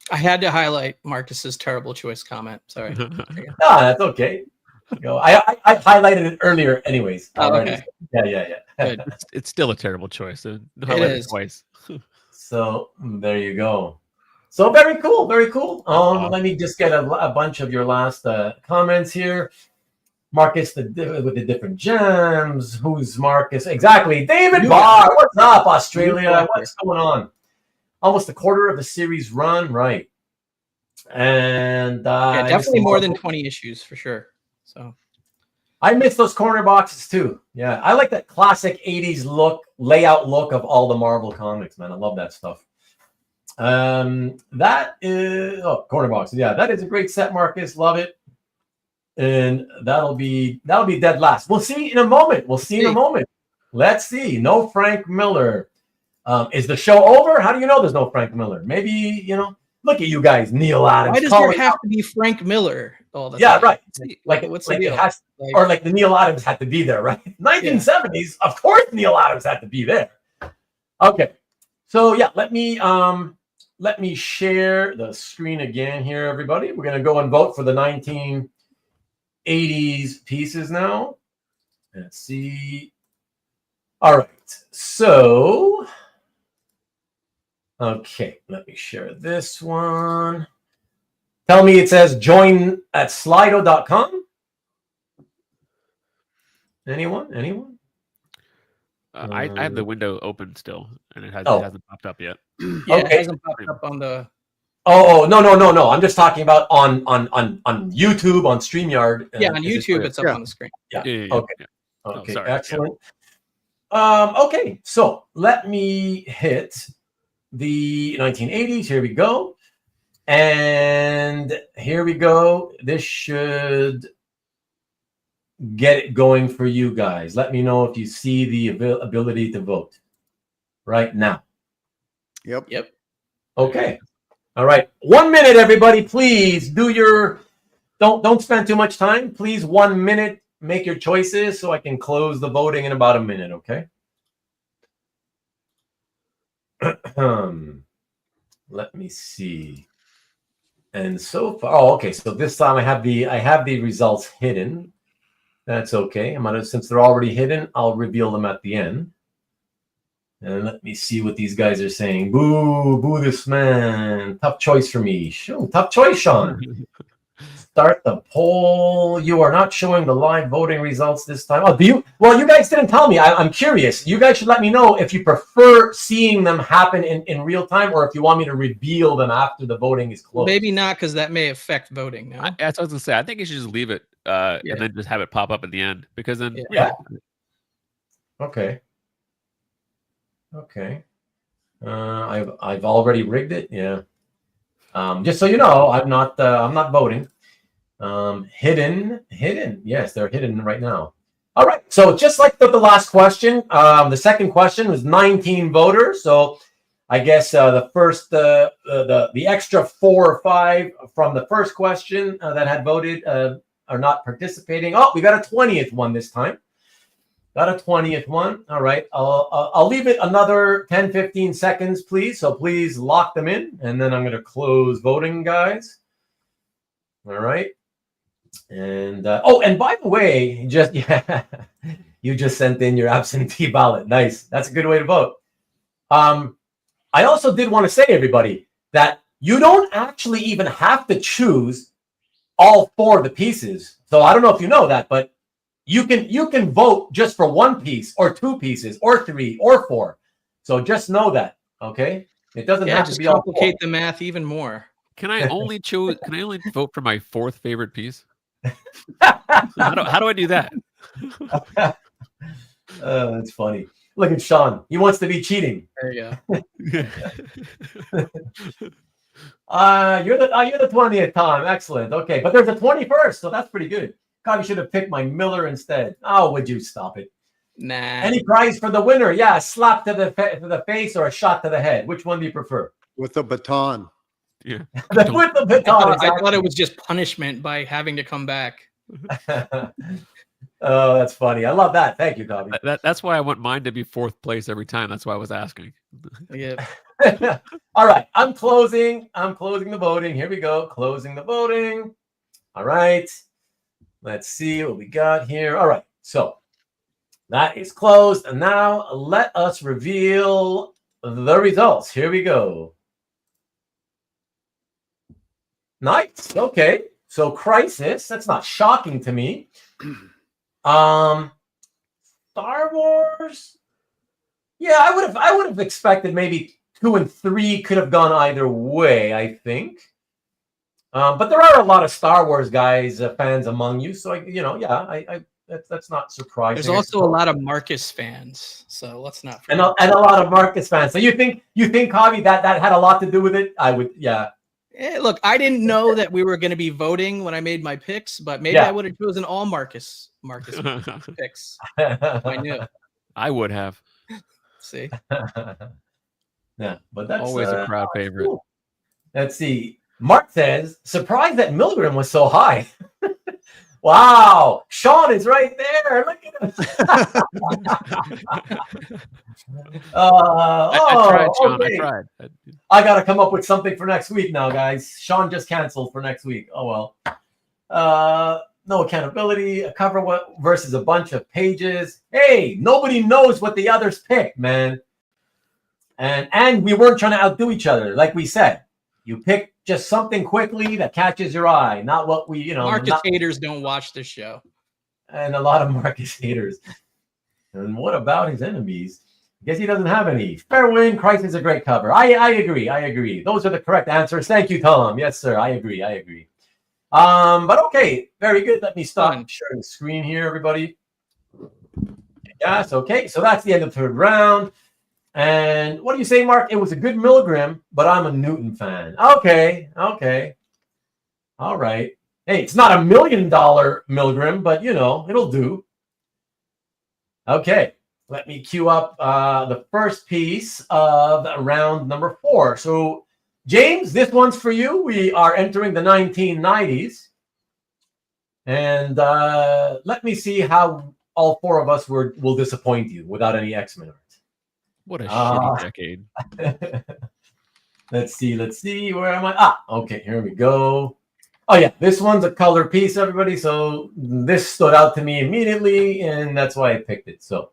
I had to highlight Marcus's terrible choice comment. Sorry. That's okay. I highlighted it earlier, anyways. Already. Okay. Yeah. Good. It's still a terrible choice. It is Twice. So there you go. So very cool, very cool. Let me just get a bunch of your last comments here. Marcus with the different gems. Who's Marcus? Exactly. David Barr. What's up, Australia? What's going on? Almost a quarter of the series run, right? And definitely more than 20 issues for sure. So I miss those corner boxes too. Yeah, I like that classic 80s layout look of all the Marvel comics, man. I love that stuff. That is corner boxes. Yeah, that is a great set, Marcus. Love it. And that'll be dead last. We'll see in a moment. Let's see. No Frank Miller. Is the show over? How do you know there's no Frank Miller? Maybe, look at you guys, Neil Adams. Why does there have to be Frank Miller all the time? Yeah, right. Like what's like the deal? It has, or like the Neil Adams had to be there, right? 1970s, of course Neil Adams had to be there. Okay. So yeah, let me share the screen again here, everybody. We're gonna go and vote for the 1980s pieces now. Let's see. All right. So okay, let me share this one. Tell me it says join at slido.com. Anyone? I have the window open still, and it hasn't popped up yet. Yeah, it hasn't popped up on the. Oh no! I'm just talking about on YouTube, on StreamYard. Yeah, on YouTube, it's up on the screen. Yeah. Yeah. Okay. Yeah. Okay. Sorry. Excellent. Okay, so let me hit the 1980s. Here we go. And here we go. This should get it going for you guys. Let me know if you see the ability to vote right now. Yep. Okay. All right. 1 minute, everybody. Please do your. Don't spend too much time. Please, 1 minute. Make your choices so I can close the voting in about a minute. Okay. Let me see. And so far, okay. So this time I have the results hidden. That's okay. Since they're already hidden, I'll reveal them at the end. And let me see what these guys are saying. Boo this man. Tough choice for me. Tough choice, Sean. Start the poll. You are not showing the live voting results this time. Oh, do you? Well, you guys didn't tell me. I'm curious. You guys should let me know if you prefer seeing them happen in real time or if you want me to reveal them after the voting is closed. Maybe not, because that may affect voting. No? That's what I was going to say. I think you should just leave it and then just have it pop up at the end, because then. Yeah. Okay. I've already rigged it. Yeah. Just so you know, I'm not voting. Hidden. Yes, they're hidden right now. All right. So just like the last question, the second question was 19 voters. So I guess the first, the extra 4 or 5 from the first question that had voted are not participating. Oh, we got a 20th one this time. Got a 20th one. All right. I'll leave it another 10, 15 seconds, please. So please lock them in. And then I'm going to close voting, guys. All right. And and by the way, you just sent in your absentee ballot. Nice. That's a good way to vote. I also did want to say, everybody, that you don't actually even have to choose all 4 of the pieces. So I don't know if you know that, but you can vote just for 1 piece or 2 pieces or 3 or 4. So just know that, okay? It doesn't have to just be all 4. complicate the math even more. Can I only vote for my 4th favorite piece? How do I do that? That's funny. Look at Sean. He wants to be cheating. There you go. You're the 20th time. Excellent. Okay, but there's a 21st, so that's pretty good. Kavi should have picked my Miller instead. Oh, would you stop it? Nah. Any prize for the winner? Yeah, a slap to the face or a shot to the head. Which one do you prefer? With a baton. Yeah. With the baton. I thought it was just punishment by having to come back. Oh, that's funny. I love that. Thank you, Kavi. That's why I want mine to be 4th place every time. That's why I was asking. Yeah. All right, I'm closing the voting. Here we go. Closing the voting. All right. Let's see what we got here. All right. So that is closed. And now let us reveal the results. Here we go. Nice. Okay. So Crisis, that's not shocking to me. Star Wars. Yeah, I would have expected maybe 2 and 3 could have gone either way, I think. But there are a lot of Star Wars guys, fans among you, so that's not surprising. There's also a lot of Marcus fans, so let's not forget. And a lot of Marcus fans. So you think Kavi that had a lot to do with it? I would, yeah. Look, I didn't know that we were going to be voting when I made my picks, but maybe I would have chosen all Marcus picks. I knew. I would have. See. Yeah, but that's always a crowd favorite. Cool. Let's see. Mark says, surprised that Milgram was so high. Wow, Sean is right there. Look at him. I tried, Sean. Okay. I tried. I got to come up with something for next week now, guys. Sean just canceled for next week. Oh, well. No accountability, a cover versus a bunch of pages. Hey, nobody knows what the others picked, man. And we weren't trying to outdo each other, like we said. You pick just something quickly that catches your eye, not what we, Marcus haters don't watch this show. And a lot of Marcus haters. And what about his enemies? I guess he doesn't have any. Fair win. Crisis is a great cover. I agree. Those are the correct answers. Thank you, Tom. Yes, sir. I agree. But okay, very good. Let me stop sharing the screen here, everybody. Yes, okay. So that's the end of the 3rd round. And what do you say, Mark? It was a good milligram, but I'm a Newton fan. Okay. All right. Hey, it's not $1 million milligram, but it'll do. Okay. Let me queue up the first piece of round number 4. So, James, this one's for you. We are entering the 1990s. And let me see how all 4 of us will disappoint you without any X-Men art. What a shitty decade. Let's see. Where am I? Okay, here we go. Oh, yeah, this one's a color piece, everybody. So this stood out to me immediately, and that's why I picked it. So,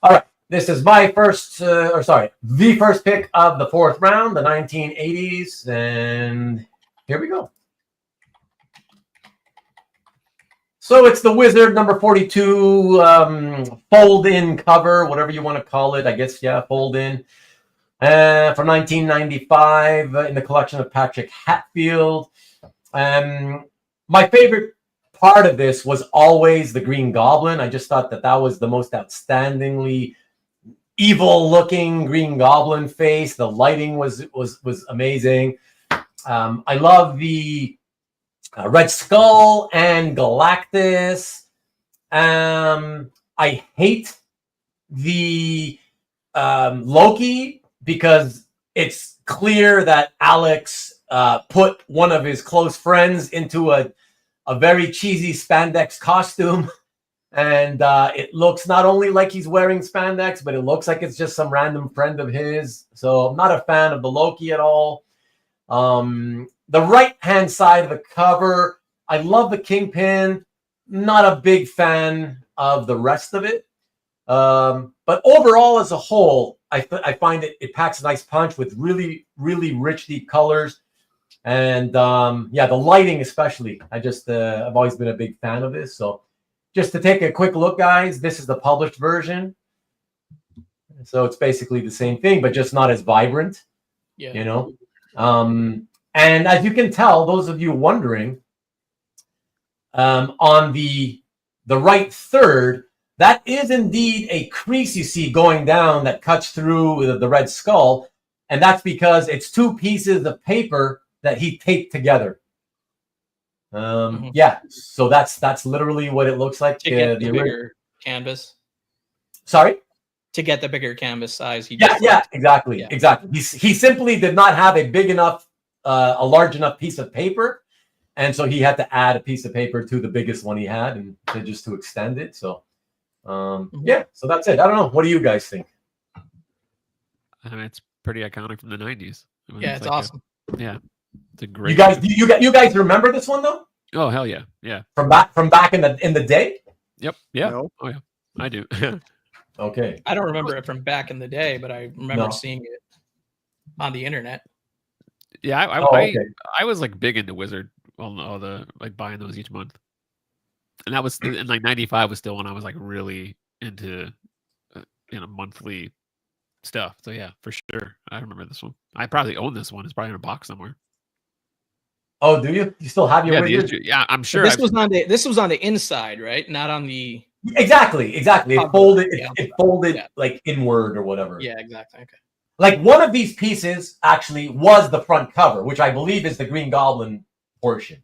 all right, this is my the first pick of the 4th round, the 1980s. And here we go. So it's the Wizard number 42 fold-in cover, whatever you want to call it. I guess, yeah, fold-in. From 1995 in the collection of Patrick Hatfield. My favorite part of this was always the Green Goblin. I just thought that was the most outstandingly evil-looking Green Goblin face. The lighting was amazing. I love the Red Skull and Galactus. I hate the Loki because it's clear that Alex put one of his close friends into a very cheesy spandex costume. And it looks not only like he's wearing spandex, but it looks like it's just some random friend of his. So I'm not a fan of the Loki at all. The right-hand side of the cover, I love the Kingpin. Not a big fan of the rest of it. But overall, as a whole, I find it packs a nice punch with really, really rich, deep colors. And yeah, the lighting especially. I've always been a big fan of this. So just to take a quick look, guys, this is the published version. So it's basically the same thing, but just not as vibrant. Yeah. You know. And as you can tell, those of you wondering, on the right third, that is indeed a crease you see going down that cuts through the red skull. And that's because it's two pieces of paper that he taped together. Yeah, so that's literally what it looks like. To get the bigger canvas. Sorry? To get the bigger canvas size. Exactly. Yeah. Exactly. He simply did not have a big enough, a large enough piece of paper. And so he had to add a piece of paper to the biggest one he had, and just to extend it. So, yeah, so that's it. I don't know. What do you guys think? I mean, it's pretty iconic from the 90s. I mean, Yeah, it's awesome. Yeah. It's a great. You guys remember this one though? Oh, hell yeah. Yeah. From back in the day? Yep. Yeah. No. Oh, yeah. I do. Okay. I don't remember it from back in the day, but I remember seeing it on the internet. Yeah. I was like big into Wizard. All the like buying those each month, and that was in like '95 was still when I was like really into monthly stuff. So yeah, for sure, I remember this one. I probably own this one. It's probably in a box somewhere. Oh, do you? You still have your Wizard? Yeah, I'm sure. This was on the inside, right? Not on the. Exactly. It folded. It folded like inward or whatever. Yeah, exactly. Okay. Like one of these pieces actually was the front cover, which I believe is the Green Goblin portion.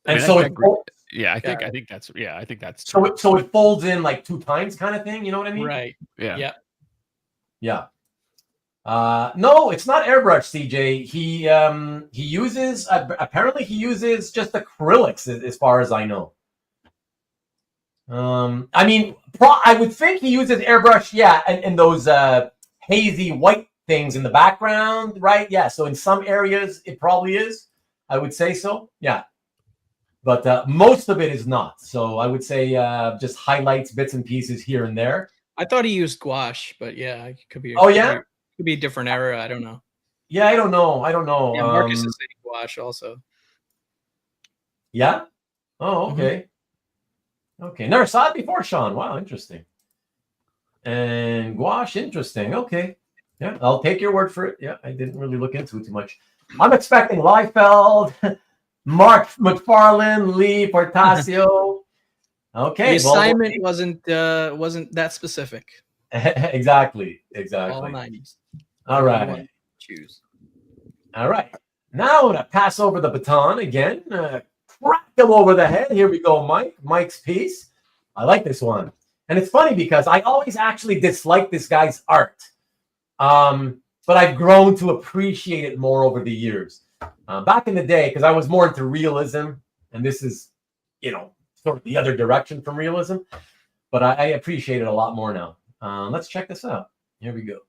And so it folds, I think that's true. So it folds in like 2 times kind of thing, you know what I mean? Right. Yeah. No, it's not airbrush, CJ. He uses apparently he uses just acrylics as far as I know. I mean, I would think he uses airbrush, and those hazy white things in the background, right? Yeah, so in some areas it probably is. I would say so. Yeah. But most of it is not. So I would say just highlights, bits and pieces here and there. I thought he used gouache, but yeah, it could be. Oh yeah, could be a different era. I don't know. Yeah, I don't know. Yeah, Marcus is saying gouache also. Yeah. Oh, okay. Okay, never saw it before, Sean. Wow, interesting. And gouache, interesting. Okay. Yeah, I'll take your word for it. Yeah, I didn't really look into it too much. I'm expecting Liefeld, Mark McFarlane, Lee Portasio. Okay. The assignment wasn't that specific. Exactly. All 90s. All right. Choose. All right. Now I'm going to pass over the baton again. Crack him over the head. Here we go, Mike. Mike's piece. I like this one. And it's funny because I always actually disliked this guy's art. But I've grown to appreciate it more over the years. Back in the day, because I was more into realism, and this is, sort of the other direction from realism. But I appreciate it a lot more now. Let's check this out. Here we go.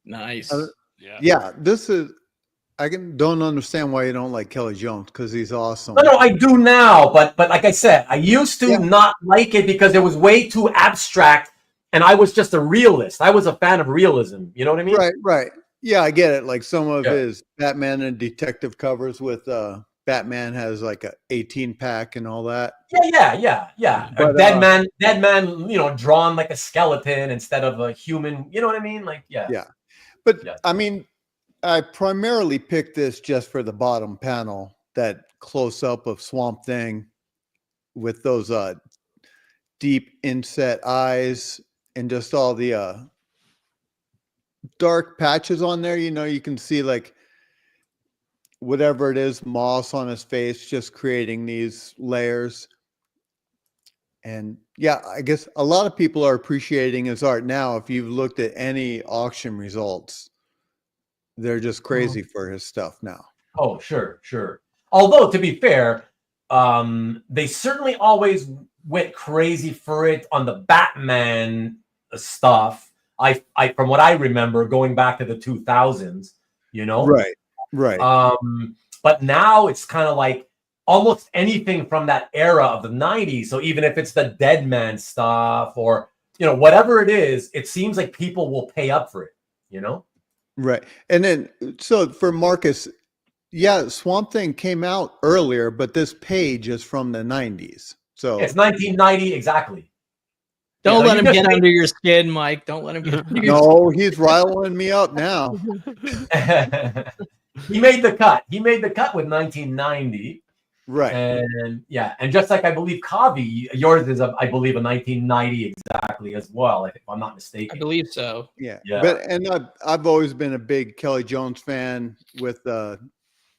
Nice. Yeah, this is. Don't understand why you don't like Kelly Jones, because he's awesome. No, I do now, but like I said, I used to not like it because it was way too abstract, and I was just a realist. I was a fan of realism. You know what I mean? Right. Yeah, I get it. Like some of his Batman and detective covers with Batman has like a 18-pack and all that. Yeah. But, dead man, drawn like a skeleton instead of a human. You know what I mean? Like, yeah. But I mean, I primarily picked this just for the bottom panel, that close up of Swamp Thing with those deep inset eyes and just all the dark patches on there. You can see like whatever it is, moss on his face, just creating these layers. And yeah, I guess a lot of people are appreciating his art now. If you've looked at any auction results, they're just crazy for his stuff now. Oh, sure. Although, to be fair, they certainly always went crazy for it on the Batman stuff. I from what I remember, going back to the 2000s, Right. But now it's kind of like almost anything from that era of the 90s. So even if it's the Dead Man stuff or, whatever it is, it seems like people will pay up for it, Right. And then, so for Marcus, yeah, Swamp Thing came out earlier, but this page is from the 90s. So It's 1990 exactly. Don't Yeah, let you him just get made- under your skin, Mike. Don't let him get under your no, he's riling me up now. He made the cut. He made the cut with 1990. Right. And and just like I believe Kavi, yours is I believe a 1990 exactly as well, if I'm not mistaken. I believe so. Yeah. Yeah. But I've always been a big Kelly Jones fan with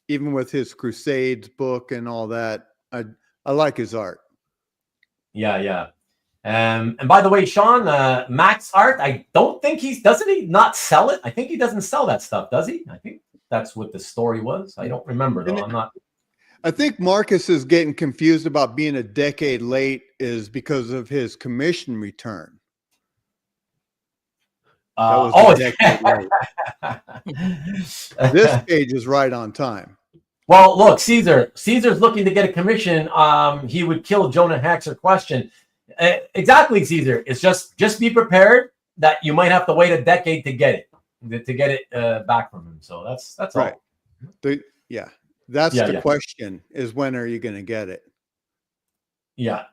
even with his Crusades book and all that. I like his art. Yeah. And by the way, Sean, Max art, I don't think doesn't he not sell it? I think he doesn't sell that stuff, does he? I think that's what the story was. I don't remember though. I'm not. I think Marcus is getting confused about being a decade late is because of his commission return. That was a decade late. This page is right on time. Well, look, Caesar's looking to get a commission. He would kill Jonah Haxer question. Exactly, Caesar. It's just be prepared that you might have to wait a decade to get it back from him. So that's right. All. That's the question: is when are you going to get it? Yeah.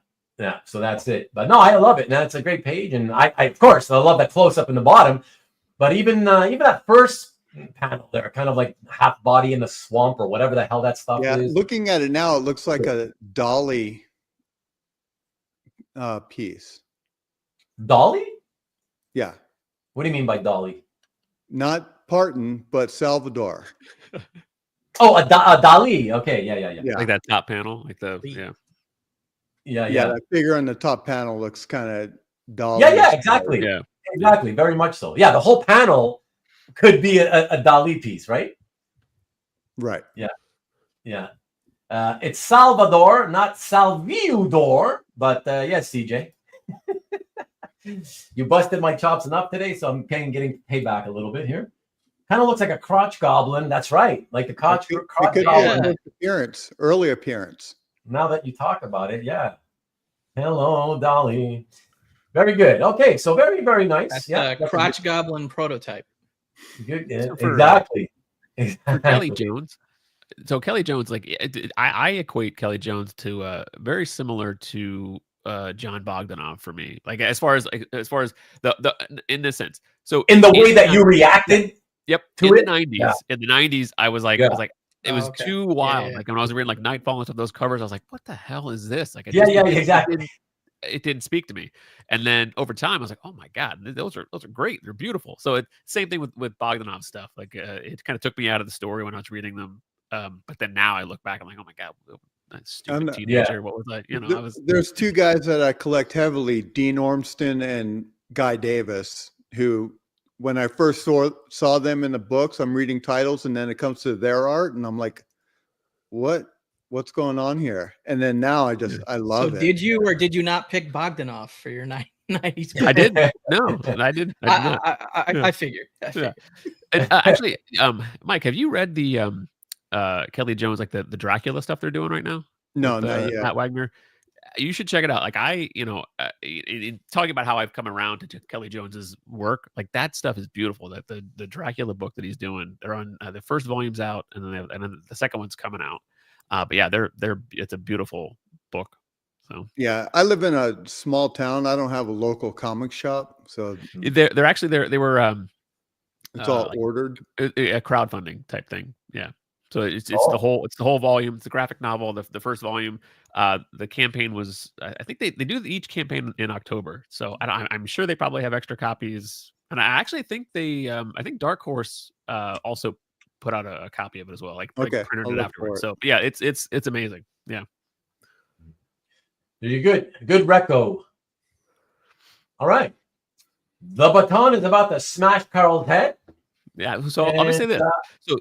So that's it. But no, I love it. Now it's a great page, and I of course I love that close up in the bottom. But even that first panel there, kind of like half body in the swamp or whatever the hell that stuff is. Looking at it now, it looks like a Dolly piece. Dolly? Yeah. What do you mean by Dolly? Not Parton, but Salvador. Oh, a Dali. Okay, yeah. Like that top panel, like the Yeah. That figure on the top panel looks kind of Dolly. Yeah, exactly. Yeah, exactly. Very much so. Yeah, the whole panel could be a Dali piece, right? Right. Yeah. It's Salvador, not Salvador, but yes, CJ. You busted my chops enough today, so I'm getting payback a little bit here. Kind of looks like a crotch goblin. That's right, like the crotch goblin. Early appearance. Now that you talk about it, yeah. Hello, Dolly. Very good. Okay, so very, very nice. That's crotch goblin prototype. Good. So Exactly. For Kelly Jones. So Kelly Jones, like I equate Kelly Jones to very similar to John Bogdanov for me. Like as far as the in this sense. So in the way that you reacted. Yep. In the 90s. In the 90s, I was like, it was too wild. Yeah. Like when I was reading like Nightfall and stuff, those covers, I was like, what the hell is this? Like Exactly. It didn't speak to me. And then over time, I was like, oh my God, those are great. They're beautiful. So same thing with Bogdanov stuff. Like it kind of took me out of the story when I was reading them. But then now I look back, I'm like, oh my God, that stupid teenager. What was that? There's two guys that I collect heavily, Dean Ormston and Guy Davis, who when I first saw them in the books, I'm reading titles and then it comes to their art and I'm like, what's going on here? And then now I love it. Did you or did you not pick Bogdanov for your 90s? I did. No, I did. I figured. And, actually, Mike, have you read the Kelly Jones, like the Dracula stuff they're doing right now? No, not yet. Matt Wagner. You should check it out. Like in talking about how I've come around to Kelly Jones's work, like that stuff is beautiful. That the Dracula book that he's doing, they're on the first volume's out, and then the second one's coming out. But yeah, it's a beautiful book. So yeah, I live in a small town. I don't have a local comic shop, so they're actually they were it's all ordered, a crowdfunding type thing. Yeah. So it's the whole volume. It's the graphic novel. The first volume. The campaign was, I think they do each campaign in October. So I'm sure they probably have extra copies. And I actually think I think Dark Horse also put out a copy of it as well. Like printed it afterwards. So yeah, it's amazing. Yeah. You're good reco. All right. The baton is about to smash Carl's head. Yeah, so let me say this.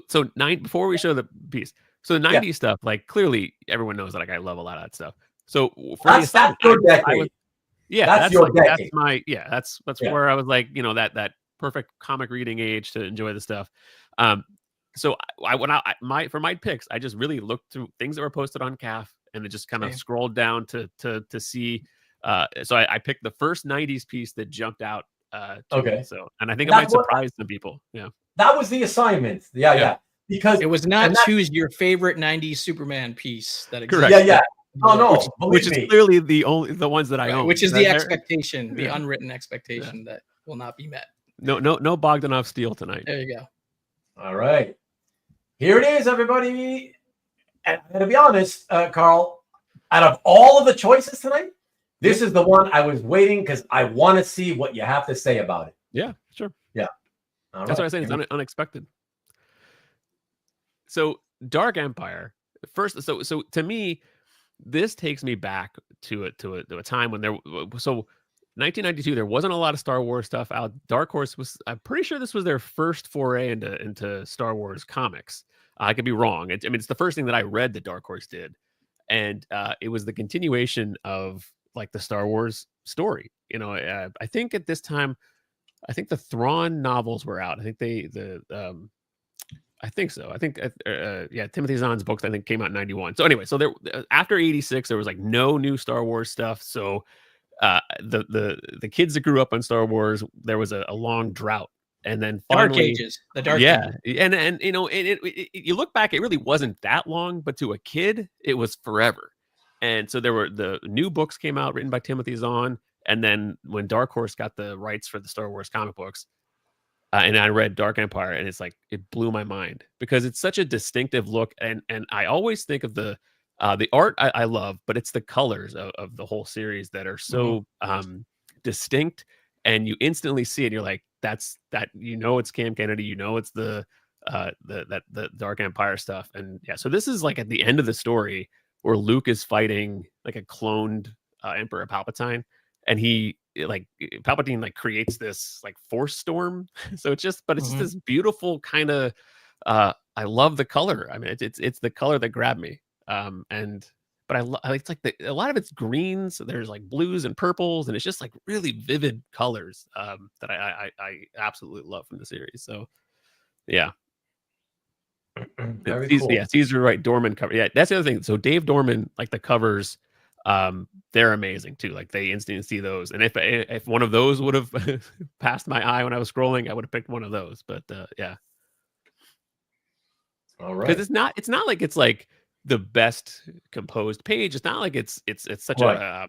So before we show the piece, so the 90s stuff, like clearly everyone knows that like I love a lot of that stuff. So for that's your decade. That's your decade. That's my that's where I was like, that perfect comic reading age to enjoy the stuff. So for my picks, I just really looked through things that were posted on CAF and it just kind of scrolled down to see So I picked the first 90s piece that jumped out to me. So, and I think it That's might surprise some people. Yeah. That was the assignment. Yeah. Because it was not choose your favorite 90s Superman piece that exists. Correct. Yeah. No, which is clearly the ones that I own. Which is the expectation, the unwritten expectation that will not be met. No Bogdanov Steel tonight. There you go. All right. Here it is, everybody. And to be honest, Carl, out of all of the choices tonight, this is the one I was waiting because I want to see what you have to say about it. Yeah, sure. Yeah. That's what I say. It's unexpected. So Dark Empire, first. So to me, this takes me back to a time when 1992, there wasn't a lot of Star Wars stuff out. Dark Horse I'm pretty sure this was their first foray into Star Wars comics. I could be wrong. It's the first thing that I read that Dark Horse did. And it was the continuation of like the Star Wars story. I think at this time, I think the Thrawn novels were out. I think I think so. I think Timothy Zahn's books I think came out in 91. So anyway, so there after 86 there was like no new Star Wars stuff. So the kids that grew up on Star Wars, there was a long drought. And then finally, the Dark Ages. And you look back, it really wasn't that long, but to a kid, it was forever. And so the new books came out written by Timothy Zahn, and then when Dark Horse got the rights for the Star Wars comic books, and I read Dark Empire, and it's like it blew my mind because it's such a distinctive look, and I always think of the art I love, but it's the colors of the whole series that are so distinct, and you instantly see it. And you're like, it's Cam Kennedy, it's the Dark Empire stuff, and yeah. So this is like at the end of the story where Luke is fighting like a cloned Emperor Palpatine, and Palpatine like creates this like force storm. So it's just this beautiful kind of. I love the color. I mean, it's the color that grabbed me. But it's like a lot of it's greens. There's like blues and purples, and it's just like really vivid colors that I absolutely love from the series. So, yeah. Very cool. Yeah, Caesar Wright Dorman cover. Yeah, that's the other thing. So Dave Dorman, like the covers, they're amazing too. Like they instantly see those, and if one of those would have passed my eye when I was scrolling, I would have picked one of those. But yeah. All right. Because it's not like it's like the best composed page. It's not like it's such a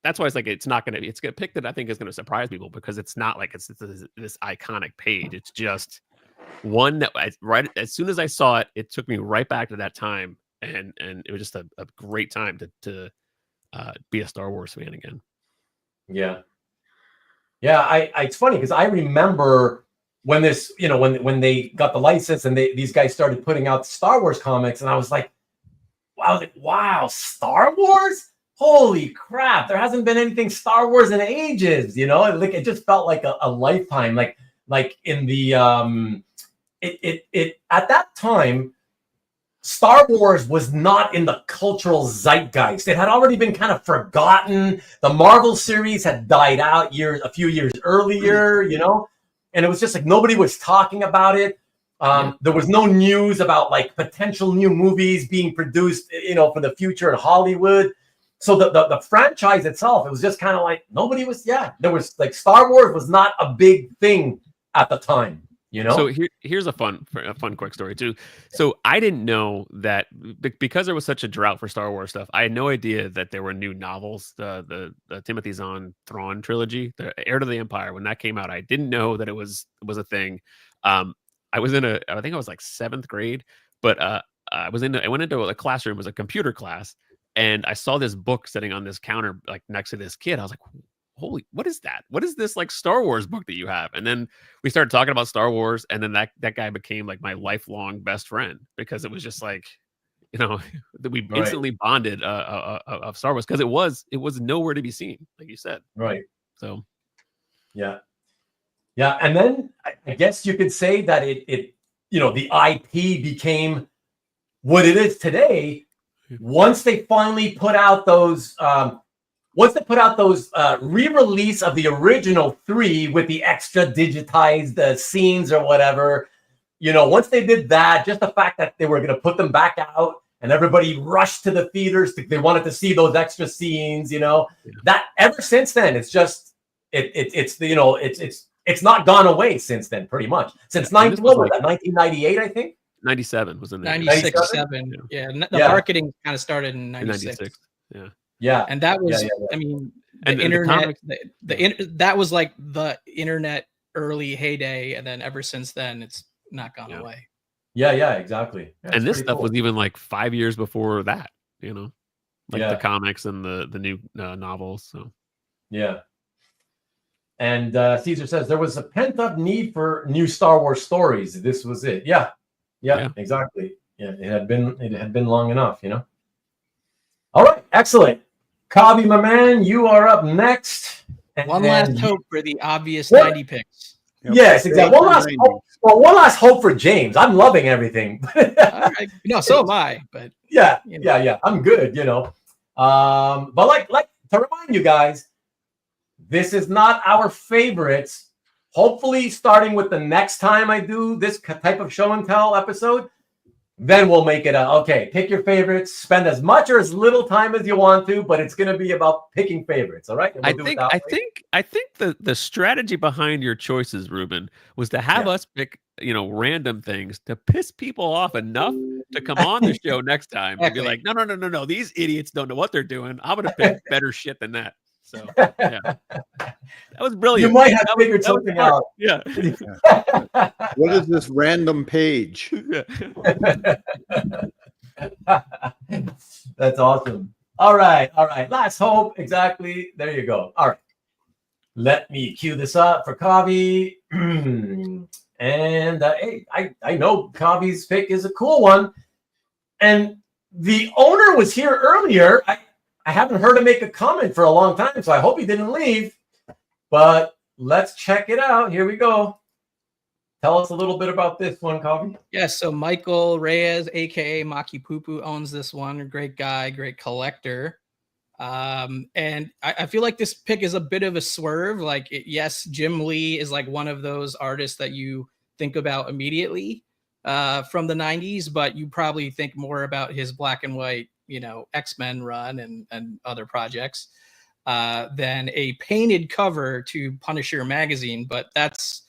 that's why it's like it's not going to be. It's going to pick that I think is going to surprise people because it's not like it's this iconic page. It's just one that right as soon as I saw it, it took me right back to that time, and it was just a great time to be a Star Wars fan again. Yeah. It's funny because I remember when this, when they got the license and these guys started putting out Star Wars comics, and I was like, wow, Star Wars? Holy crap! There hasn't been anything Star Wars in ages. Like it just felt like a lifetime. Like in the it at that time, Star Wars was not in the cultural zeitgeist. It had already been kind of forgotten. The Marvel series had died out a few years earlier, and it was just like nobody was talking about it. There was no news about like potential new movies being produced, for the future in Hollywood. So the franchise itself, it was just kind of like nobody was. Yeah, there was like Star Wars was not a big thing at the time. So here's a fun quick story too. So I didn't know that because there was such a drought for Star Wars stuff. I had no idea that there were new novels. The Timothy Zahn Thrawn trilogy, the Heir to the Empire, when that came out, I didn't know that it was a thing. I think I was like 7th grade, but I went into a classroom. It was a computer class, and I saw this book sitting on this counter like next to this kid. I was like, holy, what is that? What is this like Star Wars book that you have? And then we started talking about Star Wars, and then that guy became like my lifelong best friend because it was just like, that we instantly bonded of Star Wars because it was nowhere to be seen, like you said. Right. So, yeah. And then I guess you could say that it the IP became what it is today once they finally put out those. Once they put out those re-release of the original 3 with the extra digitized scenes or whatever, once they did that, just the fact that they were going to put them back out and everybody rushed to the theaters. They wanted to see those extra scenes, that ever since then, it's just, it's not gone away since then, pretty much. Since 1998, I think? 97 was in there. 96, 7. Yeah. The marketing kind of started in 96. Yeah. Yeah. And that was, I mean, the internet, that was like the internet early heyday. And then ever since then, it's not gone away. Yeah, exactly. Yeah, and this stuff was even like 5 years before that, the comics and the new novels. So, yeah. And Caesar says there was a pent up need for new Star Wars stories. This was it. Yeah, exactly. Yeah, it had been long enough, All right, excellent. Kavi, my man, you are up next. One last hope for the obvious 90 picks. Yes, exactly. One last hope for James. I'm loving everything. All right. So am I. But yeah. I'm good. But like to remind you guys, this is not our favorites. Hopefully, starting with the next time I do this type of show and tell episode, then we'll make it okay. Pick your favorites. Spend as much or as little time as you want to, but it's going to be about picking favorites. All right. I think the strategy behind your choices, Ruben, was to have us pick random things to piss people off enough to come on the show next time and be like, no, these idiots don't know what they're doing. I'm going to pick better shit than that. So that was brilliant. You might have figured something out. Yeah. What is this random page? That's awesome. All right. Last hope. Exactly. There you go. All right. Let me cue this up for Kavi. And I know Kavi's pick is a cool one. And the owner was here earlier. I haven't heard him make a comment for a long time, so I hope he didn't leave. But let's check it out. Here we go. Tell us a little bit about this one, Kavi. Yes, so Michael Reyes, a.k.a. Maki Poo, owns this one. A great guy, great collector. And I feel like this pick is a bit of a swerve. Yes, Jim Lee is like one of those artists that you think about immediately from the 90s, but you probably think more about his black and white X-Men run and other projects than a painted cover to Punisher magazine. But that's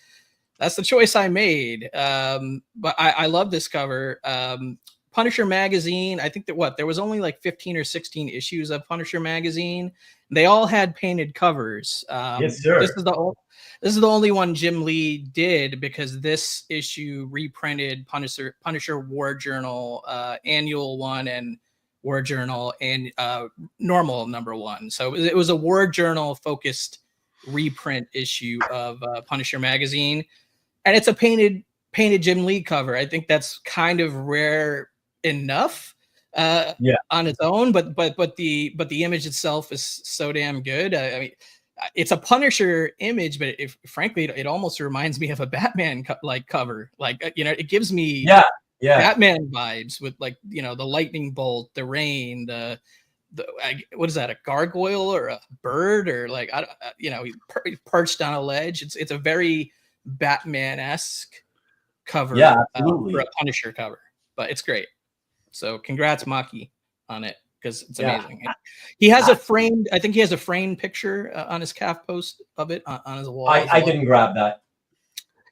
the choice I made. But I love this cover. Punisher magazine, I think that there was only like 15 or 16 issues of Punisher magazine. They all had painted covers. Yes, sir. This is the only one Jim Lee did, because this issue reprinted Punisher War Journal annual one and War Journal and normal #1. So it was a War Journal focused reprint issue of Punisher magazine, and it's a painted Jim Lee cover. I think that's kind of rare enough on its own, but the image itself is so damn good. I mean, it's a Punisher image, but frankly, it almost reminds me of a Batman cover. It gives me Batman vibes with the lightning bolt, the rain, the what is that, a gargoyle or a bird, or he perched on a ledge. It's a very Batman-esque cover. Yeah, absolutely. For a Punisher cover, but it's great. So congrats, Maki, on it, because it's amazing. He has I think he has a framed picture on his calf post of it on his wall. I didn't grab that.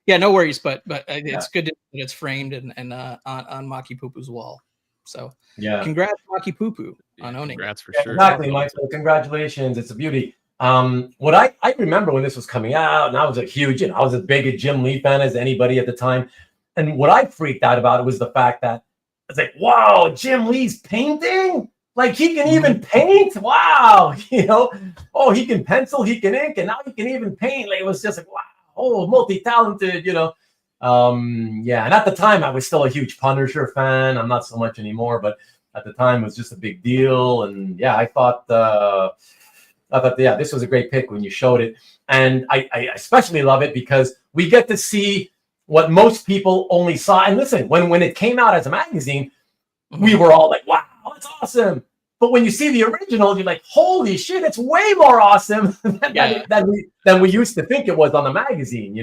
Yeah, no worries, but it's good that it's framed and on Maki Poo-Poo's wall. So congrats, Maki Poo-Poo, on owning. Congrats for sure. Exactly, Michael. Congratulations. It's a beauty. What I remember when this was coming out, and I was I was as big a Jim Lee fan as anybody at the time. And what I freaked out about it was the fact that it's like, wow, Jim Lee's painting? Like, he can even paint? Wow. He can pencil, he can ink, and now he can even paint. Like, it was just like, wow, multi-talented, And at the time, I was still a huge Punisher fan. I'm not so much anymore, but at the time, it was just a big deal. And I thought, this was a great pick when you showed it. And I especially love it because we get to see what most people only saw. And listen, when it came out as a magazine, we were all like, wow, that's awesome. But when you see the original, you're like, holy shit, it's way more awesome than we used to think it was on the magazine,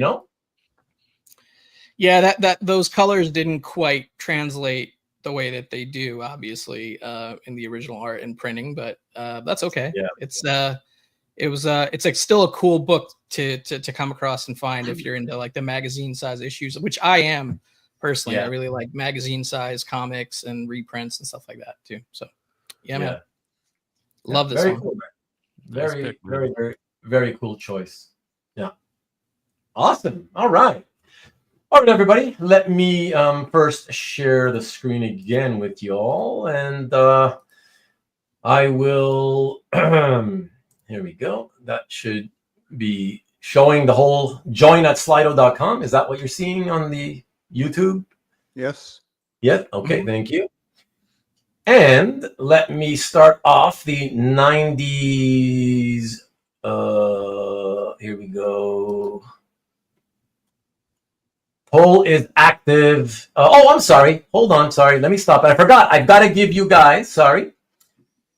Yeah, that those colors didn't quite translate the way that they do, obviously, in the original art and printing, but that's okay. Yeah. It's like still a cool book to come across and find if you're into like the magazine size issues, which I am personally. Yeah. I really like magazine size comics and reprints and stuff like that too. So yeah, man. Love this very one. cool, man. Nice Very, pick, man. very, very, very cool choice. Yeah. Awesome. All right. All right, everybody. Let me first share the screen again with y'all, and I will. Here we go. That should be showing the whole join at slido.com. Is that what you're seeing on the YouTube? Yes. Yeah. Okay. Thank you. And let me start off the 90s. Here we go. Poll is active. I'm sorry. Hold on. Sorry. Let me stop it. I forgot. I've got to give you guys. Sorry.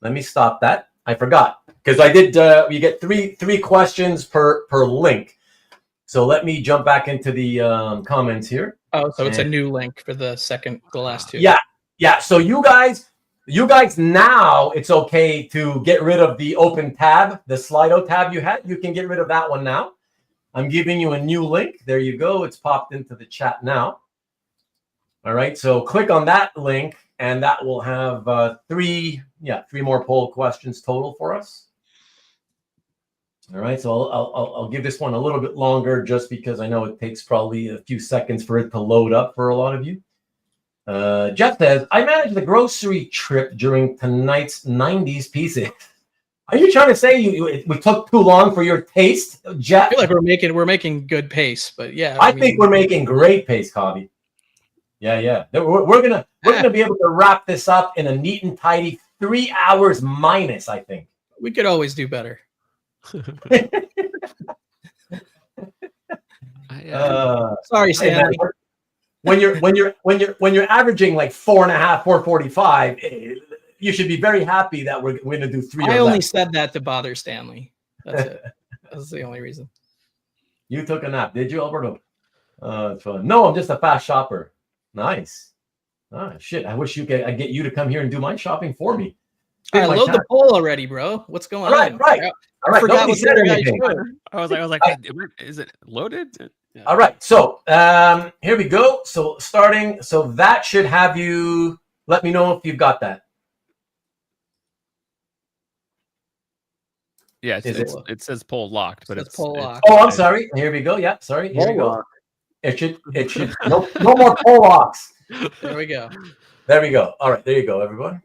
Let me stop that. I forgot because I did. You get three questions per link. So let me jump back into the comments here. Oh, so it's a new link for the last two. Yeah. So you guys now it's okay to get rid of the open tab, the Slido tab you had. You can get rid of that one now. I'm giving you a new link. There you go. It's popped into the chat now. All right. So click on that link, and that will have three more poll questions total for us. All right. So I'll give this one a little bit longer just because I know it takes probably a few seconds for it to load up for a lot of you. Jeff says, I managed the grocery trip during tonight's 90s pieces. Are you trying to say we took too long for your taste, Jeff? I feel like we're making good pace, but yeah. I think we're making great pace, Kavi. Yeah. We're gonna be able to wrap this up in a neat and tidy 3 hours minus, I think. We could always do better. Sorry, Stanley. When you're averaging like 4.5, 4:45, you should be very happy that we're going to do 3. I only said that to bother Stanley. That's it. That's the only reason. You took a nap, did you, Alberto? It's fun. No, I'm just a fast shopper. Nice. Shit. I wish I'd get you to come here and do my shopping for me. All right, load the poll already, bro. What's going on? Right. I forgot what anything. I was like, is it loaded? Yeah. All right. So here we go. So starting. So that should have you. Let me know if you've got that. Yeah, it says poll locked, but it's poll locked. Oh, I'm sorry. Here we go. Yeah, sorry. Here we go. It should. No more poll locks. There we go. There we go. All right. There you go, everyone.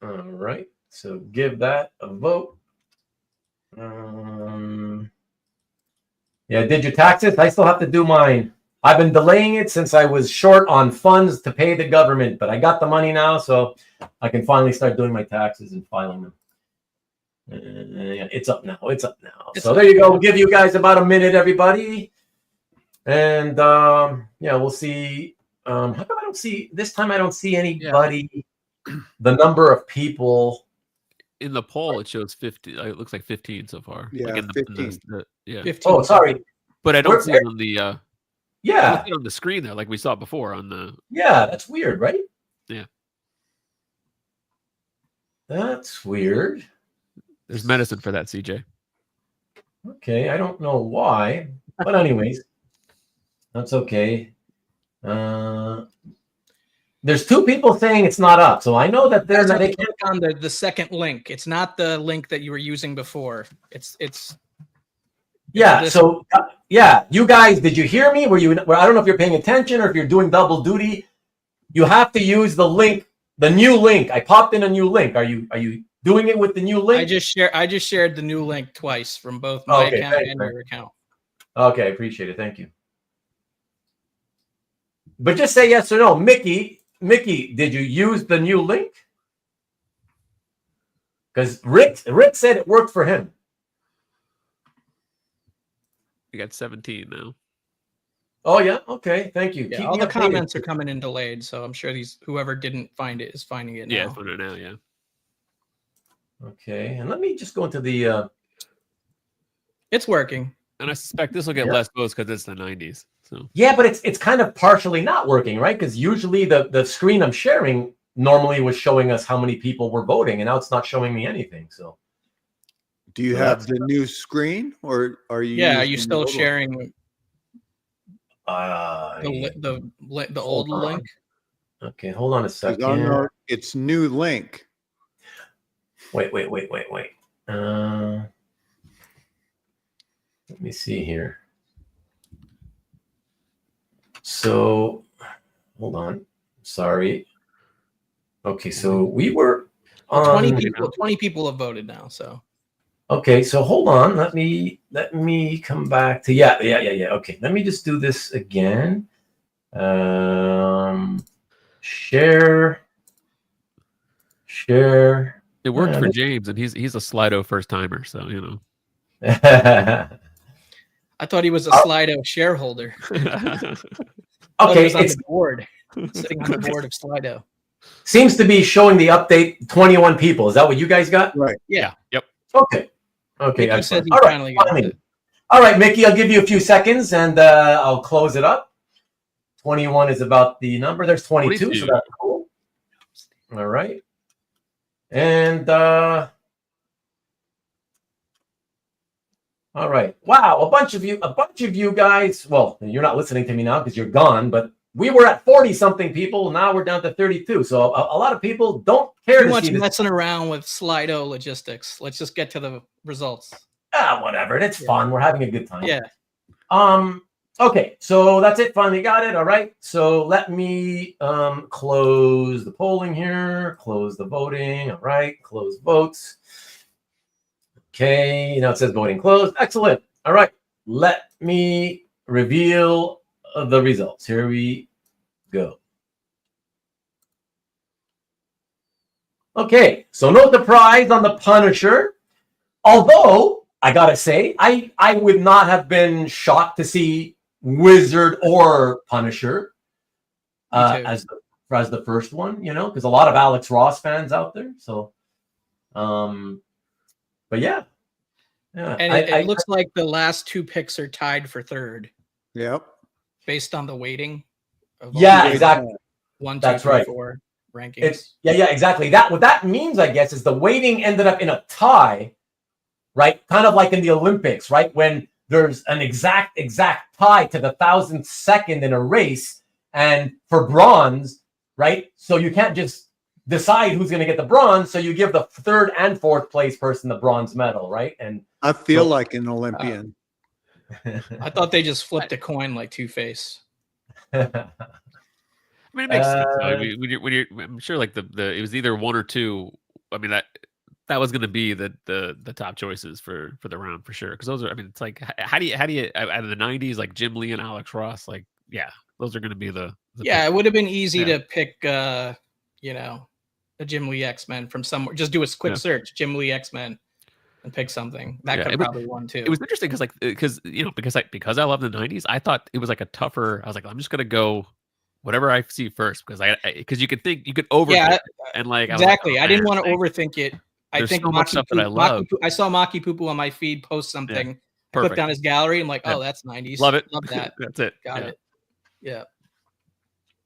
All right. So give that a vote. Yeah, did your taxes? I still have to do mine. I've been delaying it since I was short on funds to pay the government, but I got the money now, so I can finally start doing my taxes and filing them. Yeah, it's up now. So there you go. We'll give you guys about a minute, everybody. And we'll see. How come I don't see this time? I don't see anybody. Yeah. The number of people in the poll, it shows 50. It looks like 15 so far. Yeah, like 15. 15. Oh, sorry. But I don't see it on the. I don't see it on the screen there, like we saw before on the. Yeah, that's weird, right? Yeah. That's weird. There's medicine for that, CJ. Okay, I don't know why, but anyways, that's okay. There's 2 people saying it's not up, so I know that they're not. They click on the second link. It's not the link that you were using before. It's. Yeah. So you guys, did you hear me? Were you? I don't know if you're paying attention or if you're doing double duty. You have to use the link, the new link. I popped in a new link. Are you doing it with the new link? I just shared the new link twice from both my account and your account. Okay, I appreciate it. Thank you. But just say yes or no, Mickey, did you use the new link? Because Rick said it worked for him. We got 17 now. Oh yeah, okay, thank you. Yeah, all the comments are coming in delayed, so I'm sure whoever didn't find it is finding it now. Yeah, it's finding it now. Yeah. Okay, and let me just go into the. It's working, and I suspect this will get less votes because it's the 90s. So yeah, but it's kind of partially not working, right? Because usually the screen I'm sharing normally was showing us how many people were voting, and now it's not showing me anything. So Do you So have that's- the new screen, or are you? Yeah, are you using still the old one? sharing yeah. the old Hold on. link? Okay, hold on a 'Cause second. on our, it's new link. Wait. Let me see here. So, hold on. Sorry. Okay, so we were Well, on. 20 people have voted now. So Okay, so hold on. Let me come back to yeah. Okay, let me just do this again. Share. it worked for this- James, and he's a Slido first timer, so you know. I thought he was a Slido shareholder. I thought he Okay, was on it's the board, sitting on the board of Slido. seems to be showing the update 21 people. Is that what you guys got? Right. Yeah. Yep. Okay, Mickey said excellent. he All right, finally got finally. it. All right, Mickey, I'll give you a few seconds and I'll close it up. 21 is about the number. There's 22, so that's cool. All right. And all right. Wow, a bunch of you guys. Well, you're not listening to me now because you're gone, but we were at 40 something people. Now we're down to 32. So a lot of people don't care Too to much see this. messing around with Slido logistics. Let's just get to the results. Whatever. It's fun. We're having a good time. Yeah. Okay, so that's it. Finally got it. All right. So let me close the polling here. Close the voting. All right. Close votes. Okay. Now it says voting closed. Excellent. All right. Let me reveal the results. Here we go. Okay. So no surprise on the Punisher. Although I gotta say, I would not have been shocked to see Wizard or Punisher as the first one, you know, because a lot of Alex Ross fans out there. So, but yeah. And it looks like the last two picks are tied for third Yep. based on the weighting. Of Yeah, Wait, exactly. 1, 2, That's 3, right. 4 rankings. It's yeah, exactly. What that means, I guess, is the weighting ended up in a tie, right? Kind of like in the Olympics, right? When there's an exact tie to the 1,000th second in a race, and for bronze, right? So you can't just decide who's going to get the bronze. So you give the third and fourth place person the bronze medal, right? And I feel like an Olympian. I thought they just flipped a coin like Two-Face. I mean, it makes sense. Though. I mean, when you're, I'm sure like the it was either one or two. I mean that was going to be the top choices for the round for sure. Because those are, I mean, it's like how do you out of the '90s, like Jim Lee and Alex Ross, like those are going to be the Yeah, it would have been easy Yeah. to pick, you know, the Jim Lee X-Men from somewhere. Just do a quick search, Jim Lee X-Men, and pick something. That could have probably won too. It was interesting because you know because I love the '90s. I thought it was like a tougher. I was like, I'm just going to go whatever I see first because you could overthink it, and like exactly. I, I didn't want to overthink it. I think so much stuff that I love. I saw Maki Poo Poo on my feed post something. Yeah. I clicked on his gallery. I'm like, oh, that's 90s. Love it. Love that. That's it. Got it. Yeah.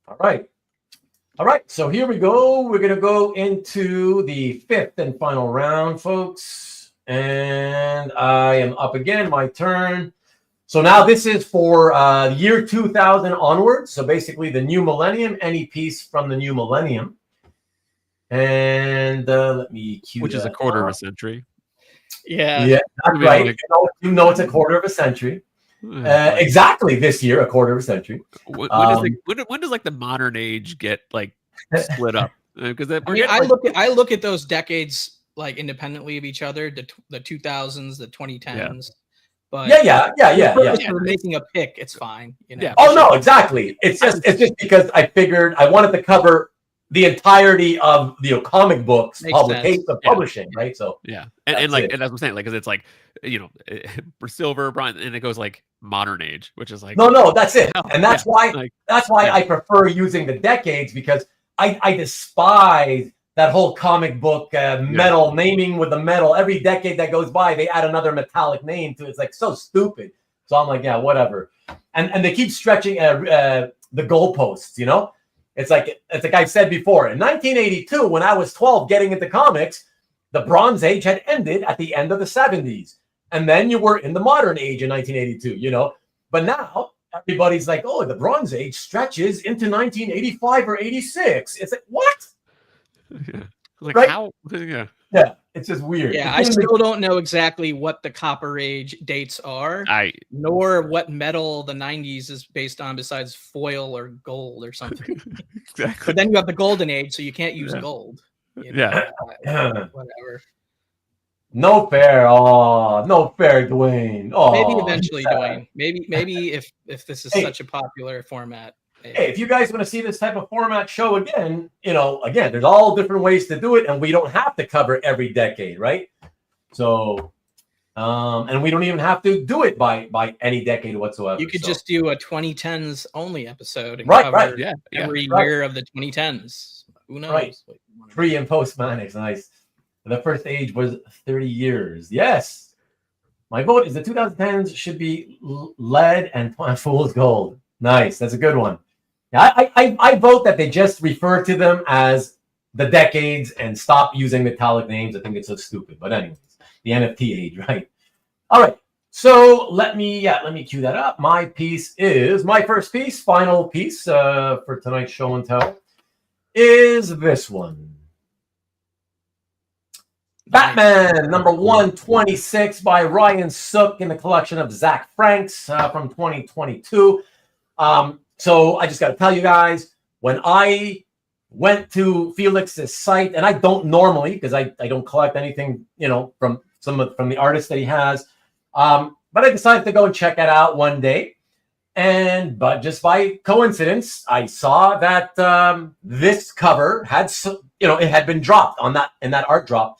All right. So here we go. We're going to go into the fifth and final round, folks. And I am up again. My turn. So now this is for year 2000 onwards. So basically the new millennium, any piece from the new millennium. And let me cue Which is a quarter of a century. Yeah. Yeah, that's right. You know it's a quarter of a century. Exactly this year, a quarter of a century. When does like the modern age get like split up? Because I look at those decades like independently of each other, the 2000s, the 2010s. But yeah. For making a pick, it's fine. You know? Yeah. Oh no, exactly. It's just because I figured I wanted to cover the entirety of the comic books publishing, right? So and like and as I'm saying, like, because it's like, you know, silver, bronze, and it goes like modern age, which is like no, that's it, and that's why like, I prefer using the decades, because I despise that whole comic book metal naming with the metal. Every decade that goes by, they add another metallic name to it. It's like so stupid. So I'm like, yeah, whatever. And they keep stretching the goalposts, you know? It's like I said before, in 1982, when I was 12 getting into comics, the Bronze Age had ended at the end of the 70s. And then you were in the modern age in 1982, you know? But now everybody's like, oh, the Bronze Age stretches into 1985 or 86. It's like, what? Yeah. Like Right? how? Yeah. Yeah, it's just weird. Yeah, I still don't know exactly what the Copper Age dates are, nor what metal the 90s is based on besides foil or gold or something. Exactly. But then you have the Golden Age, so you can't use gold. You know, whatever. No fair. Oh, no fair, Dwayne. Oh, maybe eventually, Dwayne. Maybe if this is such a popular format. Hey, if you guys want to see this type of format show again, you know, again, there's all different ways to do it, and we don't have to cover every decade, right? So, and we don't even have to do it by any decade whatsoever. You could just do a 2010s only episode and cover every year of the 2010s. Who knows? Right. Pre and post Mannix, nice. The first age was 30 years. Yes. My vote is the 2010s should be lead and fool's gold. Nice. That's a good one. I vote that they just refer to them as the decades and stop using metallic names. I think it's so stupid. But anyways, the NFT age, right? All right. So let me cue that up. My first piece, final piece for tonight's show and tell is this one. Batman number 126 by Ryan Sook in the collection of Zach Franks from 2022. So I just got to tell you guys, when I went to Felix's site, and I don't normally because I don't collect anything, you know, from the artists that he has, but I decided to go and check it out one day, but just by coincidence, I saw that this cover had, you know, it had been dropped in that art drop,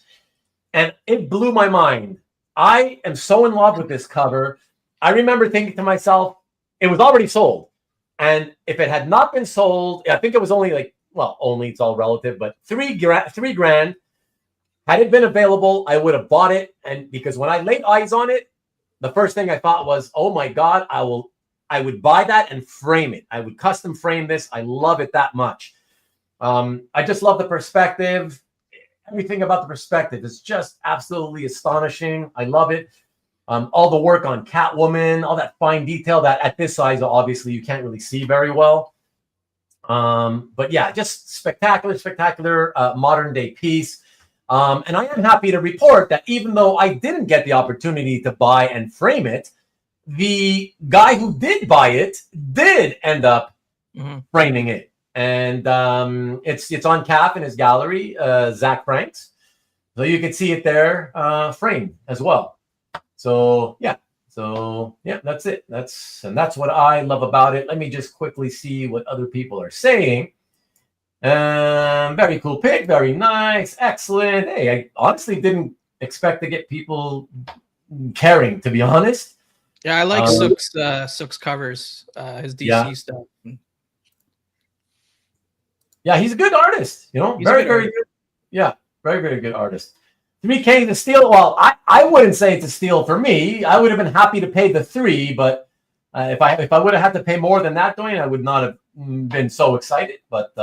and it blew my mind. I am so in love with this cover. I remember thinking to myself, it was already sold. And if it had not been sold, I think it was only it's all relative, but $3,000. Had it been available, I would have bought it. And because when I laid eyes on it, the first thing I thought was, oh my God, I would buy that and frame it. I would custom frame this. I love it that much. I just love the perspective. Everything about the perspective is just absolutely astonishing. I love it. All the work on Catwoman, all that fine detail that at this size, obviously, you can't really see very well. But yeah, just spectacular modern day piece. And I am happy to report that even though I didn't get the opportunity to buy and frame it, the guy who did buy it did end up framing it. And it's on CAF in his gallery, Zach Franks. So you can see it there framed as well. So yeah, that's it. That's what I love about it. Let me just quickly see what other people are saying. Very cool pick, very nice, excellent. Hey, I honestly didn't expect to get people caring, to be honest. Yeah, I like Sook's covers, his DC stuff. Yeah, he's a good artist. You know, very good. Yeah, very good artist. 3K is a steal. Well, I wouldn't say it's a steal for me. I would have been happy to pay the 3, but if I would have had to pay more than that, Dwayne, I would not have been so excited. But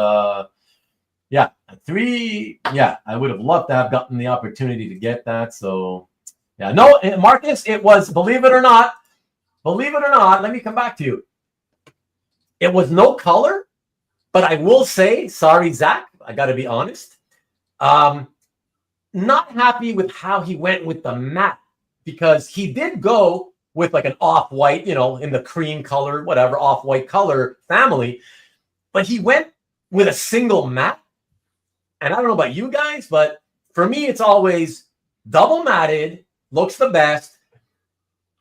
yeah, 3. Yeah, I would have loved to have gotten the opportunity to get that. So yeah, no, Marcus, it was, believe it or not. Let me come back to you. It was no color, but I will say, sorry, Zach, I got to be honest. Not happy with how he went with the matte, because he did go with like an off-white, you know, in the cream color, whatever, off-white color family, but he went with a single matte. And I don't know about you guys, but for me, it's always double matted, looks the best.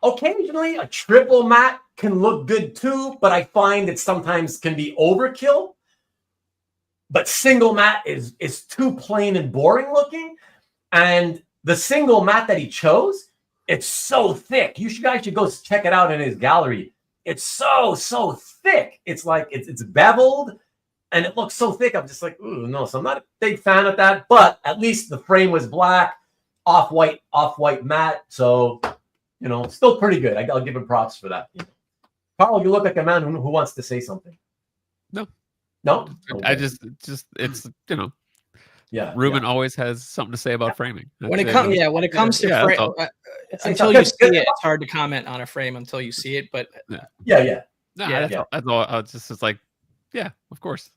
Occasionally, a triple matte can look good too, but I find it sometimes can be overkill. But single matte is too plain and boring looking. And the single matte that he chose, it's so thick. You guys should go check it out in his gallery. It's so thick. It's like it's beveled and it looks so thick. I'm just like, ooh, no. So I'm not a big fan of that. But at least the frame was black, off-white matte. So you know, still pretty good. I'll give him props for that. You know. Carl, you look like a man who wants to say something. No. No? I Okay. just it's, you know, Yeah. Ruben always has something to say about framing. When it comes, when it comes to Yeah, frame, that's all. until you see it, it's hard to comment on a frame until you see it. But Yeah. No, Yeah. that's all. It's like, yeah, of course.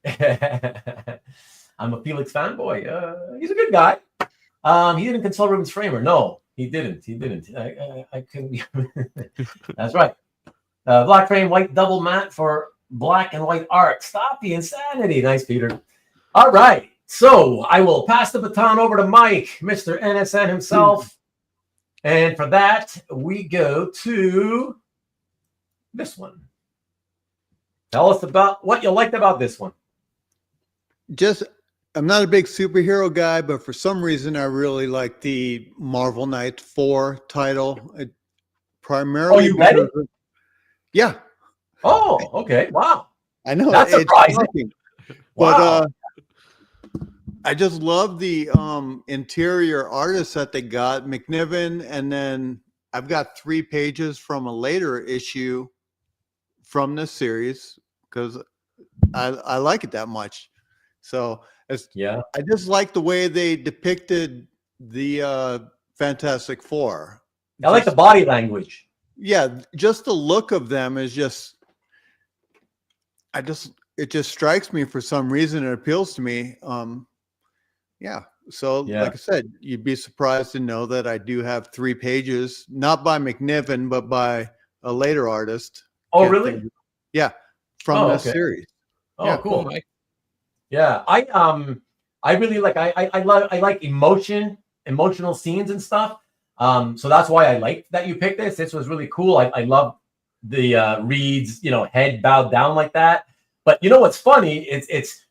I'm a Felix fanboy. He's a good guy. He didn't consult Ruben's framer. No, he didn't. I couldn't. That's right. Black frame, white double matte for black and white art. Stop the insanity. Nice, Peter. All right. So I will pass the baton over to Mike, Mr. NSN himself. And for that, we go to this one. Tell us about what you liked about this one. I'm not a big superhero guy, but for some reason I really like the Marvel Knights 4 title. Primarily, you read it? Yeah. Oh, okay. Wow. I know. That's surprising. Shocking. Wow. But I just love the interior artists that they got, McNiven, and then I've got 3 pages from a later issue from this series because I like it that much. So I just like the way they depicted the Fantastic Four. I like the body language. Yeah, just the look of them is just it just strikes me for some reason. It appeals to me. Like I said, you'd be surprised to know that I do have 3 pages, not by McNiven, but by a later artist. Oh, really? Yeah, from this series. Oh, yeah, cool. Yeah, I really I like emotional scenes and stuff. So that's why I liked that you picked this. This was really cool. I love the Reed's, you know, head bowed down like that. But you know what's funny? It's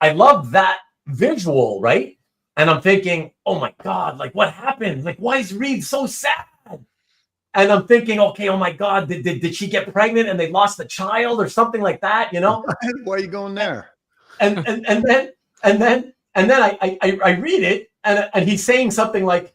I love that visual, right? And I'm thinking, oh my God, like what happened? Like, why is Reed so sad? And I'm thinking, okay, oh my God, did she get pregnant and they lost the child or something like that? You know? Why are you going there? And then I read it and he's saying something like,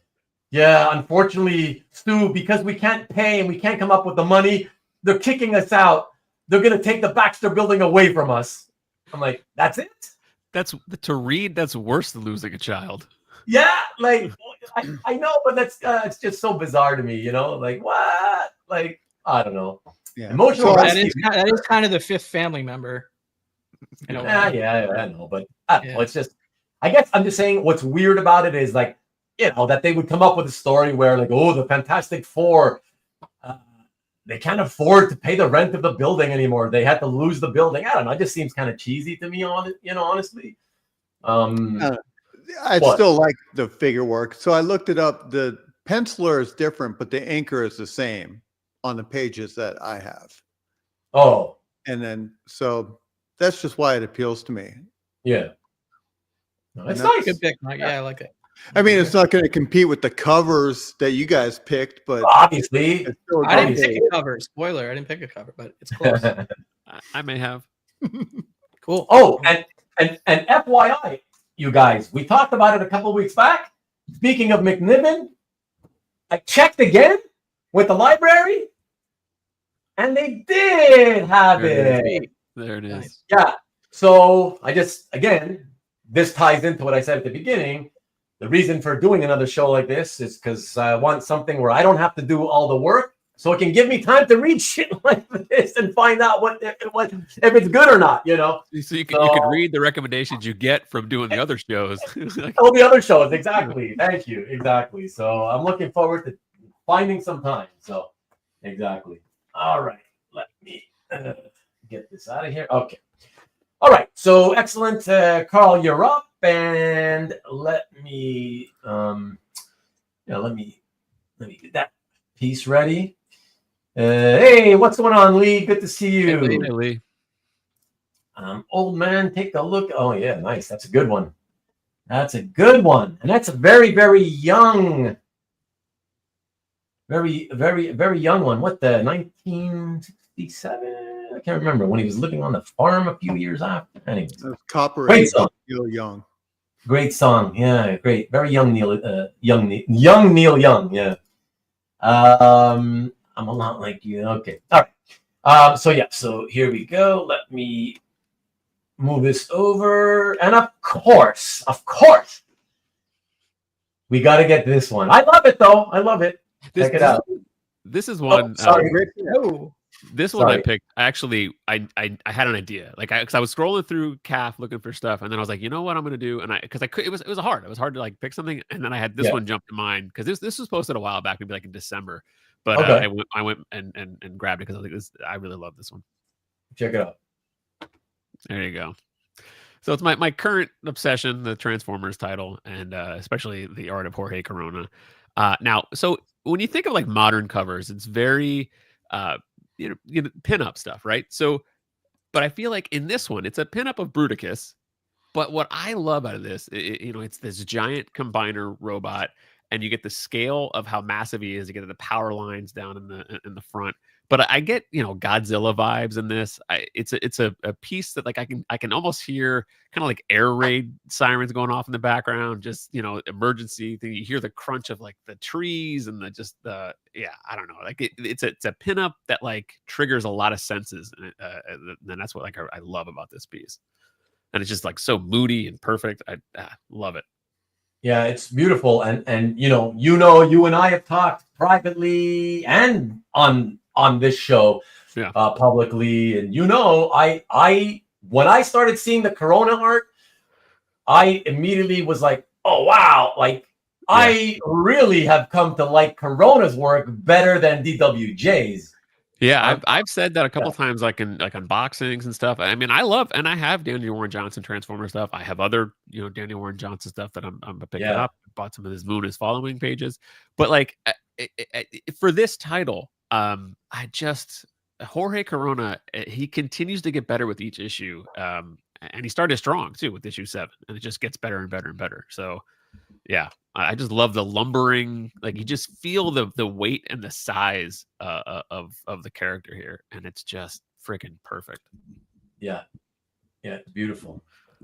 yeah, unfortunately, Stu, because we can't pay and we can't come up with the money, they're kicking us out. They're gonna take the Baxter building away from us. I'm like, that's it? That's to Reed, that's worse than losing a child. Yeah, like I know, but that's it's just so bizarre to me, you know? Like what? Like I don't know. Yeah. Emotional. So that is kind of the 5th family member. Yeah, I know, but I don't know. It's just, I guess I'm just saying what's weird about it is like, you know, that they would come up with a story where like, oh, the Fantastic Four, they can't afford to pay the rent of the building anymore. They had to lose the building. I don't know. It just seems kind of cheesy to me on it, you know, honestly. I still like the figure work. So I looked it up. The penciler is different, but the inker is the same on the pages that I have. Oh. And then, so that's just why it appeals to me. Yeah. No, it's nice. Good pick, Mike. Yeah, I like it. I mean, it's not going to compete with the covers that you guys picked, but obviously, I didn't pick a cover. Spoiler: I didn't pick a cover, but it's close. I may have. Cool. Oh, and FYI, you guys, we talked about it a couple of weeks back. Speaking of McNiven, I checked again with the library, and they did have it. There it is. Nice. Yeah. So I just, again, this ties into what I said at the beginning. The reason for doing another show like this is because I want something where I don't have to do all the work, so it can give me time to read shit like this and find out what if it's good or not, you know. So you can read the recommendations you get from doing the other shows. All the other shows, exactly. Thank you, exactly. So I'm looking forward to finding some time. So exactly. All right, let me get this out of here. Okay. All right. So excellent, Carl. You're up. And let me let me get that piece ready. Hey, what's going on, Lee? Good to see you. Hey, Lee. Old man, take a look. Oh yeah, nice. That's a good one. That's a good one, and that's a very, very young, very, very, very young one. What, the 1967? I can't remember, when he was living on the farm a few years after. Anyways, Copper. Great song. Neil Young. Great song. Yeah, great. Very young Neil. Young Neil Young. Yeah. I'm a lot like you. Okay. All right. So yeah. So here we go. Let me move this over, and of course, we got to get this one. I love it though. I love it. Check it out. This is Oh, one. sorry. Oh, This one I Sorry. picked. Actually, I had an idea. Like, because I was scrolling through CAF looking for stuff, and then I was like, you know what I'm gonna do? And because I could, it was hard. It was hard to like pick something, and then I had this Yeah. one jump to mind because this was posted a while back, maybe like in December. But Okay. I went and grabbed it because I was like, I really love this one. Check it out. There you go. So it's my current obsession, the Transformers title, and especially the art of Jorge Corona. Now, so when you think of like modern covers, it's very pin-up stuff, right? So, but I feel like in this one, it's a pinup of Bruticus. But what I love out of this, it's this giant combiner robot, and you get the scale of how massive he is. You get the power lines down in the front. But I get Godzilla vibes in this. It's a piece that like I can almost hear kind of like air raid sirens going off in the background. Just emergency thing. You hear the crunch of like the trees and I don't know. Like it's a pinup that like triggers a lot of senses, and that's what like I love about this piece. And it's just like so moody and perfect. I love it. Yeah, it's beautiful, and you and I have talked privately and on this show, publicly, and I when I started seeing the Corona art, I immediately was like, oh wow, like I really have come to like Corona's work better than DWJ's. Yeah, I've said that a couple times, like in like unboxings and stuff. I mean, I love and I have Daniel Warren Johnson Transformer stuff. I have other Daniel Warren Johnson stuff that I'm picking up. I bought some of his Moon is Following pages, but like for this title, Jorge Corona, he continues to get better with each issue, and he started strong too with issue 7, and it just gets better and better and better. So yeah, I just love the lumbering. Like you just feel the weight and the size of the character here, and it's just freaking perfect. Yeah, it's beautiful.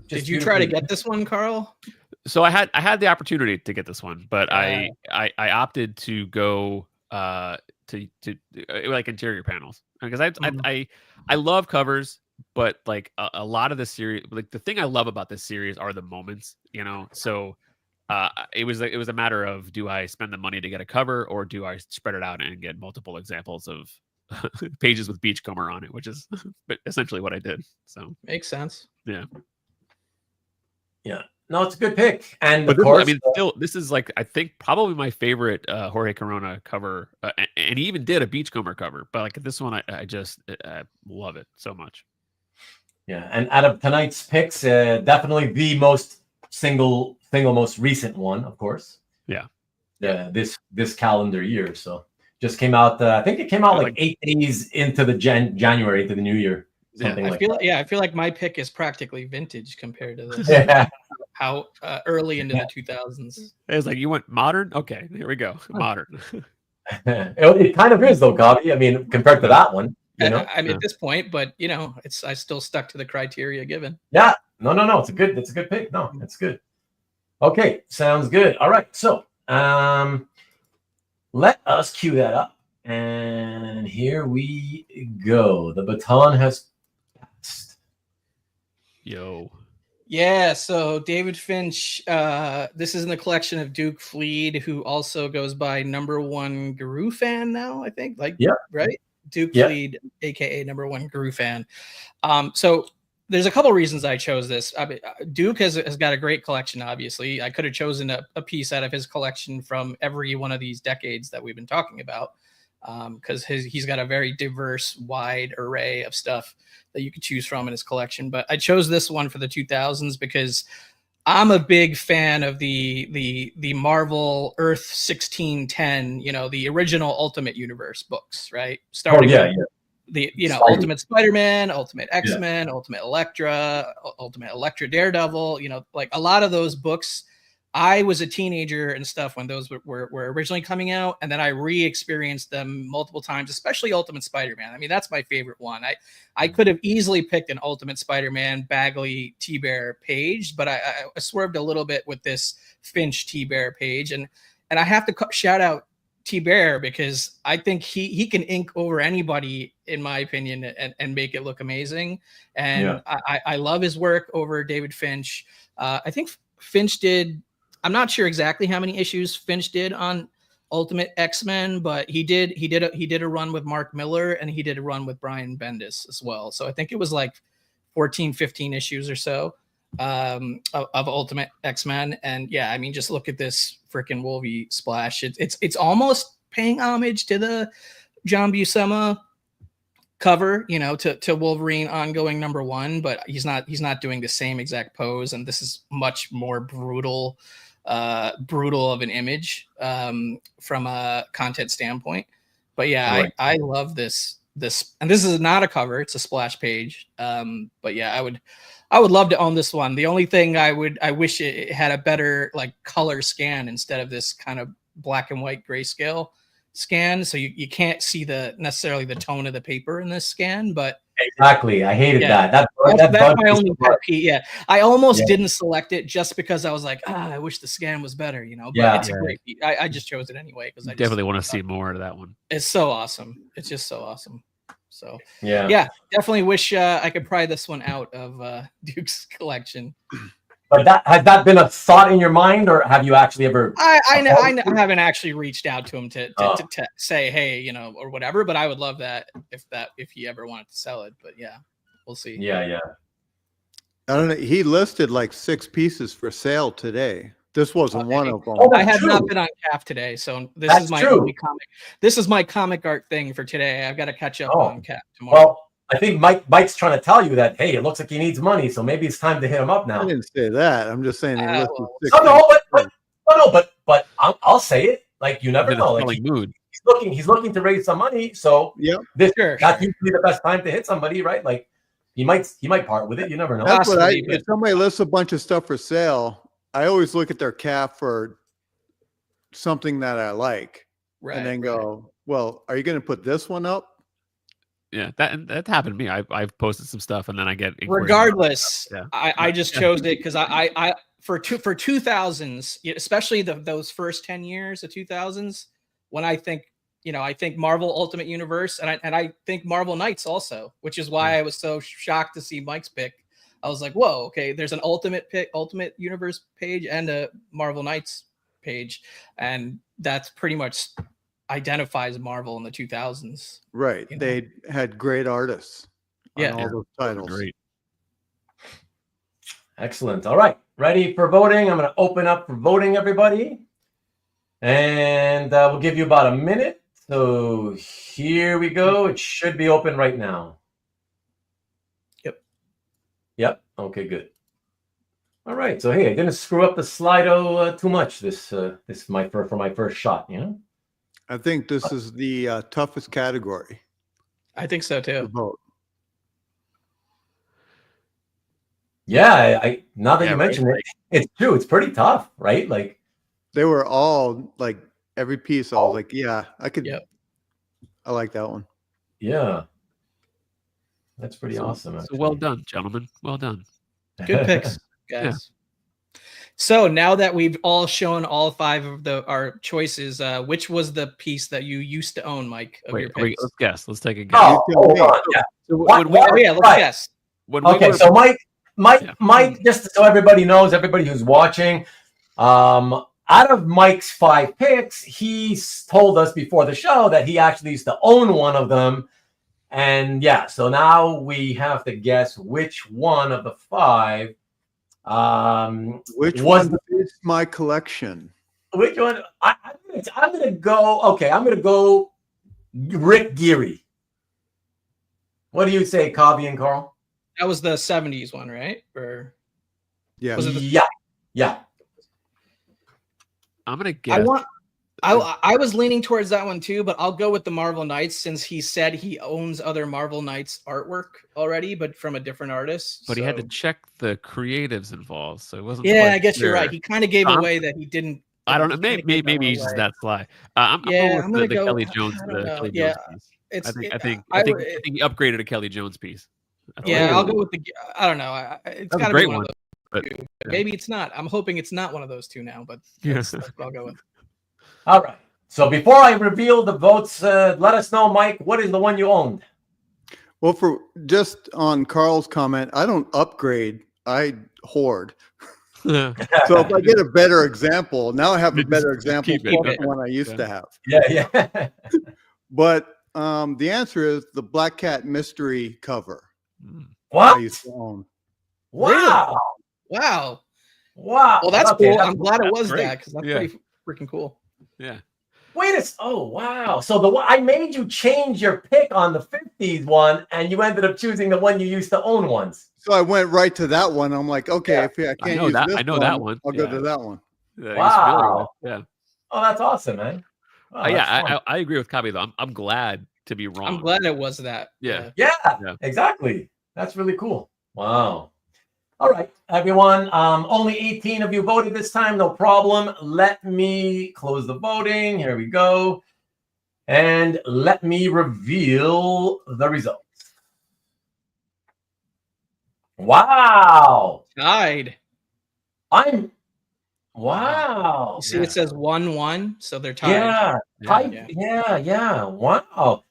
Did you try to get this one, Carl? So I had the opportunity to get this one, but I opted to go to like interior panels because I love covers, but like a lot of the series, like the thing I love about this series are the moments, so. It was a matter of, do I spend the money to get a cover, or do I spread it out and get multiple examples of pages with Beachcomber on it, which is essentially what I did. So makes sense. Yeah. No, it's a good pick, and but of course, still, this is like I think probably my favorite Jorge Corona cover, and he even did a Beachcomber cover. But like this one, I just love it so much. Yeah, and out of tonight's picks, definitely the single most recent one, of course. Yeah. This calendar year. So just came out. I think it came out like 8 days into the January, into the new year. Something like that. I feel like my pick is practically vintage compared to this. Yeah. How early into the 2000s. It's like, you went modern? Okay, here we go. Modern. It kind of is though, Kavi. I mean, compared to that one. I mean, at this point, but I still stuck to the criteria given. Yeah. No. It's a good pick. No, it's good. Okay, sounds good. All right, so let us cue that up, and here we go. The baton has passed. Yo. Yeah, so David Finch, this is in the collection of Duke Fleed, who also goes by #1 Guru Fan now, I think. Right? Duke Fleed, aka #1 Guru Fan. So there's a couple reasons I chose this. I mean, Duke has got a great collection, obviously. I could have chosen a piece out of his collection from every one of these decades that we've been talking about, because he's got a very diverse, wide array of stuff that you could choose from in his collection. But I chose this one for the 2000s because I'm a big fan of the Marvel Earth 1610, the original Ultimate Universe books, right? Starting the Ultimate Spider-Man, Ultimate X-Men, Ultimate Elektra, Ultimate Elektra Daredevil, like a lot of those books. I was a teenager and stuff when those were originally coming out, and then I re-experienced them multiple times, especially Ultimate Spider-Man. I mean, that's my favorite one. I could have easily picked an Ultimate Spider-Man Bagley T-Bear page, but I swerved a little bit with this Finch T-Bear page, and I have to shout out T-Bear because I think he can ink over anybody, in my opinion, and make it look amazing. And I love his work over David Finch. I think Finch did. I'm not sure exactly how many issues Finch did on Ultimate X-Men, but he did a run with Mark Miller, and he did a run with Brian Bendis as well. So I think it was like 14, 15 issues or so of Ultimate X-Men. And yeah, I mean, just look at this freaking Wolvie splash. It's almost paying homage to the John Buscema cover, you know, to Wolverine ongoing #1, but he's not doing the same exact pose, and this is much more brutal of an image from a content standpoint. But yeah, Right. I love this, and this is not a cover, it's a splash page. But yeah, I would love to own this one. The only thing I wish it had a better like color scan instead of this kind of black and white grayscale scan, so you can't see necessarily the tone of the paper in this scan. But Exactly. I hated that. that's bugged my me only so pet much. peeve. Yeah, I almost didn't select it just because I was like, I wish the scan was better, you know. But it's a great piece. I just chose it anyway because I definitely want to see more of that one. It's so awesome. It's just so awesome. So Yeah. definitely wish I could pry this one out of Duke's collection. But has that been a thought in your mind, or have you actually ever? I haven't actually reached out to him to say, hey, you know, or whatever. But I would love that if he ever wanted to sell it. But yeah, we'll see. Yeah. I don't know. He listed like 6 pieces for sale today. This wasn't one of them. Oh, I have true. not been on CAF today, so this That's is my true. only comic. This is my comic art thing for today. I've got to catch up on CAF tomorrow. Well, I think Mike's trying to tell you that, hey, it looks like he needs money, so maybe it's time to hit him up now. I didn't say that. I'm just saying he listed 6. But I'll say it. Like, you never In a know. Like, selling mood. he's looking to raise some money, so that's usually the best time to hit somebody, right? Like, he might part with it. You never know. That's what if somebody lists a bunch of stuff for sale, I always look at their CAF for something that I like, and then go, well, are you going to put this one up? Yeah, that happened to me. I've posted some stuff and then I get regardless. Yeah. I just chose it because I for 2000s, especially those first 10 years of 2000s, when I think Marvel Ultimate Universe and I think Marvel Knights also, which is why I was so shocked to see Mike's pick. I was like, whoa, okay, there's an Ultimate Universe page and a Marvel Knights page, and that's pretty much identifies Marvel in the 2000s. Right. You know? They had great artists on all those titles. Great. Excellent. All right. Ready for voting? I'm going to open up for voting, everybody. And we'll give you about a minute. So here we go. It should be open right now. Yep. Okay, good. All right. So, hey, I didn't screw up the Slido too much for my first shot, you know? I think this is the toughest category. I think so too. To vote. Yeah, I now that you mention it, it's true. It's pretty tough, right? Like, they were all like every piece. I was like, yeah, I could. Yep. I like that one. Yeah, that's pretty awesome. So well done, gentlemen. Well done. Good picks, guys. Yeah. So now that we've all shown all 5 of our choices, which was the piece that you used to own, Mike? Let's guess. Let's take a guess. Oh, hold on. Yeah. So let's guess. So Mike, just so everybody knows, everybody who's watching, out of Mike's 5 picks, he told us before the show that he actually used to own one of them. And yeah, so now we have to guess which one of the 5 which one is my collection? Which one? I'm gonna go. Okay, I'm gonna go Rick Geary. What do you say, Kavi and Carl? That was the 70s one, right? Or yeah, yeah. I'm gonna guess. I was leaning towards that one too, but I'll go with the Marvel Knights since he said he owns other Marvel Knights artwork already, but from a different artist. But he had to check the creatives involved, so it wasn't. Yeah, I guess you're right. He kind of gave away that he didn't. I don't know. Maybe he's just that sly. I'm going with the Kelly Jones. Kelly Jones piece. I think he upgraded a Kelly Jones piece. I'll go with the. I don't know. It's got to be one of those. But, maybe it's not. I'm hoping it's not one of those 2 now, but that's what I'll go with. All right. So before I reveal the votes, let us know, Mike, what is the one you owned? Well, for just on Carl's comment, I don't upgrade. I hoard. So if I get a better example, now I have a better example keep it. for the one I used to have. Yeah. But the answer is the Black Cat mystery cover I What? used to own. Wow. Wow. Wow. Well, that's Okay, cool. I'm glad it was great. that because that's Yeah. pretty freaking cool. Yeah. Oh, wow. So the one I made you change your pick on the 50s one, and you ended up choosing the one you used to own once. So I went right to that one. I'm like, okay, Yeah. if I I can't know use that- this I know that one. I'll go Yeah. to that one. Yeah, Wow. Yeah. Oh, that's awesome, man. Wow, that's fun. I agree with Kavi though. I'm glad to be wrong. I'm glad it was that. Yeah. Yeah, Yeah. exactly. That's really cool. Wow. All right, everyone. Only 18 of you voted this time. No problem. Let me close the voting. Here we go. And let me reveal the results. Wow. Tied. Wow. You see, it says 1-1, so they're tied. Yeah. Wow.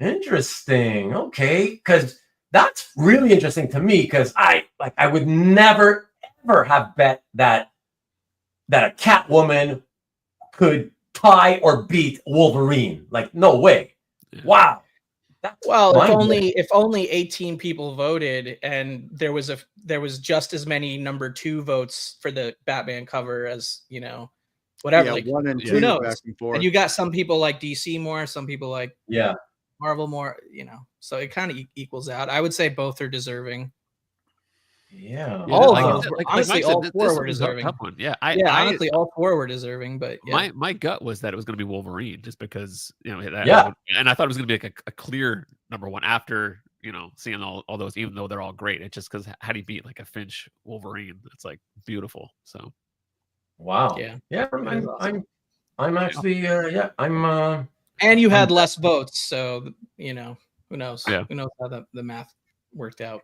Interesting. Okay, because that's really interesting to me. Because I would never ever have bet that a Catwoman could tie or beat Wolverine. Like, no way. Yeah. Wow. That's Well, mind-blowing. if only 18 people voted, and there was just as many number 2 votes for the Batman cover as whatever. Yeah, like, 1 and 2 who knows? back and forth. And you got some people like DC more, some people like Yeah. Marvel more. So it kind of equals out. I would say both are deserving. Yeah. All like of you those said, were- like honestly, Mike said, all this 4 were was a deserving. tough one. Yeah. Honestly, all 4 were deserving. But yeah. My gut was that it was going to be Wolverine, just because Yeah. and I thought it was going to be like a clear number one after seeing all those, even though they're all great. It's just because how do you beat like a Finch Wolverine? It's like beautiful. So Wow. Yeah. Yeah. It was awesome. I'm actually. I'm. And you had less votes, so who knows? Yeah. Who knows how the math worked out?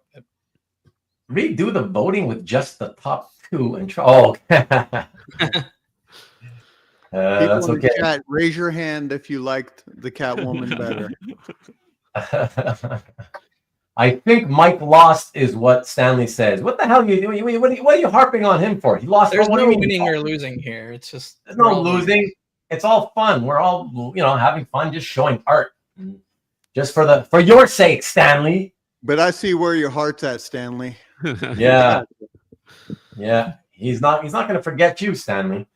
Redo the voting with just the top 2 and try. Oh. People That's in okay. the chat, raise your hand if you liked the Catwoman better. I think Mike lost is what Stanley says. What the hell are you doing? What are you harping on him for? He lost. There's What do no you mean? winning or losing here. It's just There's no losing. It's all fun. We're all having fun, just showing art, just for your sake, Stanley. But I see where your heart's at, Stanley. Yeah. He's not going to forget you, Stanley.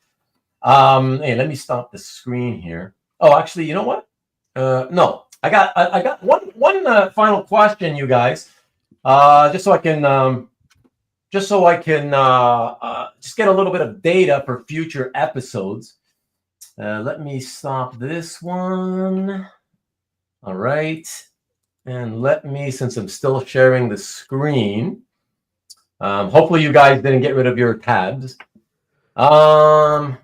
Hey, let me stop the screen here. Oh, actually, you know what? No, I got one final question, you guys. Just so I can just get a little bit of data for future episodes. Let me stop this one. All right. And let me, since I'm still sharing the screen, hopefully you guys didn't get rid of your tabs. Let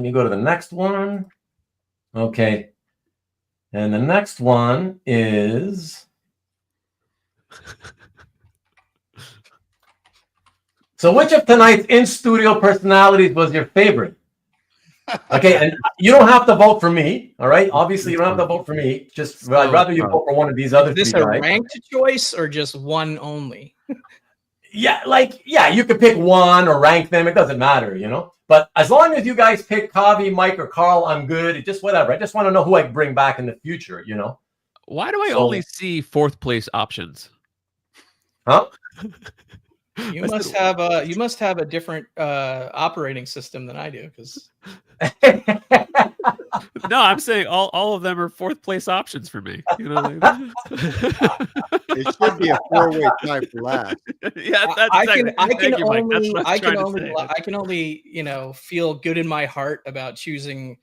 me go to the next one. Okay. And the next one is... So which of tonight's in-studio personalities was your favorite? Okay, and you don't have to vote for me, all right? Obviously, you don't have to vote for me. Just I'd rather you vote for one of these other Is this three a guys. ranked choice or just one only? Yeah, you could pick one or rank them. It doesn't matter, But as long as you guys pick Kavi, Mike, or Carl, I'm good. It's just whatever. I just want to know who I can bring back in the future, Why do I only see 4th place options? Huh? You must have a different operating system than I do, because No, I'm saying all of them are 4th place options for me. It should be a 4-way tie for last. Yeah, that's I can only feel good in my heart about choosing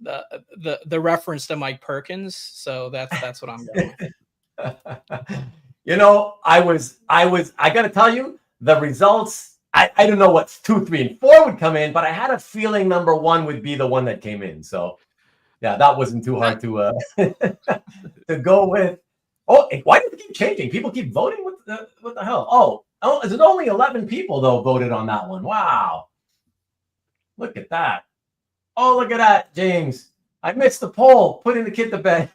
the reference to Mike Perkins. So that's what I'm going with. I got to tell you, the results, I don't know what 2, 3, and 4 would come in, but I had a feeling number 1 would be the one that came in. So yeah, that wasn't too hard to to go with. Oh, why do it keep changing? People keep voting. What the hell? Oh, is it only 11 people though voted on that one? Wow, look at that. Oh, look at that, James. I missed the poll. Putting the kid to bed.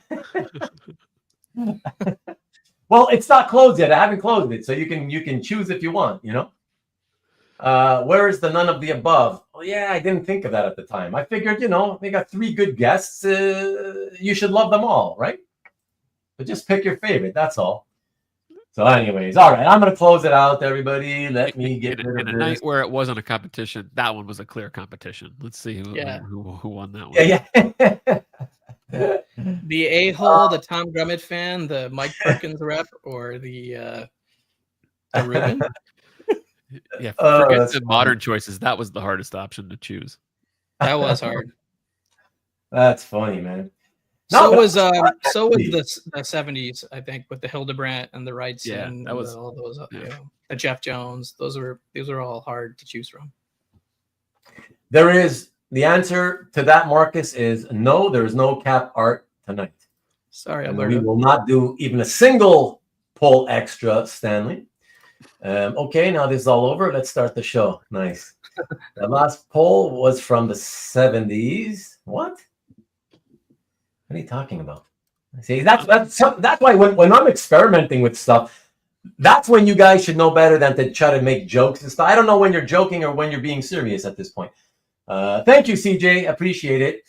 Well, it's not closed yet. I haven't closed it, so you can choose if you want. Where is the none of the above? Well, yeah, I didn't think of that at the time. I figured, they got 3 good guests. You should love them all, right? But just pick your favorite. That's all. So, anyways, all right. I'm gonna close it out, everybody. Let me get rid of in a this. night where it wasn't a competition. That one was a clear competition. Let's see who won that one. Yeah. The a-hole, the Tom Grummett fan, the Mike Perkins rep, or the Ruben. Yeah, forget the funny. modern choices. That was the hardest option to choose. That was hard. That's funny, man. So No, was but- the 70s, I think, with the Hildebrandt and the Wrights and that was all those, the Jeff Jones. These were all hard to choose from. The answer to that, Marcus, is no. There is no cap art tonight. Sorry, And we Alberto. will not do even a single poll extra, Stanley. Okay, now this is all over. Let's start the show. Nice. The last poll was from the 70s. What are you talking about? See, that's why when I'm experimenting with stuff, that's when you guys should know better than to try to make jokes and stuff. I don't know when you're joking or when you're being serious at this point. Thank you, CJ. Appreciate it.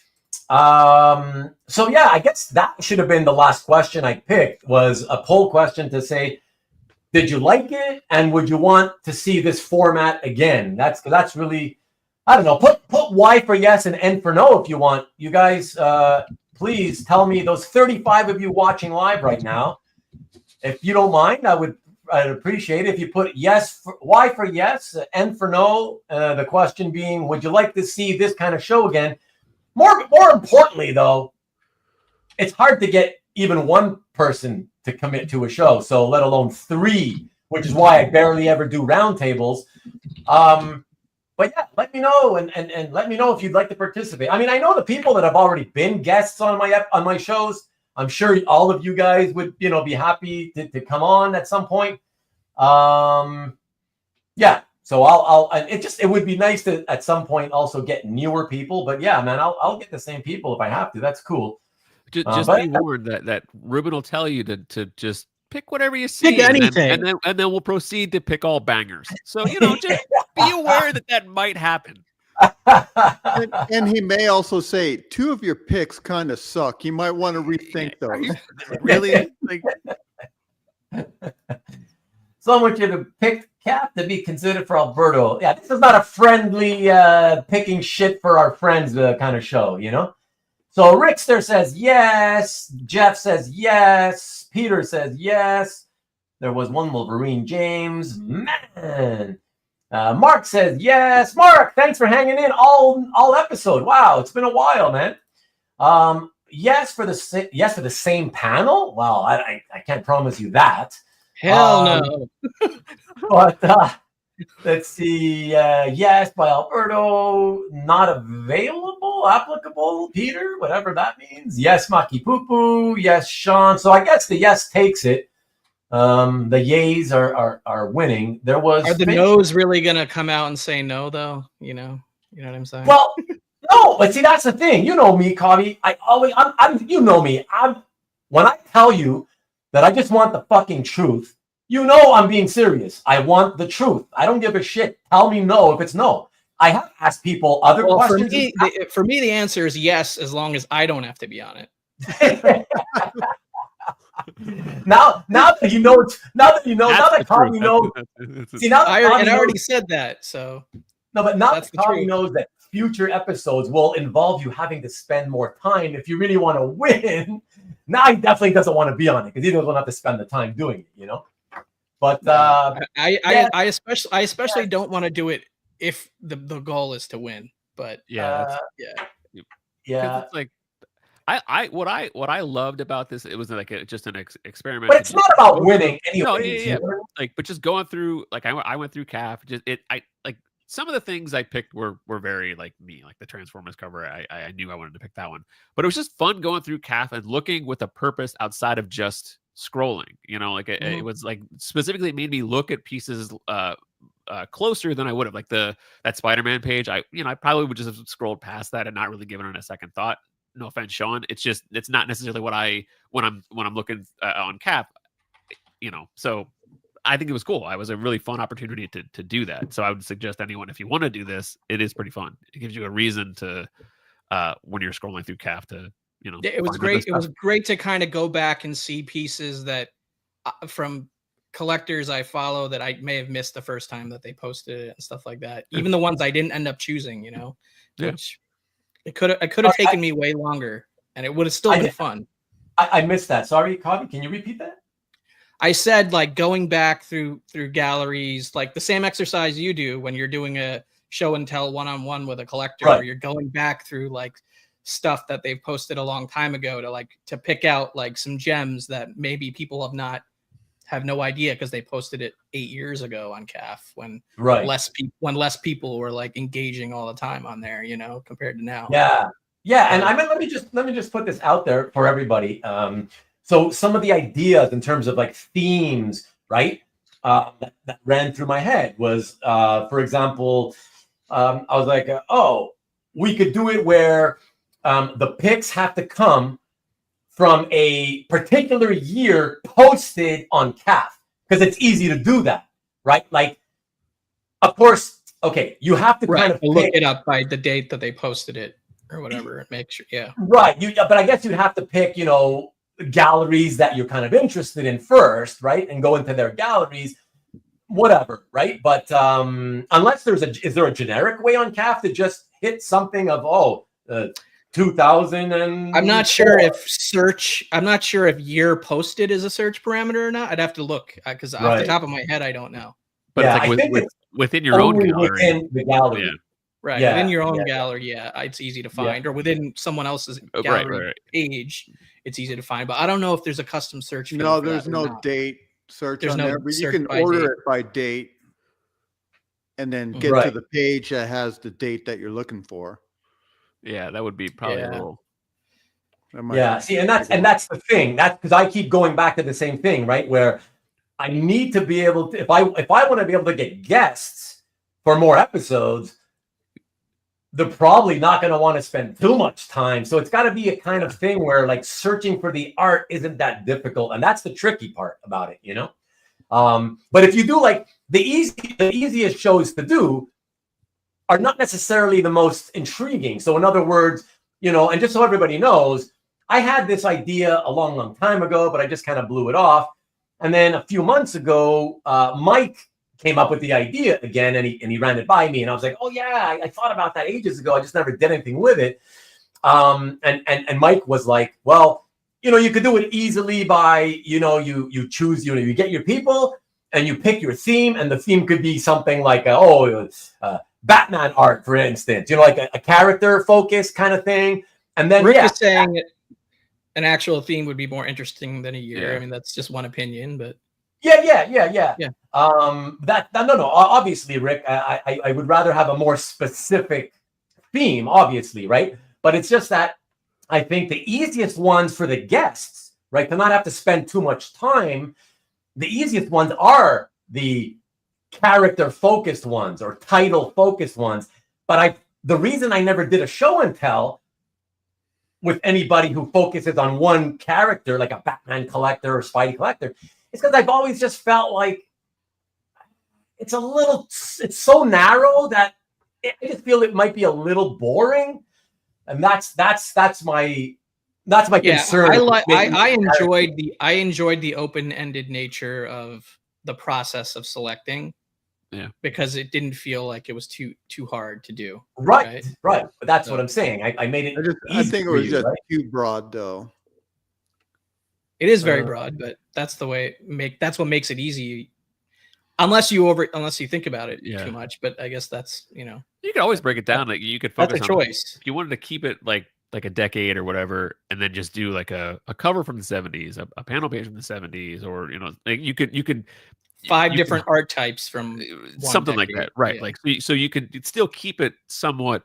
So yeah, I guess that should have been the last question I picked, was a poll question to say, did you like it, and would you want to see this format again? That's really, I don't know. Put Y for yes and N for no if you want. You guys, please tell me, those 35 of you watching live right now, if you don't mind, I'd appreciate it if you put Y for yes, N for no. The question being, would you like to see this kind of show again? More importantly, though, it's hard to get even one person to commit to a show, so let alone 3, which is why I barely ever do roundtables. But yeah, let me know and let me know if you'd like to participate. I mean, I know the people that have already been guests on my shows. I'm sure all of you guys would, be happy to come on at some point. Yeah. So it would be nice to at some point also get newer people. But yeah, man, I'll get the same people if I have to. That's cool. Just be warned that Ruben will tell you to just pick whatever you see, Pick anything. and then we'll proceed to pick all bangers. So just be aware that might happen. And he may also say 2 of your picks kind of suck. You might want to rethink those. Really? So I want you to pick Cap to be considered for Alberto. Yeah, this is not a friendly picking shit for our friends kind of show, So Rickster says yes. Jeff says yes. Peter says yes. There was one Wolverine James. Man. Mark says yes. Mark, thanks for hanging in all episode. Wow, it's been a while, man. Yes for the same panel. Wow, I can't promise you that. Hell no. But let's see. Yes by Alberto. Not available, applicable. Peter, whatever that means. Yes, Maki Poo Poo. Yes, Sean. So I guess the yes takes it. The yays are winning. There was. Are the no's really gonna come out and say no though? You know what I'm saying? Well, no, but see, that's the thing. You know me, Kavi. You know me. When I tell you that I just want the fucking truth, I'm being serious. I want the truth. I don't give a shit. Tell me no if it's no. I have asked people other questions. For me, the answer is yes, as long as I don't have to be on it. Now that you know, now that Kavi knows. See, now I already said that. So no, but now that Kavi knows that future episodes will involve you having to spend more time if you really want to win. Now he definitely doesn't want to be on it because he doesn't have to spend the time doing it, But I especially don't want to do it if the goal is to win. But yeah. It's like what I loved about this, it was like just an experiment. But it's not about winning anyway. Yeah. Like, but just going through, like I went through CAF. Some of the things I picked were very like me, like the Transformers cover. I knew I wanted to pick that one, but it was just fun going through CAF and looking with a purpose outside of just scrolling. It was like specifically it made me look at pieces closer than I would have. Like that Spider-Man page, I probably would just have scrolled past that and not really given it a second thought. no offense, Sean. It's not necessarily what when I'm looking on Cap, So I think it was cool. It was a really fun opportunity to do that. So I would suggest anyone, if you want to do this, it is pretty fun. It gives you a reason to when you're scrolling through Cap to It was great. It was great to kind of go back and see pieces that from collectors I follow that I may have missed the first time that they posted it and stuff like that. Even the ones I didn't end up choosing, which it could have taken me way longer and it would have still been fun. I missed that. Sorry, Kavi, can you repeat that? I said like going back through galleries, like the same exercise you do when you're doing a show and tell one-on-one with a collector, where you're going back through like stuff that they've posted a long time ago to pick out like some gems that maybe people have no idea because they posted it 8 years ago on CAF when less people were like engaging all the time on there, compared to now. Yeah. And I mean, let me just put this out there for everybody. So some of the ideas in terms of like themes, right, that ran through my head was, for example, I was like, we could do it where the picks have to come from a particular year posted on CAF, because it's easy to do that, right? Like, of course, okay, you have to kind of look it up by the date that they posted it or whatever. Make sure, right. But I guess you'd have to pick, galleries that you're kind of interested in first, right, and go into their galleries, whatever, right? But unless is there a generic way on CAF to just hit something of 2000 and I'm not sure if year posted is a search parameter or not. I'd have to look because off the top of my head I don't know. But it's like within your own gallery. Within the gallery. Yeah. Right. Within your own gallery, it's easy to find. Or within someone else's gallery page, it's easy to find. But I don't know if there's a custom search. No, there's no date search on there, but you can order it by date and then get to the page that has the date that you're looking for. Yeah, that would be probably a little. See, and that's the thing. That's because I keep going back to the same thing, right? Where I need to be able to, if I want to be able to get guests for more episodes, they're probably not going to want to spend too much time. So it's got to be a kind of thing where like searching for the art isn't that difficult, and that's the tricky part about it, But if you do like the easiest shows to do are not necessarily the most intriguing. So in other words, and just so everybody knows, I had this idea a long time ago, but I just kind of blew it off. And then a few months ago, Mike came up with the idea again, and he ran it by me, and I was like, oh yeah, I thought about that ages ago. I just never did anything with it. And Mike was like, well, you could do it easily by, you choose, you get your people and you pick your theme, and the theme could be something like, Batman art, for instance, like a character focus kind of thing. And then Rick is saying an actual theme would be more interesting than a year. I mean, that's just one opinion, but yeah. No. Obviously, Rick, I would rather have a more specific theme, obviously, right? But it's just that I think the easiest ones for the guests, right, to not have to spend too much time, the easiest ones are the character-focused ones or title-focused ones. But the reason I never did a show and tell with anybody who focuses on one character, like a Batman collector or Spidey collector, is because I've always just felt like it's so narrow that I just feel it might be a little boring, and that's my concern. I enjoyed the open-ended nature of the process of selecting. Yeah, because it didn't feel like it was too hard to do. Right. But that's what I'm saying. I made it. I think it was just too broad, though. It is very broad, but that's the way that's what makes it easy. Unless you think about it too much. But I guess that's you could always break it down. Like you could focus on choice. If you wanted to keep it like a decade or whatever, and then just do like a cover from the 70s, a panel page from the 70s, or like you could. 5 different art types from something like that, right? Yeah. Like so you could still keep it somewhat,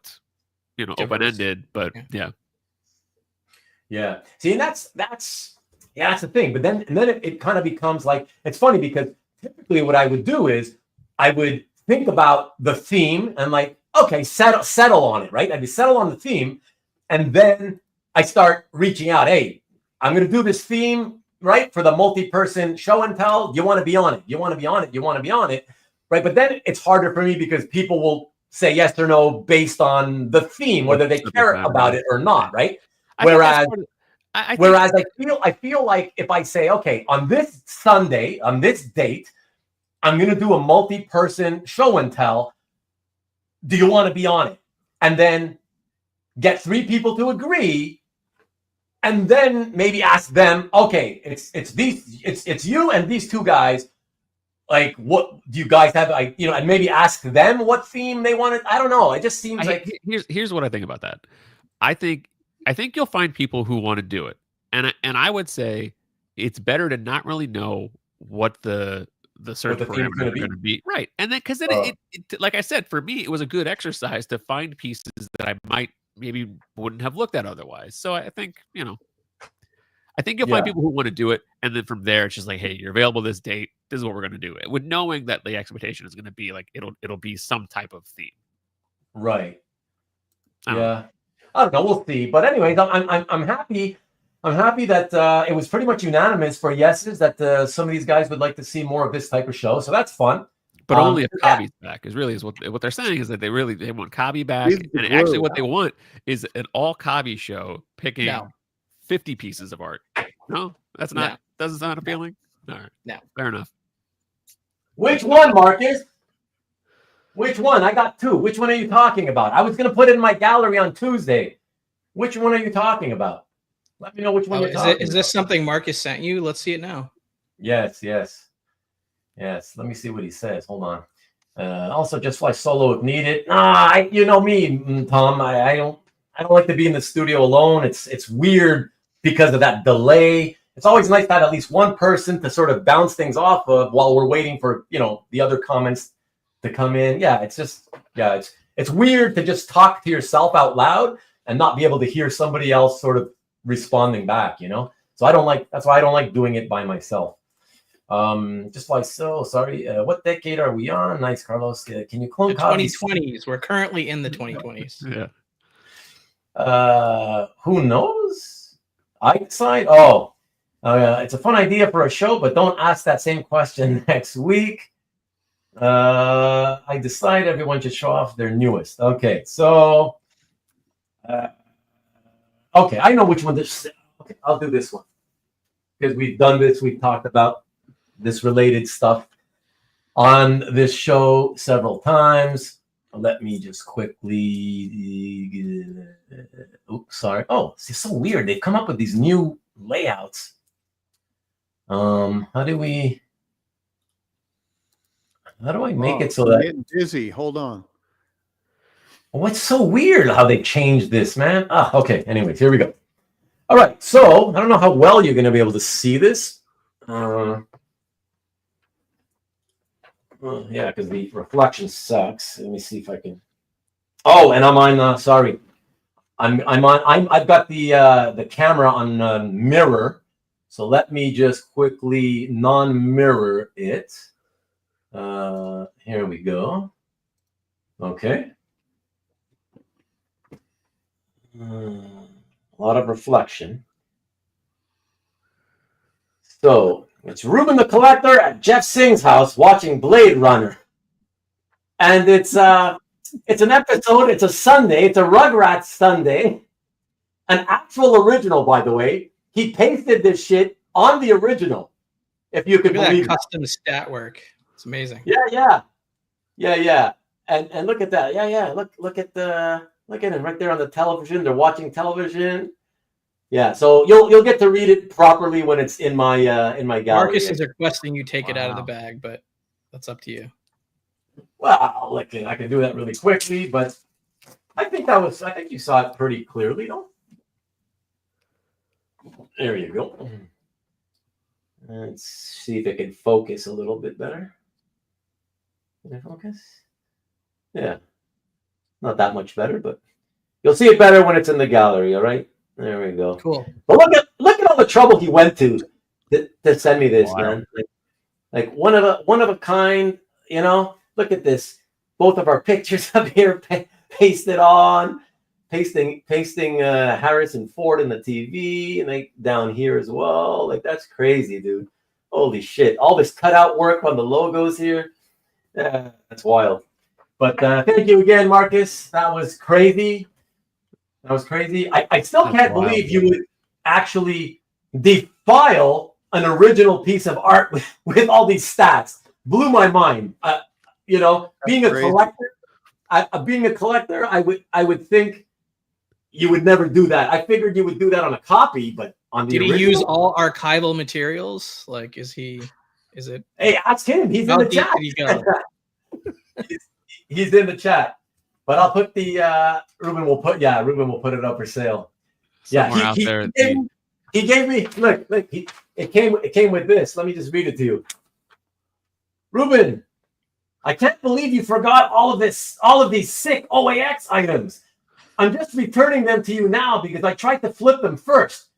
open-ended, but yeah. See, and that's the thing. But then it kind of becomes like, it's funny because typically what I would do is I would think about the theme and like, okay, settle on it, right? I'd be settle on the theme, and then I start reaching out. Hey, I'm going to do this theme, right, for the multi-person show and tell. You want to be on it. You want to be on it. You want to be on it, right? But then it's harder for me because people will say yes or no based on the theme, whether they care about it or not, right? Whereas I feel like if I say, okay, on this Sunday, on this date, I'm going to do a multi-person show and tell. Do you want to be on it? And then get 3 people to agree, and then maybe ask them, okay, it's you and these 2 guys. Like, what do you guys have? And maybe ask them what theme they wanted. I don't know. It just seems like here's what I think about that. I think you'll find people who want to do it, and I would say it's better to not really know what the search parameters are going to be, right? And then because then it like I said, for me, it was a good exercise to find pieces that I might maybe wouldn't have looked at otherwise. So I think you'll find people who want to do it, and then from there, it's just like, hey, you're available this date. This is what we're going to do. With knowing that the expectation is going to be like it'll be some type of theme, right? I don't know. We'll see. But anyways, I'm happy. I'm happy that it was pretty much unanimous for yeses that some of these guys would like to see more of this type of show. So that's fun. But only if Kavi's back is what they're saying is that they want Kavi back, and actually what they want is an all Kavi show picking 50 pieces of art. No, that's not. Doesn't sound appealing. All right, no, fair enough. Which one, Marcus? Which one? I got 2. Which one are you talking about? I was going to put it in my gallery on Tuesday. Which one are you talking about? Let me know which one you're talking about. Is this something Marcus sent you? Let's see it now. Yes. Let me see what he says. Hold on. Also, just fly solo if needed. You know me, Tom. I don't like to be in the studio alone. It's weird because of that delay. It's always nice to have at least one person to sort of bounce things off of while we're waiting for the other comments to come in. It's weird to just talk to yourself out loud and not be able to hear somebody else sort of responding back. So that's why I don't like doing it by myself. Just like sorry. What decade are we on? Nice, Carlos. Can you clone the 2020s? We're currently in the 2020s. Who knows? I decide. Oh, it's a fun idea for a show, but don't ask that same question next week. I decide everyone should show off their newest. Okay, so okay, I know which one this. Okay, I'll do this one because we've done this. We've talked about this related stuff on this show several times. Let me just quickly. Oops, sorry. Oh, it's so weird. They've come up with these new layouts. How do I make it so that? I'm getting dizzy. Hold on. What's so weird how they changed this, man? Okay. Anyways, here we go. All right. So I don't know how well you're going to be able to see this. Yeah, because the reflection sucks. Let me see if I can. Oh, and I'm on. Sorry, I've got the camera on mirror. So let me just quickly non-mirror it. Here we go. Okay. A lot of reflection. So it's Ruben the Collector at Jeff Singh's house watching Blade Runner. And it's an episode, it's a Sunday, it's a Rugrats Sunday. An actual original, by the way. He pasted this shit on the original. If you could believe that custom stat work. It's amazing. Yeah. And look at that. Yeah. Look at him right there on the television. They're watching television. Yeah, so you'll get to read it properly when it's in my gallery. Marcus is requesting you take it out of the bag, but that's up to you. Well, I can do that really quickly, but I think you saw it pretty clearly, don't? There you go. Let's see if it can focus a little bit better. Can it focus? Yeah. Not that much better, but you'll see it better when it's in the gallery, all right? There we go. Cool. But look at all the trouble he went to send me this, man. Like one of a kind, Look at this. Both of our pictures up here pasted on. pasting Harrison Ford in the TV, and like down here as well. Like that's crazy, dude. Holy shit! All this cutout work on the logos here. That's wild. But thank you again, Marcus. That was crazy. That was crazy. I still can't believe you would actually defile an original piece of art with all these stats. Blew my mind. You know, being a collector, I would think you would never do that. I figured you would do that on a copy, but on the original? Did he use all archival materials? Like, is it? Hey, ask him. He's in the chat. Did he go? He's in the chat. But I'll put the Ruben will put it up for sale. Somewhere he gave me look, it came with this. Let me just read it to you. Ruben, I can't believe you forgot all of these sick OAX items. I'm just returning them to you now because I tried to flip them first.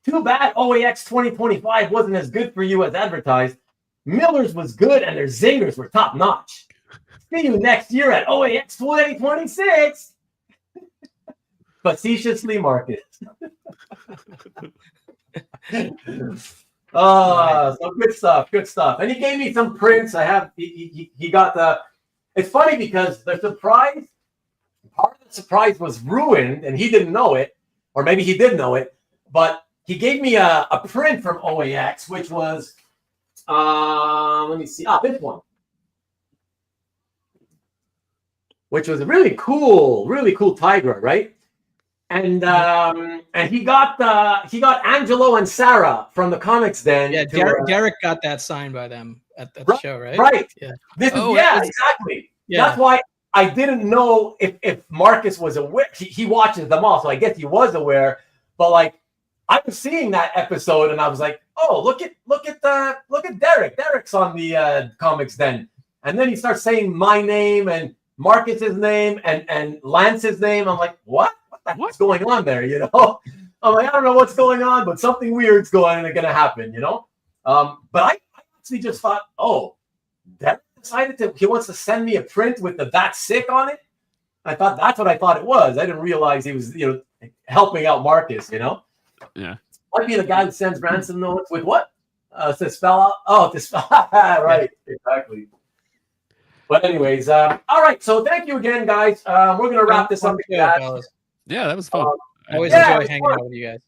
Too bad OAX 2025 wasn't as good for you as advertised. Miller's was good and their zingers were top notch. See you next year at OAX 2026. Facetiously, Marcus. So good stuff. And he gave me some prints. He got the. It's funny because the surprise, part of the surprise was ruined, and he didn't know it, or maybe he did know it, but he gave me a print from OAX, which was, let me see, this one, which was a really cool tiger, right? And he got Angelo and Sarah from the Comics Den. Yeah, Derek got that signed by them at the show, right? Right. Yeah. Exactly. Yeah. That's why I didn't know if Marcus was aware. He watches them all, so I guess he was aware. But like, I was seeing that episode, and I was like, oh, look at Derek. Derek's on the Comics Den, and then he starts saying my name and Marcus's name and Lance's name. I'm like, what? What's going on there? You know, I'm like, I don't know what's going on, but something weird's going to happen. You know, but I actually just thought, oh, Derek decided he wants to send me a print with the "That's Sick" on it. I thought that's what I thought it was. I didn't realize he was, helping out Marcus. Yeah, might be the guy who sends ransom notes with what? To spell out. Oh, to spell right, exactly. But anyways, all right. So thank you again, guys. We're gonna wrap this up. Yeah, that was fun. I always enjoy hanging out with you guys.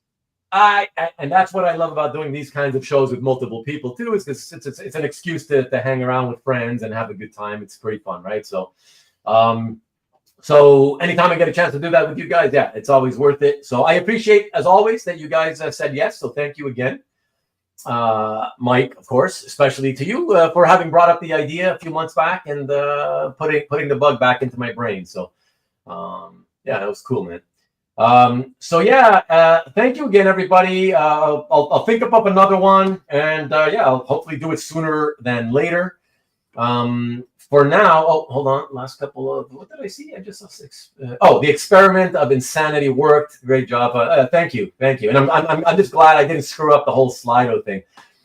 And that's what I love about doing these kinds of shows with multiple people too, is because it's an excuse to hang around with friends and have a good time. It's pretty fun, right? So, so anytime I get a chance to do that with you guys, yeah, it's always worth it. So I appreciate, as always, that you guys said yes. So thank you again, Mike, of course, especially to you for having brought up the idea a few months back and putting the bug back into my brain. So, yeah, that was cool, man. So yeah, thank you again, everybody. I'll think up another one, and yeah, I'll hopefully do it sooner than later. For now, hold on. Last couple of, what did I see? I just saw six. The experiment of insanity worked. Great job. Thank you. And I'm just glad I didn't screw up the whole Slido thing.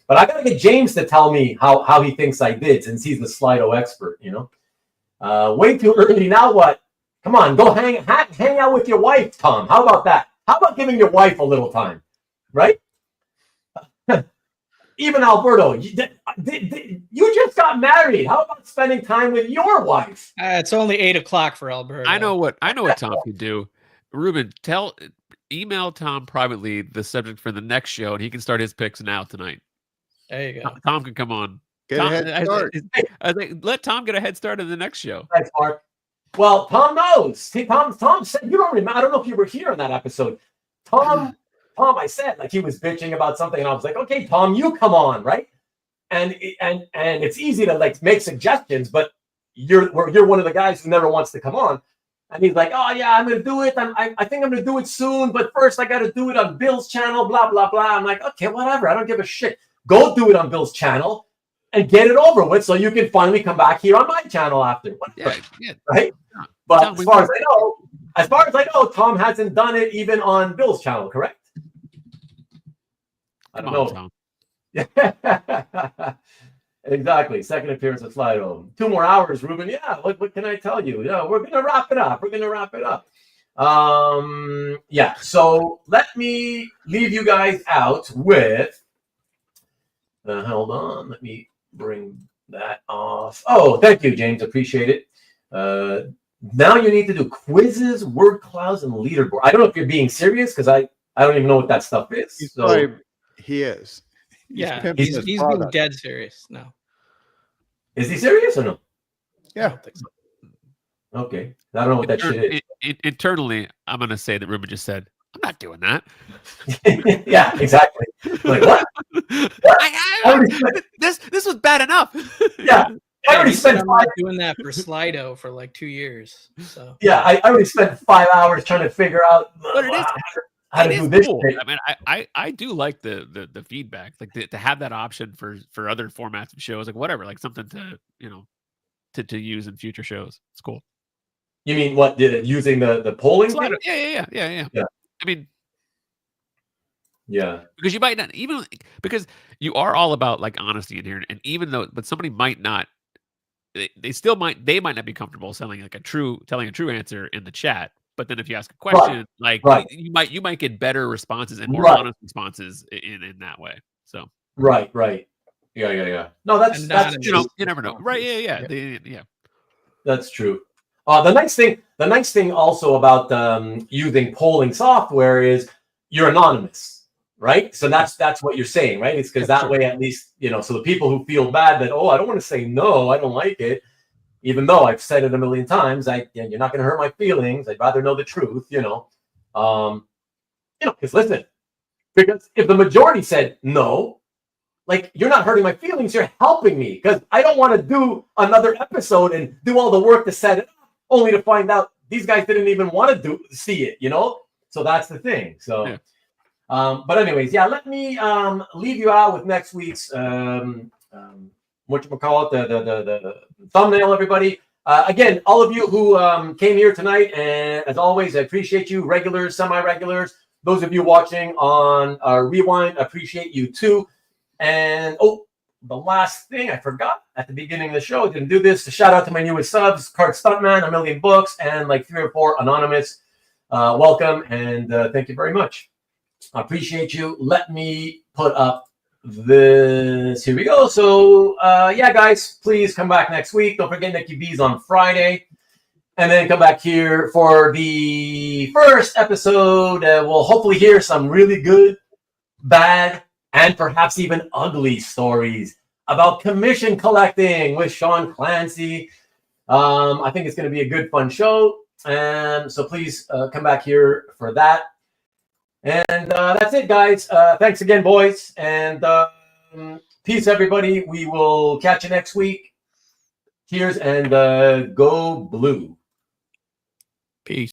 But I gotta get James to tell me how he thinks I did, since he's the Slido expert. Way too early. Now what? Come on, go hang out with your wife, Tom. How about that? How about giving your wife a little time, right? Even Alberto, you just got married. How about spending time with your wife? It's only 8 o'clock for Alberto. I know what Tom can do. Ruben, email Tom privately the subject for the next show, and he can start his picks now tonight. There you go. Tom can come on. Get a head start. I think let Tom get a head start in the next show. Thanks, Mark. Well, Tom knows. See, Tom said, you don't remember. I don't know if you were here in that episode. Tom, I said, like, he was bitching about something, and I was like, okay, Tom, you come on, right? And it's easy to like make suggestions, but you're one of the guys who never wants to come on. And he's like, oh yeah, I'm gonna do it. I think I'm gonna do it soon, but first I gotta do it on Bill's channel, blah blah blah. I'm like, okay, whatever. I don't give a shit. Go do it on Bill's channel and get it over with, so you can finally come back here on my channel after. Yeah. Right? But as far as I know, Tom hasn't done it even on Bill's channel, correct? I don't know. Tom. Yeah. Exactly. Second appearance of Slido. 2 more hours, Ruben. Yeah, what can I tell you? Yeah, we're gonna wrap it up. Yeah. So let me leave you guys out with. Hold on. Let me bring that off. Oh, thank you, James. Appreciate it. Now you need to do quizzes, word clouds, and leaderboard. I don't know if you're being serious because I don't even know what that stuff is. He's So probably, he is. Yeah, pimping he's his being product. dead serious. No, is he serious or no? I Yeah. don't think so. Okay. I don't know what that shit is. Internally, I'm gonna say that Ruben just said, "I'm not doing that." Yeah, exactly. Like what? This was bad enough. Yeah. I Yeah, already he said spent I'm not doing that for Slido for like 2 years. So Yeah, I already spent 5 hours trying to figure out But it is how to it do is this cool. shit. I mean, I do like the feedback, like to have that option for other formats of shows, like whatever, like something to to use in future shows. It's cool. You mean what? Using the polling thing? Yeah. Yeah. I mean, Yeah. because you might not even because you are all about like honesty in here, and even though, but somebody might not. They might not be comfortable telling a true answer in the chat. But then if you ask a question, right. you might get better responses and more Right. honest responses in that way. So Right. Yeah. No, that's Anonymous. true. you never know. Right? Yeah. That's true. The nice thing also about using polling software is you're anonymous, right? So that's what you're saying, right? It's because that way, at least, so the people who feel bad that, oh, I don't want to say no, I don't like it, even though I've said it a million times, you're not going to hurt my feelings. I'd rather know the truth, because listen, because if the majority said no, like, you're not hurting my feelings, you're helping me, because I don't want to do another episode and do all the work to set it up, only to find out these guys didn't even want to see it, So that's the thing. So, Yeah. But anyways, yeah, let me leave you out with next week's whatchamacallit, the thumbnail, everybody. Again, all of you who came here tonight, and as always, I appreciate you, regulars, semi-regulars. Those of you watching on Rewind, appreciate you too. And the last thing I forgot at the beginning of the show, I didn't do this, to shout out to my newest subs, Card Stuntman, 1,000,000 books, and like 3 or 4 anonymous. Welcome, and thank you very much. I appreciate you. Let me put up this. Here we go. So, yeah, guys, please come back next week. Don't forget Nicky B's on Friday. And then come back here for the first episode. We'll hopefully hear some really good, bad, and perhaps even ugly stories about commission collecting with Sean Clancy. I think it's going to be a good, fun show. And so please come back here for that. And that's it, guys. Thanks again, boys. And peace, everybody. We will catch you next week. Cheers and go blue. Peace.